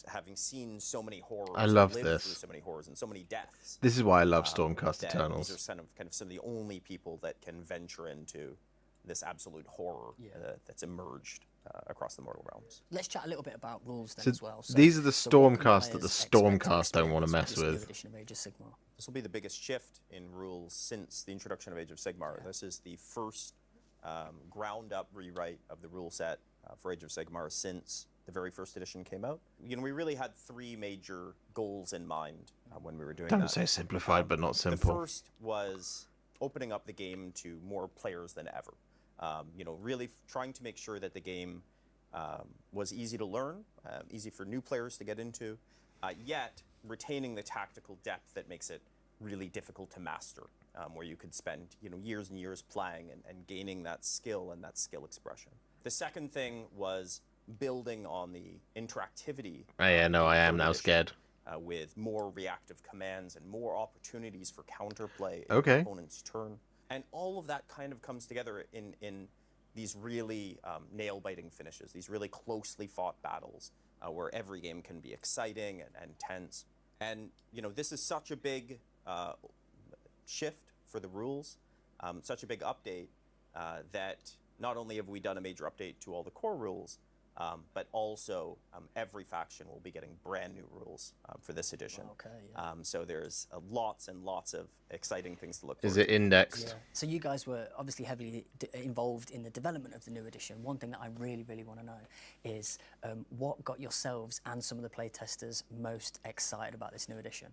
having seen so many horrors. I and love lived this. through so many horrors and so many deaths. This is why I love Stormcast that Eternals. These are kind of some of the only people that can venture into this absolute horror that's emerged across the mortal realms. Let's chat a little bit about rules then So as well. these are the so what can Stormcast that the players expect to Stormcast don't want to experience mess this new with. edition of Age of Sigmar? This will be the biggest shift in rules since the introduction of Age of Sigmar. This is the first ground-up rewrite of the rule set for Age of Sigmar since the very first edition came out. We really had three major goals in mind when we were doing that. Don't say simplified, but not The simple. first was opening up the game to more players than ever. Really trying to make sure that the game was easy to learn, easy for new players to get into, yet retaining the tactical depth that makes it really difficult to master, where you could spend years and years playing and gaining that skill and that skill expression. The second thing was building on the interactivity. Oh yeah, no, I am now edition, scared. with more reactive commands and more opportunities for counterplay in Okay. the opponent's turn. And all of that kind of comes together in these really nail-biting finishes, these really closely fought battles where every game can be exciting and tense. And this is such a big shift for the rules, such a big update that not only have we done a major update to all the core rules, but also every faction will be getting brand new rules for this edition. Okay. So there's lots and lots of exciting things to look for. Is it indexed? So you guys were obviously heavily involved in the development of the new edition. One thing that I really, really want to know is what got yourselves and some of the playtesters most excited about this new edition?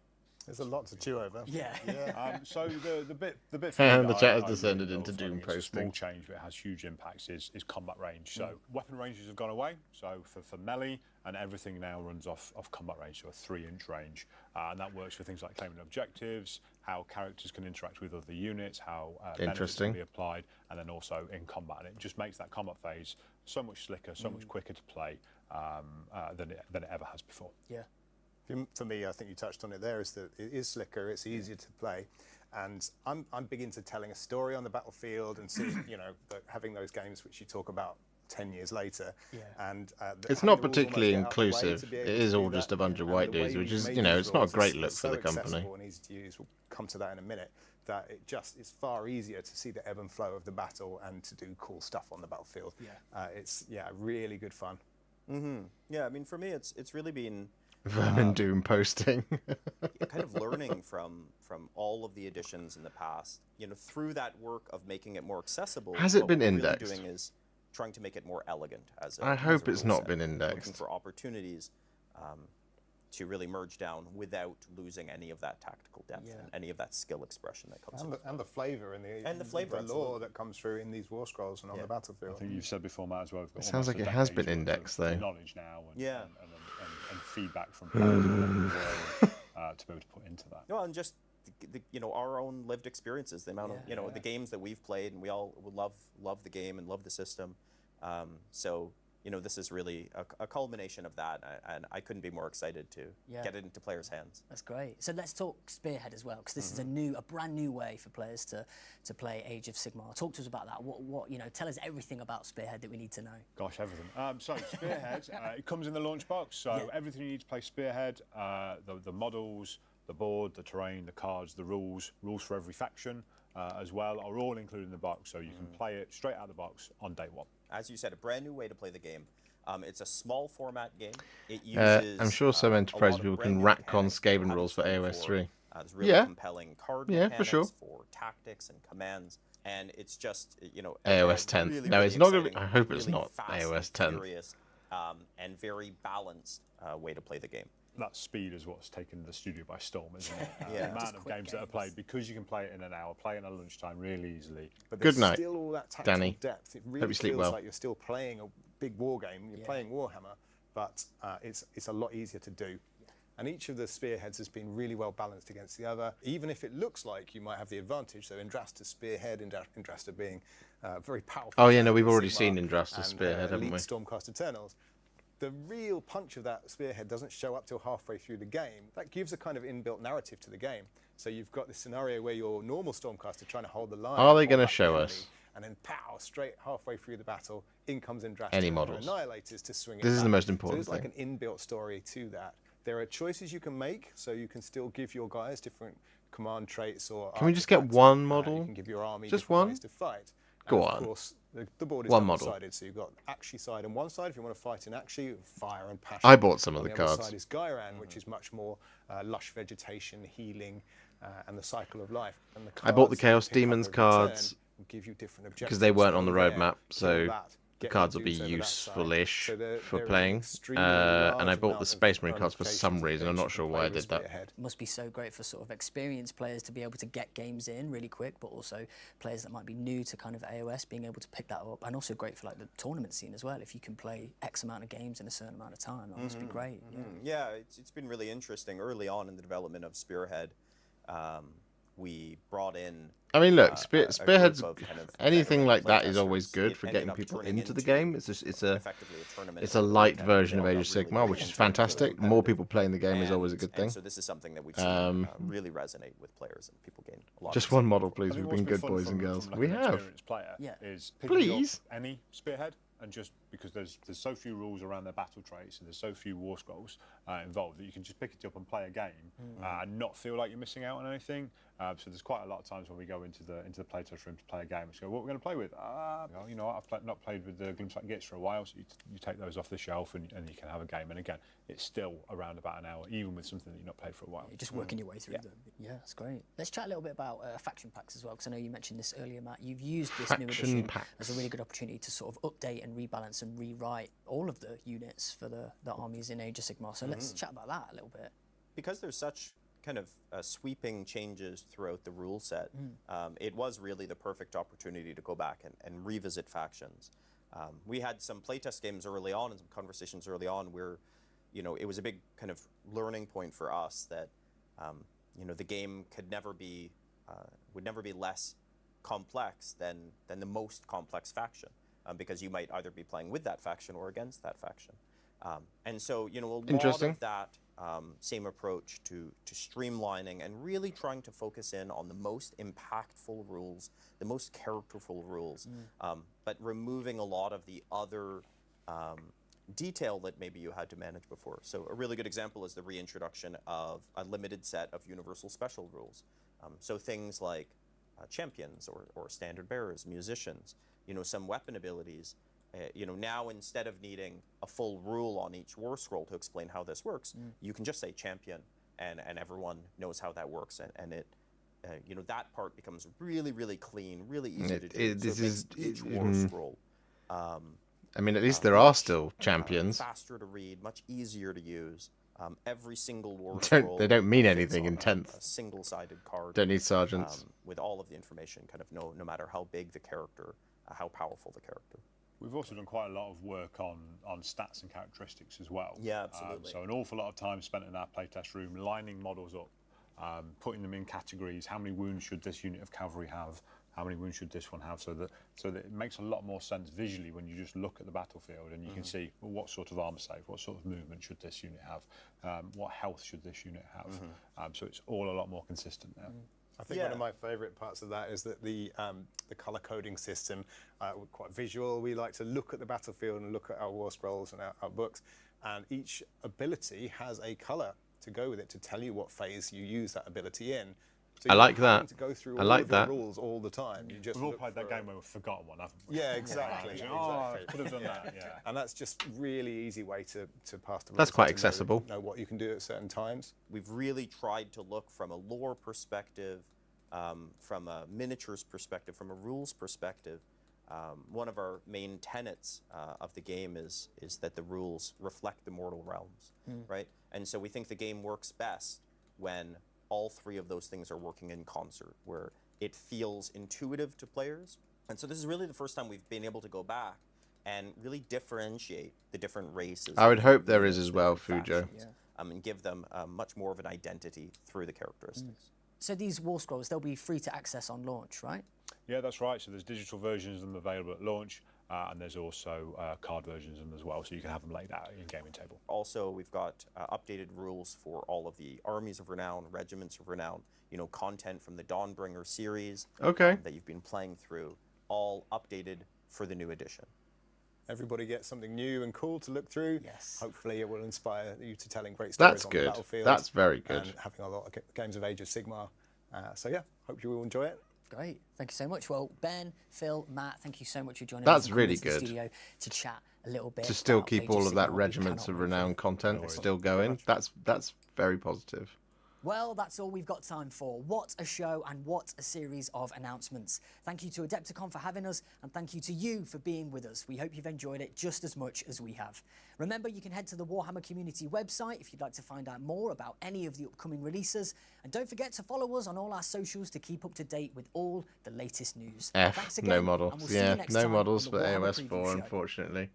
There's a lot to chew over. Yeah. So the bit for me And the that chat has I descended really into love, doom and it's a small posting. change, but it has huge impacts. Is combat range. So weapon ranges have gone away. So for melee, and everything now runs off combat range, so a 3-inch range, and that works for things like claiming objectives, how characters can interact with other units, how benefits Interesting. can be applied, and then also in combat. And it just makes that combat phase so much slicker, so much quicker to play than it ever has before. Yeah. For me, I think you touched on it there, is that it is slicker, it's easier to play, and I'm big into telling a story on the battlefield and seeing, having those games which you talk about 10 years later. Yeah. And It's not particularly inclusive. It is all just a bunch of white dudes, which is, it's not a great look for the company. So and easy to use. We'll come to that in a minute. That it's far easier to see the ebb and flow of the battle and to do cool stuff on the battlefield. Yeah. It's really good fun. Yeah, I mean, for me, it's really been Vermin Doom posting. kind of learning from all of the editions in the past. Through that work of making it more accessible. Has it what been we're indexed? Really doing is trying to make it more elegant as I as hope a it's rule not set. been Looking indexed. for opportunities to really merge down without losing any of that tactical depth and any of that skill expression that comes And the flavour and the flavor, the lore that comes through in these war scrolls and on the battlefield. I think you've said before, Matt, as well. We've got It sounds almost like a it has decade's been worth of indexed, though. knowledge now, and feedback from players to be able to put into that. Well, and just our own lived experiences, the amount of the games that we've played, and we all love the game and love the system. So this is really a culmination of that, and I couldn't be more excited to get it into players' hands. That's great. So let's talk Spearhead as well, because this is a brand new way for players to play Age of Sigmar. Talk to us about that. What tell us everything about Spearhead that we need to know. Gosh, everything. So Spearhead, it comes in the launch box. So everything you need to play Spearhead, the models, the board, the terrain, the cards, the rules for every faction as well are all included in the box. So you can play it straight out of the box on day one. As you said, a brand new way to play the game. It's a small format game. It uses, I'm sure some enterprise people can rack on Skaven rules for AOS 3. There's really compelling card mechanics for sure. for tactics and commands, and it's just AOS 10. Really, No, really it's not going to exciting, be. I hope it's really not fast AOS and 10. furious, and very balanced way to play the game. That speed is what's taken the studio by storm, isn't it? Yeah. The amount of games that are played, because you can play it in an hour, play it at lunchtime really easily. But Good there's night, still all that tactical Danny. depth. It Hope really you sleep feels well. like you're still playing a big war game. You're playing Warhammer, but it's a lot easier to do. And each of the spearheads has been really well balanced against the other, even if it looks like you might have the advantage. So Indrasta's spearhead, Indrasta being very powerful. Oh yeah, no, we've already Sigmar seen Indrasta's and, spearhead, haven't elite we? Stormcast Eternals. The real punch of that spearhead doesn't show up till halfway through the game. That gives a kind of inbuilt narrative to the game. So you've got this scenario where your normal Stormcaster trying to hold the line. Are they going to hold back the show enemy, us and then pow, straight halfway through the battle, in comes Indrasta any and her models? Annihilators to swing it This is back. the most important So there's thing. like an inbuilt story to that. There are choices you can make, so you can still give your guys different command traits or. Can we just get one model? You can give your army Just different one? ways to fight. Go And on. Of course, the board is One model. double-sided, so you've got Akshi side on one side. If you want to fight in Akshi, fire and passion. I bought some of On the other cards. side is Gairan, which is much more lush vegetation, healing, and the cycle of life. And the I bought the cards that you Chaos pick up Demons every turn cards will give you different because they weren't on the objectives. roadmap, Kill so that, the get cards will be dudes over that side. useful-ish So there for is an playing. extremely And I large bought amount the of Space Marine cards for some ramifications reason. I'm that not you sure can why I play with did that. Spearhead. Must be so great for sort of experienced players to be able to get games in really quick, but also players that might be new to kind of AOS being able to pick that up, and also great for like the tournament scene as well. If you can play X amount of games in a certain amount of time, that must be great. Yeah, it's been really interesting. Early on in the development of Spearhead, we brought in. I mean, look, a Spearhead's group of kind of anything veteran like that is playtesters. always good It for ended getting up people turning into the game. It's a effectively a tournament. it's a light and version of they all Age of got really, Sigmar, really which is intense, fantastic. really More competitive. people playing the game is always a good thing. And so this is something that we've seen really resonate with players, and people gain a lot. Just of one excitement. model, please. I think We've what's been good fun boys and from girls. like We an have. experienced player is picking Please. up any spearhead, and just because there's so few rules around their battle traits and there's so few war scrolls involved that you can just pick it up and play a game and not feel like you're missing out on anything. So there's quite a lot of times when we go into the playtest room to play a game, we go, what are we going to play with? Well, you know what, I've not played with the Glimpse Like Gits for a while, so you take those off the shelf and you can have a game. And again, it's still around about an hour, even with something that you've not played for a while. You're just working your way through them. Yeah, that's great. Let's chat a little bit about faction packs as well, because I know you mentioned this earlier, Matt. You've used this new Faction edition packs. as a really good opportunity to sort of update and rebalance and rewrite all of the units for the armies in Age of Sigmar. So let's chat about that a little bit. Because there's such kind of sweeping changes throughout the rule set, it was really the perfect opportunity to go back and revisit factions. We had some playtest games early on and some conversations early on where, it was a big kind of learning point for us that, the game could never be, would never be less complex than the most complex faction, because you might either be playing with that faction or against that faction. And so, a lot of that same approach to streamlining and really trying to focus in on the most impactful rules, the most characterful rules, but removing a lot of the other detail that maybe you had to manage before. So a really good example is the reintroduction of a limited set of universal special rules. So things like champions or standard bearers, musicians, some weapon abilities. Now instead of needing a full rule on each war scroll to explain how this works, you can just say champion, and everyone knows how that works, and it, that part becomes really, really clean, really easy to do. So it makes each war scroll. I mean, at least there are still champions. Faster to read, much easier to use. Every single war They scroll don't mean fits anything in on 10th. A single-sided card. Don't need sergeants. With all of the information, kind of no matter how big the character, how powerful the character. We've also done quite a lot of work on stats and characteristics as well. Yeah, absolutely. So an awful lot of time spent in our playtest room lining models up putting them in categories. How many wounds should this unit of cavalry have? How many wounds should this one have? So that it makes a lot more sense visually when you just look at the battlefield and you can see, well, what sort of armor save, what sort of movement should this unit have, what health should this unit have. So it's all a lot more consistent now. I think one of my favourite parts of that is that the colour coding system, we're quite visual. We like to look at the battlefield and look at our war scrolls and our books, and each ability has a colour to go with it to tell you what phase you use that ability in. So I like that. To go through I all like of the that. rules all the time. You just We've all look played that for game where we've forgotten one, haven't we? Yeah, exactly. Oh, I could have done that. Yeah. And that's just really easy way to pass the rules. That's quite to accessible. Know what you can do at certain times. We've really tried to look from a lore perspective, from a miniatures perspective, from a rules perspective. One of our main tenets of the game is that the rules reflect the mortal realms, right? And so we think the game works best when all three of those things are working in concert, where it feels intuitive to players. And so this is really the first time we've been able to go back and really differentiate the different races. I would hope there is as well, Fujo. And give them much more of an identity through the characteristics. So these war scrolls, they'll be free to access on launch, right? Yeah, that's right. So there's digital versions of them available at launch, and there's also card versions of them as well, so you can have them laid out in gaming table. Also, we've got updated rules for all of the armies of renown, regiments of renown, content from the Dawnbringer series that you've been playing through, all updated for the new edition. Everybody gets something new and cool to look through. Yes. Hopefully it will inspire you to telling great stories That's on good. the battlefield. That's very good. And having a lot of games of Age of Sigmar. So yeah, hope you will enjoy it. Great, thank you so much. Well, Ben, Phil, Matt, thank you so much for joining us. That's and coming really into the good. studio to chat a little bit. To still about keep Age all of that Sigmar. We Regiments cannot of wait for Renown it. content still going. That's very positive. Well, that's all we've got time for. What a show and what a series of announcements. Thank you to Adepticon for having us, and thank you to you for being with us. We hope you've enjoyed it just as much as we have. Remember, you can head to the Warhammer community website if you'd like to find out more about any of the upcoming releases. And don't forget to follow us on all our socials to keep up to date with all the latest news. Thanks again, No and models. we'll see you next no time models on the for Warhammer AOS Preview 4, Show. unfortunately.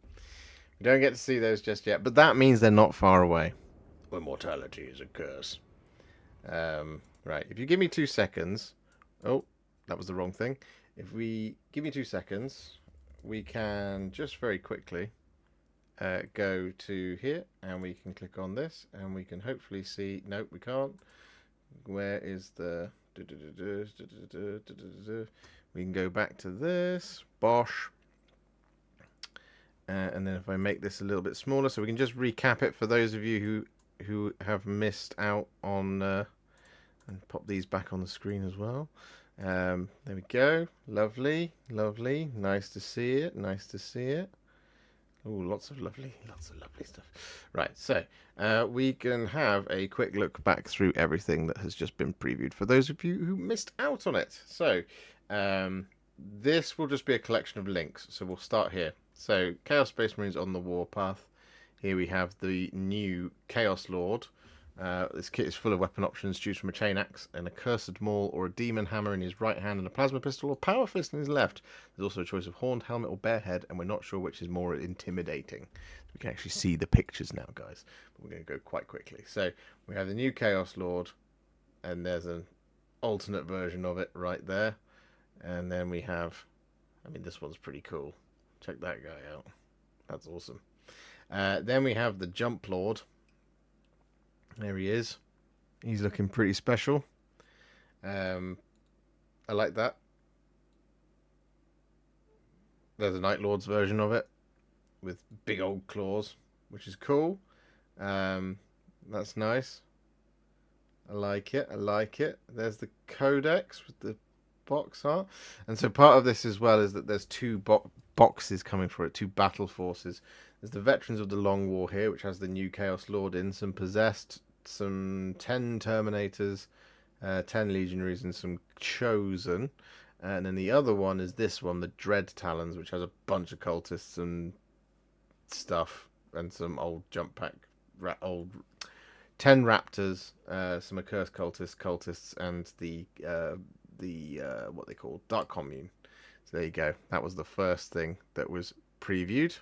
We don't get to see those just yet, but that means they're not far away. Immortality is a curse. Right, if you give me 2 seconds... Oh, that was the wrong thing. If we give me 2 seconds, we can just very quickly go to here, and we can click on this, and we can hopefully see... Nope, we can't. Where is the... We can go back to this. Bosh. And then if I make this a little bit smaller, so we can just recap it for those of you who have missed out on... and pop these back on the screen as well. There we go. Lovely, lovely. Nice to see it. Nice to see it. Oh, lots of lovely stuff. Right, so we can have a quick look back through everything that has just been previewed for those of you who missed out on it. So this will just be a collection of links. So we'll start here. So Chaos Space Marines on the Warpath. Here we have the new Chaos Lord. This kit is full of weapon options. Choose from a chain axe, an accursed maul, or a demon hammer in his right hand, and a plasma pistol or power fist in his left. There's also a choice of horned helmet or bare head, and we're not sure which is more intimidating. We can actually see the pictures now, guys. But we're going to go quite quickly. So we have the new Chaos Lord, and there's an alternate version of it right there. And then we have, I mean, this one's pretty cool. Check that guy out. That's awesome. Then we have the Jump Lord. There he is. He's looking pretty special. I like that. There's a Night Lord's version of it with big old claws, which is cool. That's nice. I like it. I like it. There's the Codex with the box art. And so part of this as well is that there's 2 boxes coming for it, 2 battle forces. There's the Veterans of the Long War here, which has the new Chaos Lord in, some Possessed, some 10 Terminators, 10 Legionaries, and some Chosen. And then the other one is this one, the Dread Talons, which has a bunch of cultists and stuff, and some old jump pack, old 10 Raptors, some accursed cultists, and the what they call Dark Commune. So there you go. That was the first thing that was previewed.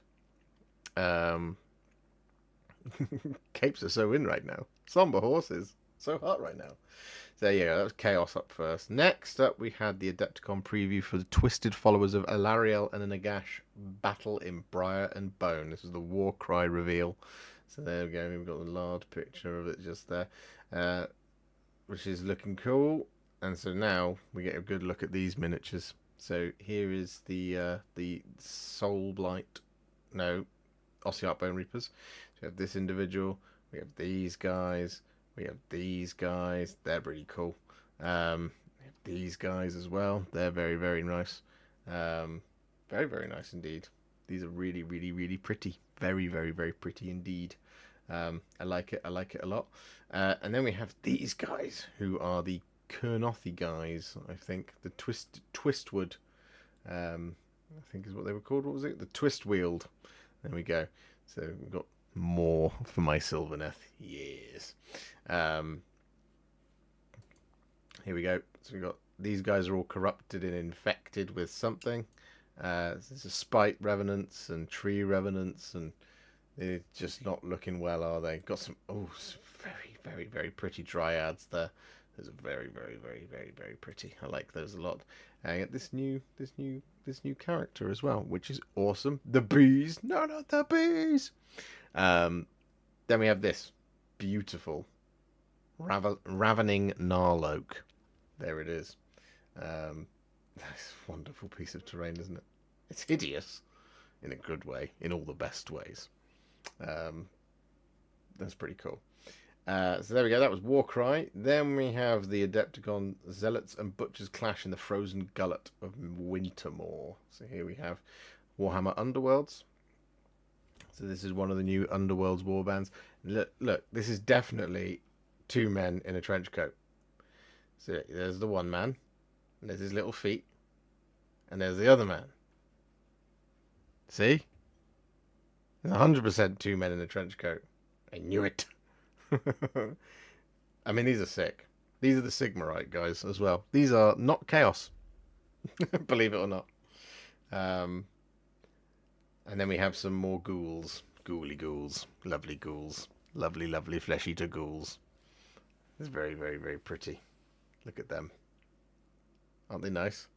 Capes are so in right now. Somber horses. So hot right now. So yeah, that was Chaos up first. Next up, we had the Adepticon preview for the Twisted Followers of Alariel and a Nagash battle in Briar and Bone. This is the Warcry reveal. So there we go. We've got the large picture of it just there, which is looking cool. And so now we get a good look at these miniatures. So here is the Soul Blight, no, Ossiarch Bone Reapers. So we have this individual. We have these guys. We have these guys. They're pretty cool. We have these guys as well. They're very, very nice. Very, very nice indeed. These are really, really, really pretty. Very, very, very pretty indeed. I like it. I like it a lot. And then we have these guys, who are the Kernothi guys, I think. The Twistwood, I think is what they were called. What was it? The Twistwield. There we go. So we've got more for my Sylvaneth. Yes. Here we go. So we've got these guys are all corrupted and infected with something. There's a Spite Revenants and Tree Revenants, and they're just not looking well, are they? Got some some very, very, very pretty Dryads there. Those are very, very, very, very, very pretty. I like those a lot. And this new character as well, which is awesome. The bees, no, not the bees. Then we have this beautiful Ravening Gnarloak. There it is. That's a wonderful piece of terrain, isn't it? It's hideous in a good way, in all the best ways. That's pretty cool. So there we go. That was Warcry. Then we have the Adepticon Zealots and Butchers clash in the Frozen Gullet of Wintermoor. So here we have Warhammer Underworlds. So this is one of the new Underworlds warbands. Look, this is definitely two men in a trench coat. So there's the one man, and there's his little feet, and there's the other man. See? There's 100% two men in a trench coat. I knew it. I mean, these are sick. These are the Sigmarite guys as well. These are not Chaos, believe it or not. And then we have some more ghouls. Ghouly ghouls. Lovely ghouls. Lovely, lovely flesh-eater ghouls. It's very, very, very pretty. Look at them. Aren't they nice?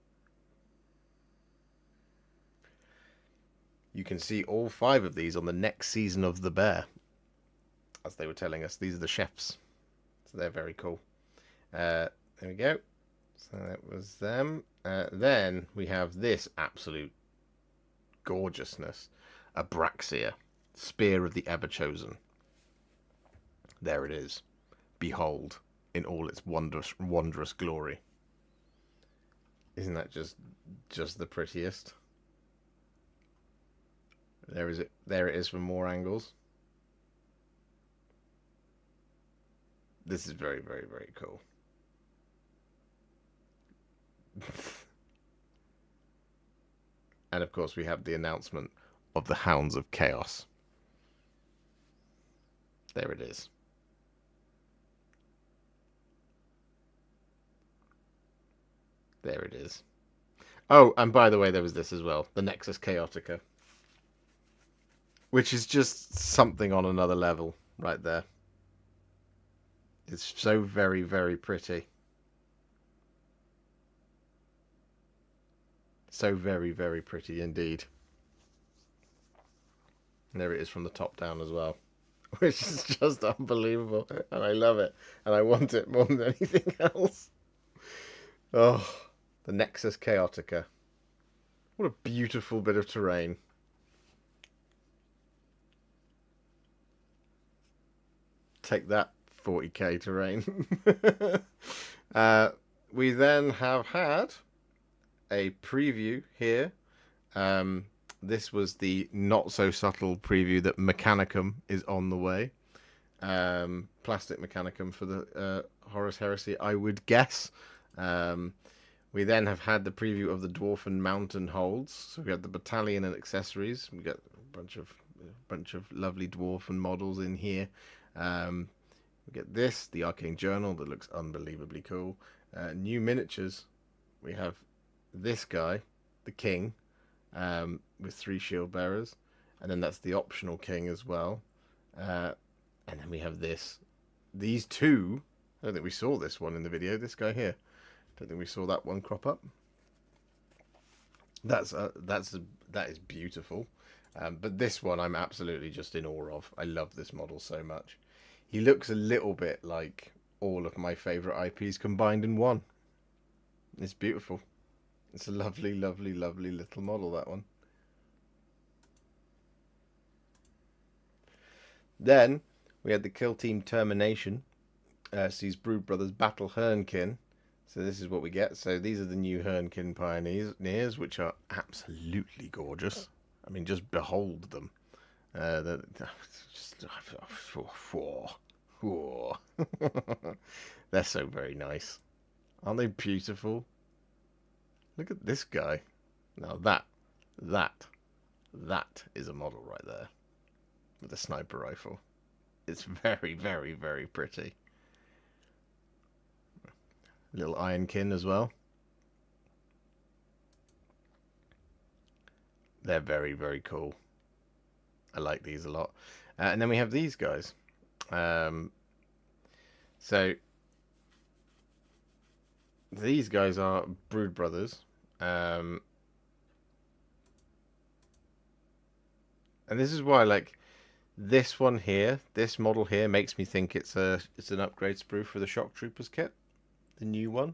You can see all 5 of these on the next season of The Bear. As they were telling us, these are the chefs. So they're very cool. There we go. So that was them. Then we have this absolute gorgeousness. Abraxia. Spear of the Everchosen. There it is. Behold, in all its wondrous glory. Isn't that just the prettiest? There it is from more angles. This is very, very, very cool. And of course we have the announcement of the Hounds of Chaos. There it is. There it is. Oh, and by the way, there was this as well. The Nexus Chaotica. Which is just something on another level right there. It's so very, very pretty. So very, very pretty indeed. And there it is from the top down as well. Which is just unbelievable. And I love it. And I want it more than anything else. Oh, the Nexus Chaotica. What a beautiful bit of terrain. Take that, 40k terrain. We then have had a preview here. This was the not so subtle preview that Mechanicum is on the way. Plastic Mechanicum for the Horus Heresy, I would guess. We then have had the preview of the Dwarfen Mountain Holds. So we got the battalion and accessories. We got a bunch of lovely Dwarfen models in here. We get this, the Arcane Journal, that looks unbelievably cool. New miniatures. We have this guy, the King, with 3 shield bearers, and then that's the optional King as well. And then we have these 2 I don't think we saw this one in the video. This guy here. Don't think we saw that one crop up. That is beautiful. But this one I'm absolutely just in awe of. I love this model so much. He looks a little bit like all of my favourite IPs combined in one. It's beautiful. It's a lovely, lovely, lovely little model, that one. Then we had the kill team Termination. Sees Brood Brothers battle Hernkin. So this is what we get. So these are the new Hernkin Pioneers, which are absolutely gorgeous. I mean, just behold them. They're so very nice. Aren't they beautiful? Look at this guy. Now that is a model right there. With a sniper rifle. It's very, very, very pretty. Little Ironkin as well. They're very, very cool. I like these a lot. And then we have these guys. So these guys are Brood Brothers. And this is why, like, this one here, this model here, makes me think it's an upgrade sprue for the Shock Troopers kit, the new one,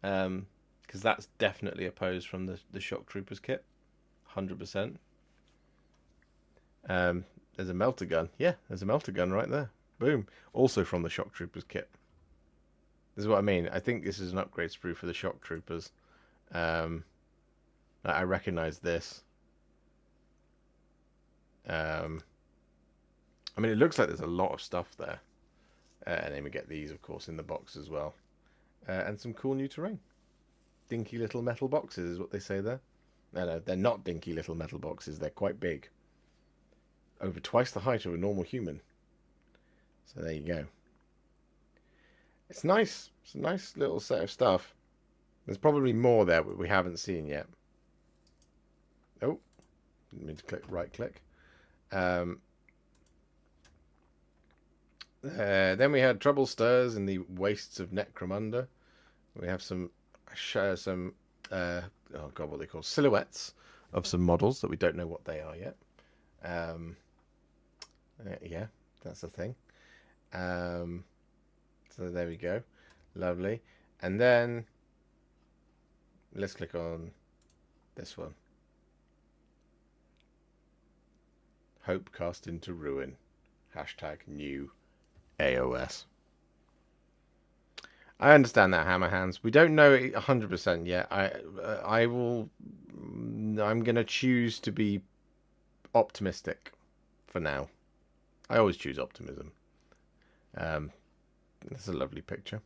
because that's definitely a pose from the Shock Troopers kit, 100%. There's a melter gun. Yeah, there's a melter gun right there. Boom. Also from the Shock Troopers kit. This is what I mean. I think this is an upgrade sprue for the Shock Troopers. I recognise this. I mean, it looks like there's a lot of stuff there. And then we get these, of course, in the box as well. And some cool new terrain. Dinky little metal boxes is what they say there. No, they're not dinky little metal boxes. They're quite big. Over twice the height of a normal human. So there you go. It's nice. It's a nice little set of stuff. There's probably more there but we haven't seen yet. Oh, didn't mean to click right click. Then we had Trouble Stirs in the Wastes of Necromunda. We have some oh god, what they call silhouettes of some models that we don't know what they are yet. Yeah, that's the thing. So there we go. Lovely. And then let's click on this one. Hope cast into ruin. Hashtag new AOS. I understand that, Hammer Hands. We don't know it 100% yet. I'm going to choose to be optimistic for now. I always choose optimism. That's a lovely picture.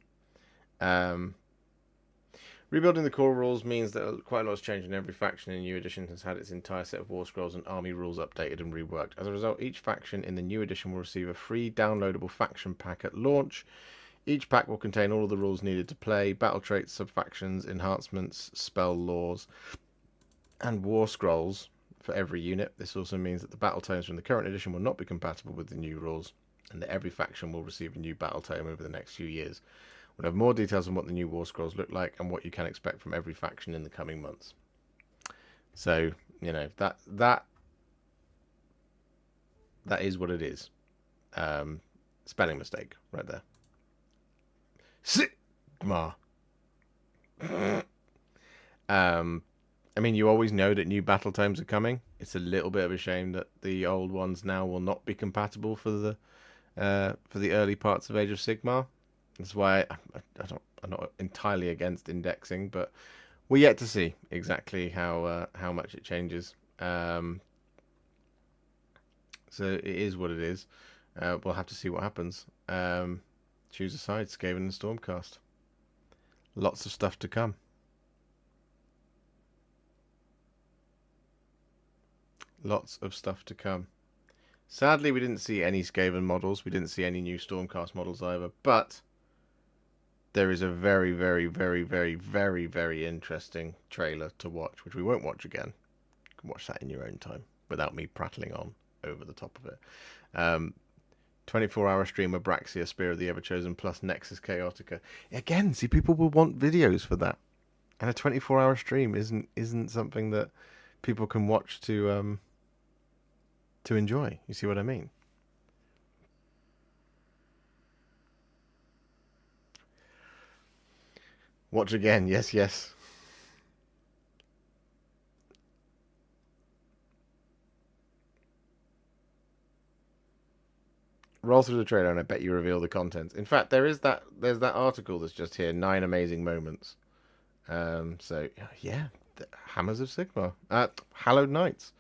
Rebuilding the core rules means that quite a lot has changed in every faction in New Edition has had its entire set of War Scrolls and Army rules updated and reworked. As a result, each faction in the New Edition will receive a free downloadable faction pack at launch. Each pack will contain all of the rules needed to play, battle traits, sub-factions, enhancements, spell laws, and War Scrolls for every unit. This also means that the battle tomes from the current edition will not be compatible with the new rules, and that every faction will receive a new battle tome over the next few years. We'll have more details on what the new War Scrolls look like and what you can expect from every faction in the coming months. So, you know, that is what it is. Spelling mistake right there. Sigmar. I mean, you always know that new battle tomes are coming. It's a little bit of a shame that the old ones now will not be compatible for the early parts of Age of Sigmar. That's why I'm not entirely against indexing, but we're yet to see exactly how much it changes. So it is what it is. We'll have to see what happens. Choose a side, Skaven and Stormcast. Lots of stuff to come. Lots of stuff to come. Sadly, we didn't see any Skaven models. We didn't see any new Stormcast models either. But there is a very, very, very, very, very, very interesting trailer to watch, which we won't watch again. You can watch that in your own time without me prattling on over the top of it. 24-hour stream Abraxia, Spear of the Everchosen plus Nexus Chaotica. Again, see, people will want videos for that, and a 24-hour stream isn't something that people can watch to enjoy. You see what I mean? Watch again. Yes, yes. Roll through the trailer and I bet you reveal the contents. In fact, there's that article that's just here, 9 amazing moments. So yeah, the Hammers of Sigmar. Hallowed Knights.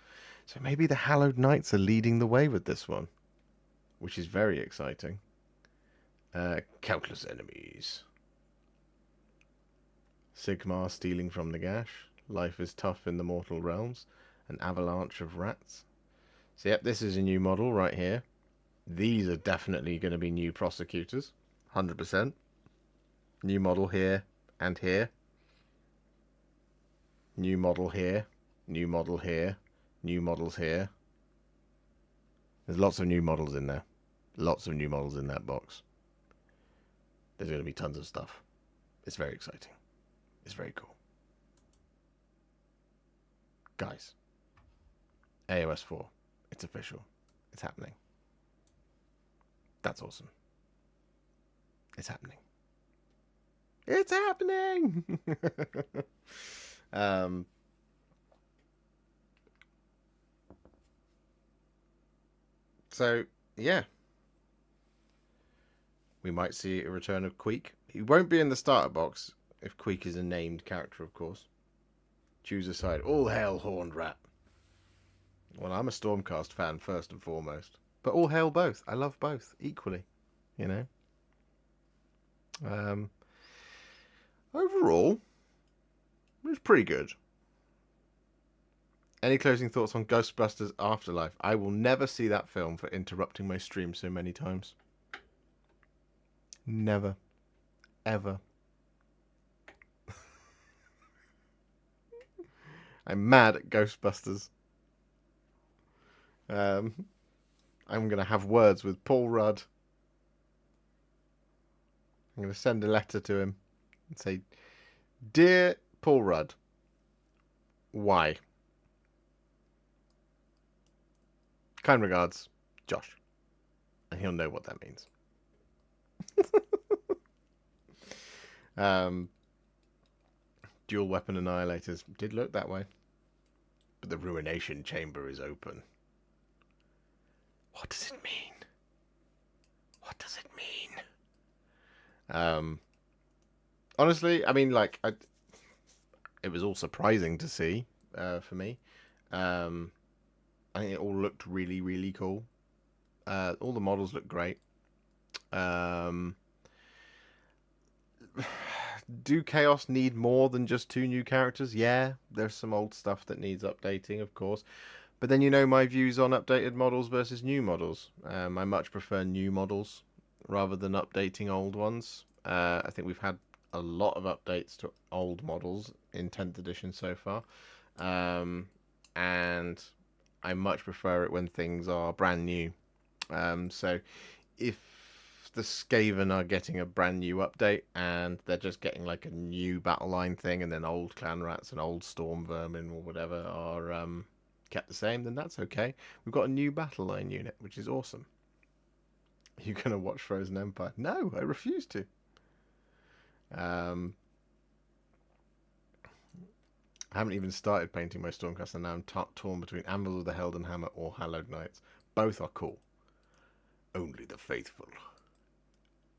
So maybe the Hallowed Knights are leading the way with this one, which is very exciting. Countless enemies. Sigmar stealing from the gash. Life is tough in the mortal realms. An avalanche of rats. So yep, this is a new model right here. These are definitely going to be new prosecutors. 100%. New model here and here. New model here. New model here. New models here. There's lots of new models in there. Lots of new models in that box. There's going to be tons of stuff. It's very exciting. It's very cool. Guys. AOS 4. It's official. It's happening. That's awesome. It's happening. It's happening! So, yeah. We might see a return of Queek. He won't be in the starter box if Queek is a named character, of course. Choose a side. All hail Horned Rat. Well, I'm a Stormcast fan first and foremost. But all hail both. I love both equally, you know. Overall, it was pretty good. Any closing thoughts on Ghostbusters Afterlife? I will never see that film for interrupting my stream so many times. Never. Ever. I'm mad at Ghostbusters. I'm going to have words with Paul Rudd. I'm going to send a letter to him and say, Dear Paul Rudd, why? Kind regards, Josh. And he'll know what that means. Dual weapon annihilators did look that way. But the ruination chamber is open. What does it mean? What does it mean? Honestly, I mean, like, it was all surprising to see for me. I think it all looked really, really cool. All the models look great. Do Chaos need more than just 2 new characters? Yeah, there's some old stuff that needs updating, of course. But then you know my views on updated models versus new models. I much prefer new models rather than updating old ones. I think we've had a lot of updates to old models in 10th edition so far. And I much prefer it when things are brand new. So if the Skaven are getting a brand new update and they're just getting like a new battle line thing, and then old clan rats and old storm vermin or whatever are kept the same, then that's okay. We've got a new battle line unit, which is awesome. You gonna watch Frozen Empire? No, I refuse to. I haven't even started painting my Stormcast, and now I'm torn between Anvil of the Helden Hammer or Hallowed Knights. Both are cool. Only the faithful.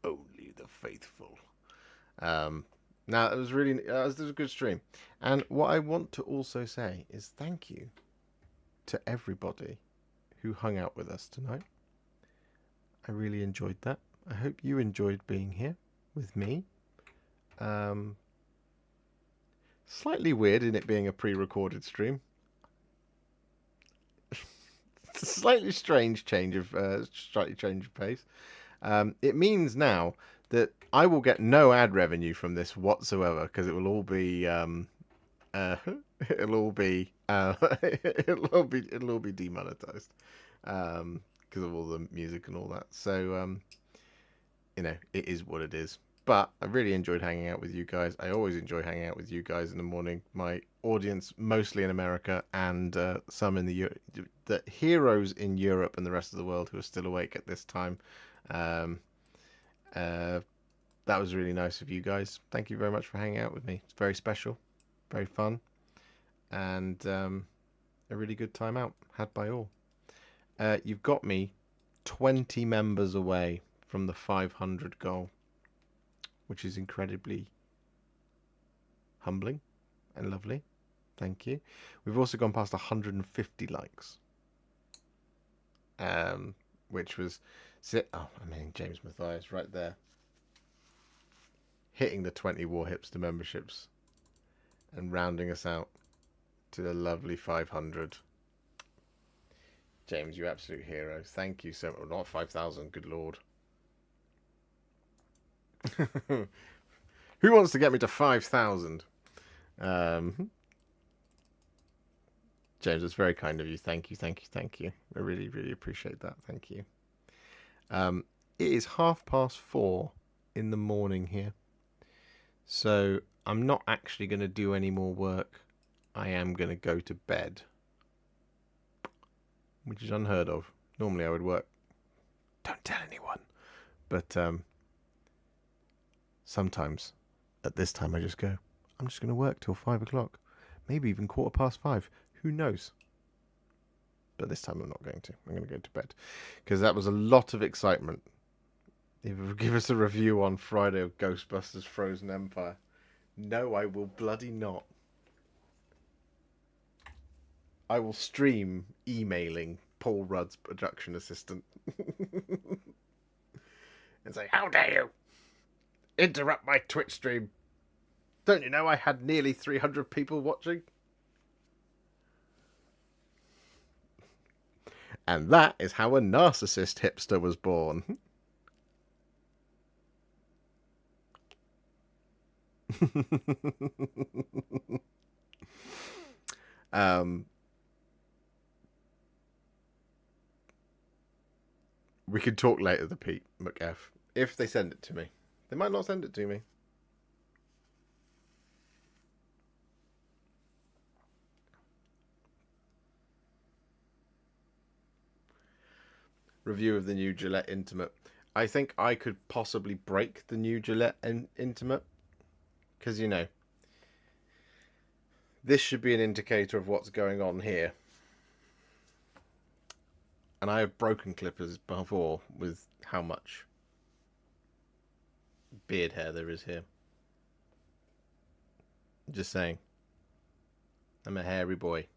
Only the faithful. Now, it was a good stream. And what I want to also say is thank you to everybody who hung out with us tonight. I really enjoyed that. I hope you enjoyed being here with me. Slightly weird in it being a pre-recorded stream. Slightly strange change of pace. It means now that I will get no ad revenue from this whatsoever, because it will all be it'll all be demonetized. because of all the music and all that. So, you know, it is what it is. But I really enjoyed hanging out with you guys. I always enjoy hanging out with you guys in the morning. My audience, mostly in America, and some in the heroes in Europe and the rest of the world who are still awake at this time. That was really nice of you guys. Thank you very much for hanging out with me. It's very special, very fun, and a really good time out had by all. You've got me 20 members away from the 500 goal, which is incredibly humbling and lovely. Thank you. We've also gone past 150 likes, which was... Oh, I mean, James Mathias right there. Hitting the 20 Warhipster memberships and rounding us out to the lovely 500. James, you absolute hero. Thank you so much. Not 5,000, good lord. Who wants to get me to 5,000? James, it's very kind of you. Thank you, thank you, thank you. I really, really appreciate that. Thank you. It is 4:30 in the morning here. So I'm not actually going to do any more work. I am going to go to bed, which is unheard of. Normally I would work. Don't tell anyone. But sometimes at this time I just go, I'm just going to work till 5 o'clock. Maybe even 5:15. Who knows? But this time I'm not going to. I'm going to go to bed. Because that was a lot of excitement. Give us a review on Friday of Ghostbusters Frozen Empire. No, I will bloody not. I will stream emailing Paul Rudd's production assistant. And say, how dare you interrupt my Twitch stream? Don't you know I had nearly 300 people watching? And that is how a narcissist hipster was born. We could talk later, the Pete McF, if they send it to me. They might not send it to me. Review of the new Gillette Intimate. I think I could possibly break the new Gillette Intimate. Because, you know, this should be an indicator of what's going on here. And I have broken clippers before with how much beard hair there is here. Just saying. I'm a hairy boy.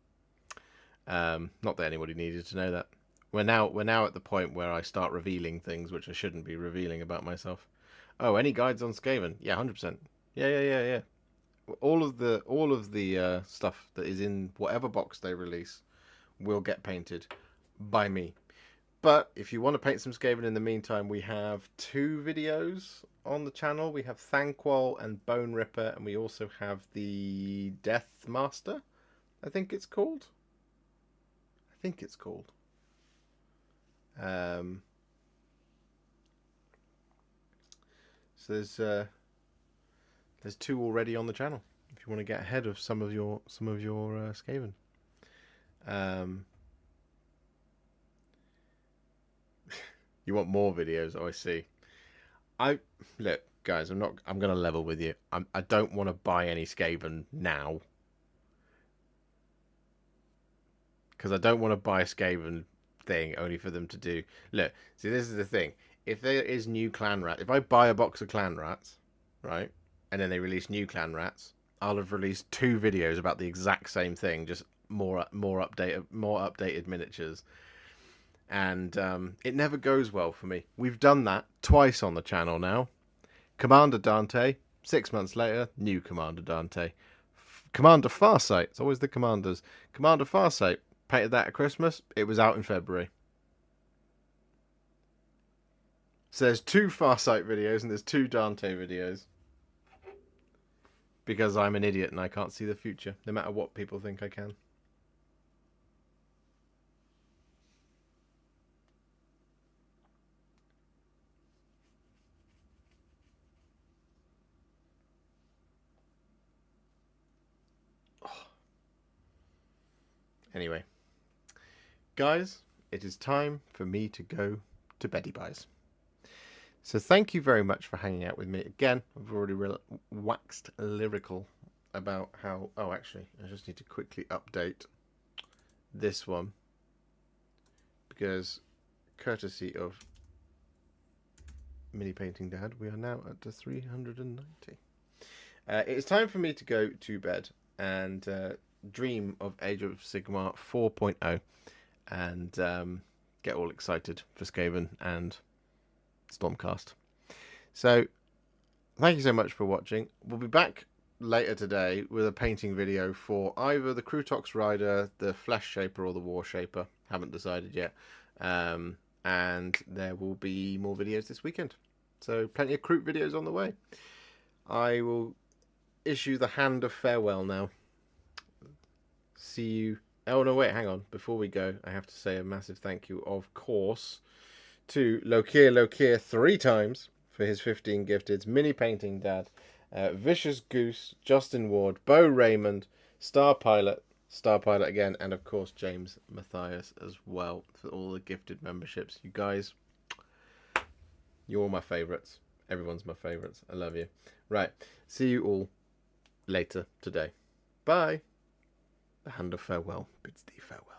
Not that anybody needed to know that. We're now at the point where I start revealing things which I shouldn't be revealing about myself. Oh, any guides on Skaven? Yeah, 100%. Yeah. All of the stuff that is in whatever box they release will get painted by me. But if you want to paint some Skaven in the meantime, we have 2 videos on the channel. We have Thanquol and Bone Ripper, and we also have the Death Master, I think it's called. So there's 2 already on the channel if you want to get ahead of some of your Skaven. You want more videos? Oh, I see. Look, guys, I'm going to level with you. I don't want to buy any Skaven now. Because I don't want to buy a Skaven thing only for them to do... Look, see, this is the thing. If there is new clan rats... If I buy a box of clan rats, right, and then they release new clan rats, I'll have released 2 videos about the exact same thing, just more updated miniatures. And it never goes well for me. We've done that twice on the channel now. Commander Dante, 6 months later, new Commander Dante. Commander Farsight, it's always the commanders. Commander Farsight, painted that at Christmas, it was out in February. So there's 2 Farsight videos and there's 2 Dante videos. Because I'm an idiot and I can't see the future, no matter what people think I can. Anyway, guys, it is time for me to go to beddy buys. So thank you very much for hanging out with me. Again, I've already waxed lyrical about how... Oh, actually, I just need to quickly update this one. Because, courtesy of Mini Painting Dad, we are now at the 390. It's time for me to go to bed and dream of Age of Sigmar 4.0 and get all excited for Skaven and Stormcast. So, thank you so much for watching. We'll be back later today with a painting video for either the Crutox Rider, the Flesh Shaper, or the War Shaper. Haven't decided yet. And there will be more videos this weekend. So, plenty of Crute videos on the way. I will issue the hand of farewell now. See you. Oh, no, wait, hang on. Before we go, I have to say a massive thank you, of course, to Lokir 3 times for his 15 gifteds, Mini Painting Dad, Vicious Goose, Justin Ward, Bo Raymond, Star Pilot again, and of course James Matthias as well for all the gifted memberships. You guys, you're all my favourites. Everyone's my favourites. I love you. Right, see you all later today. Bye. The hand of farewell bids thee farewell.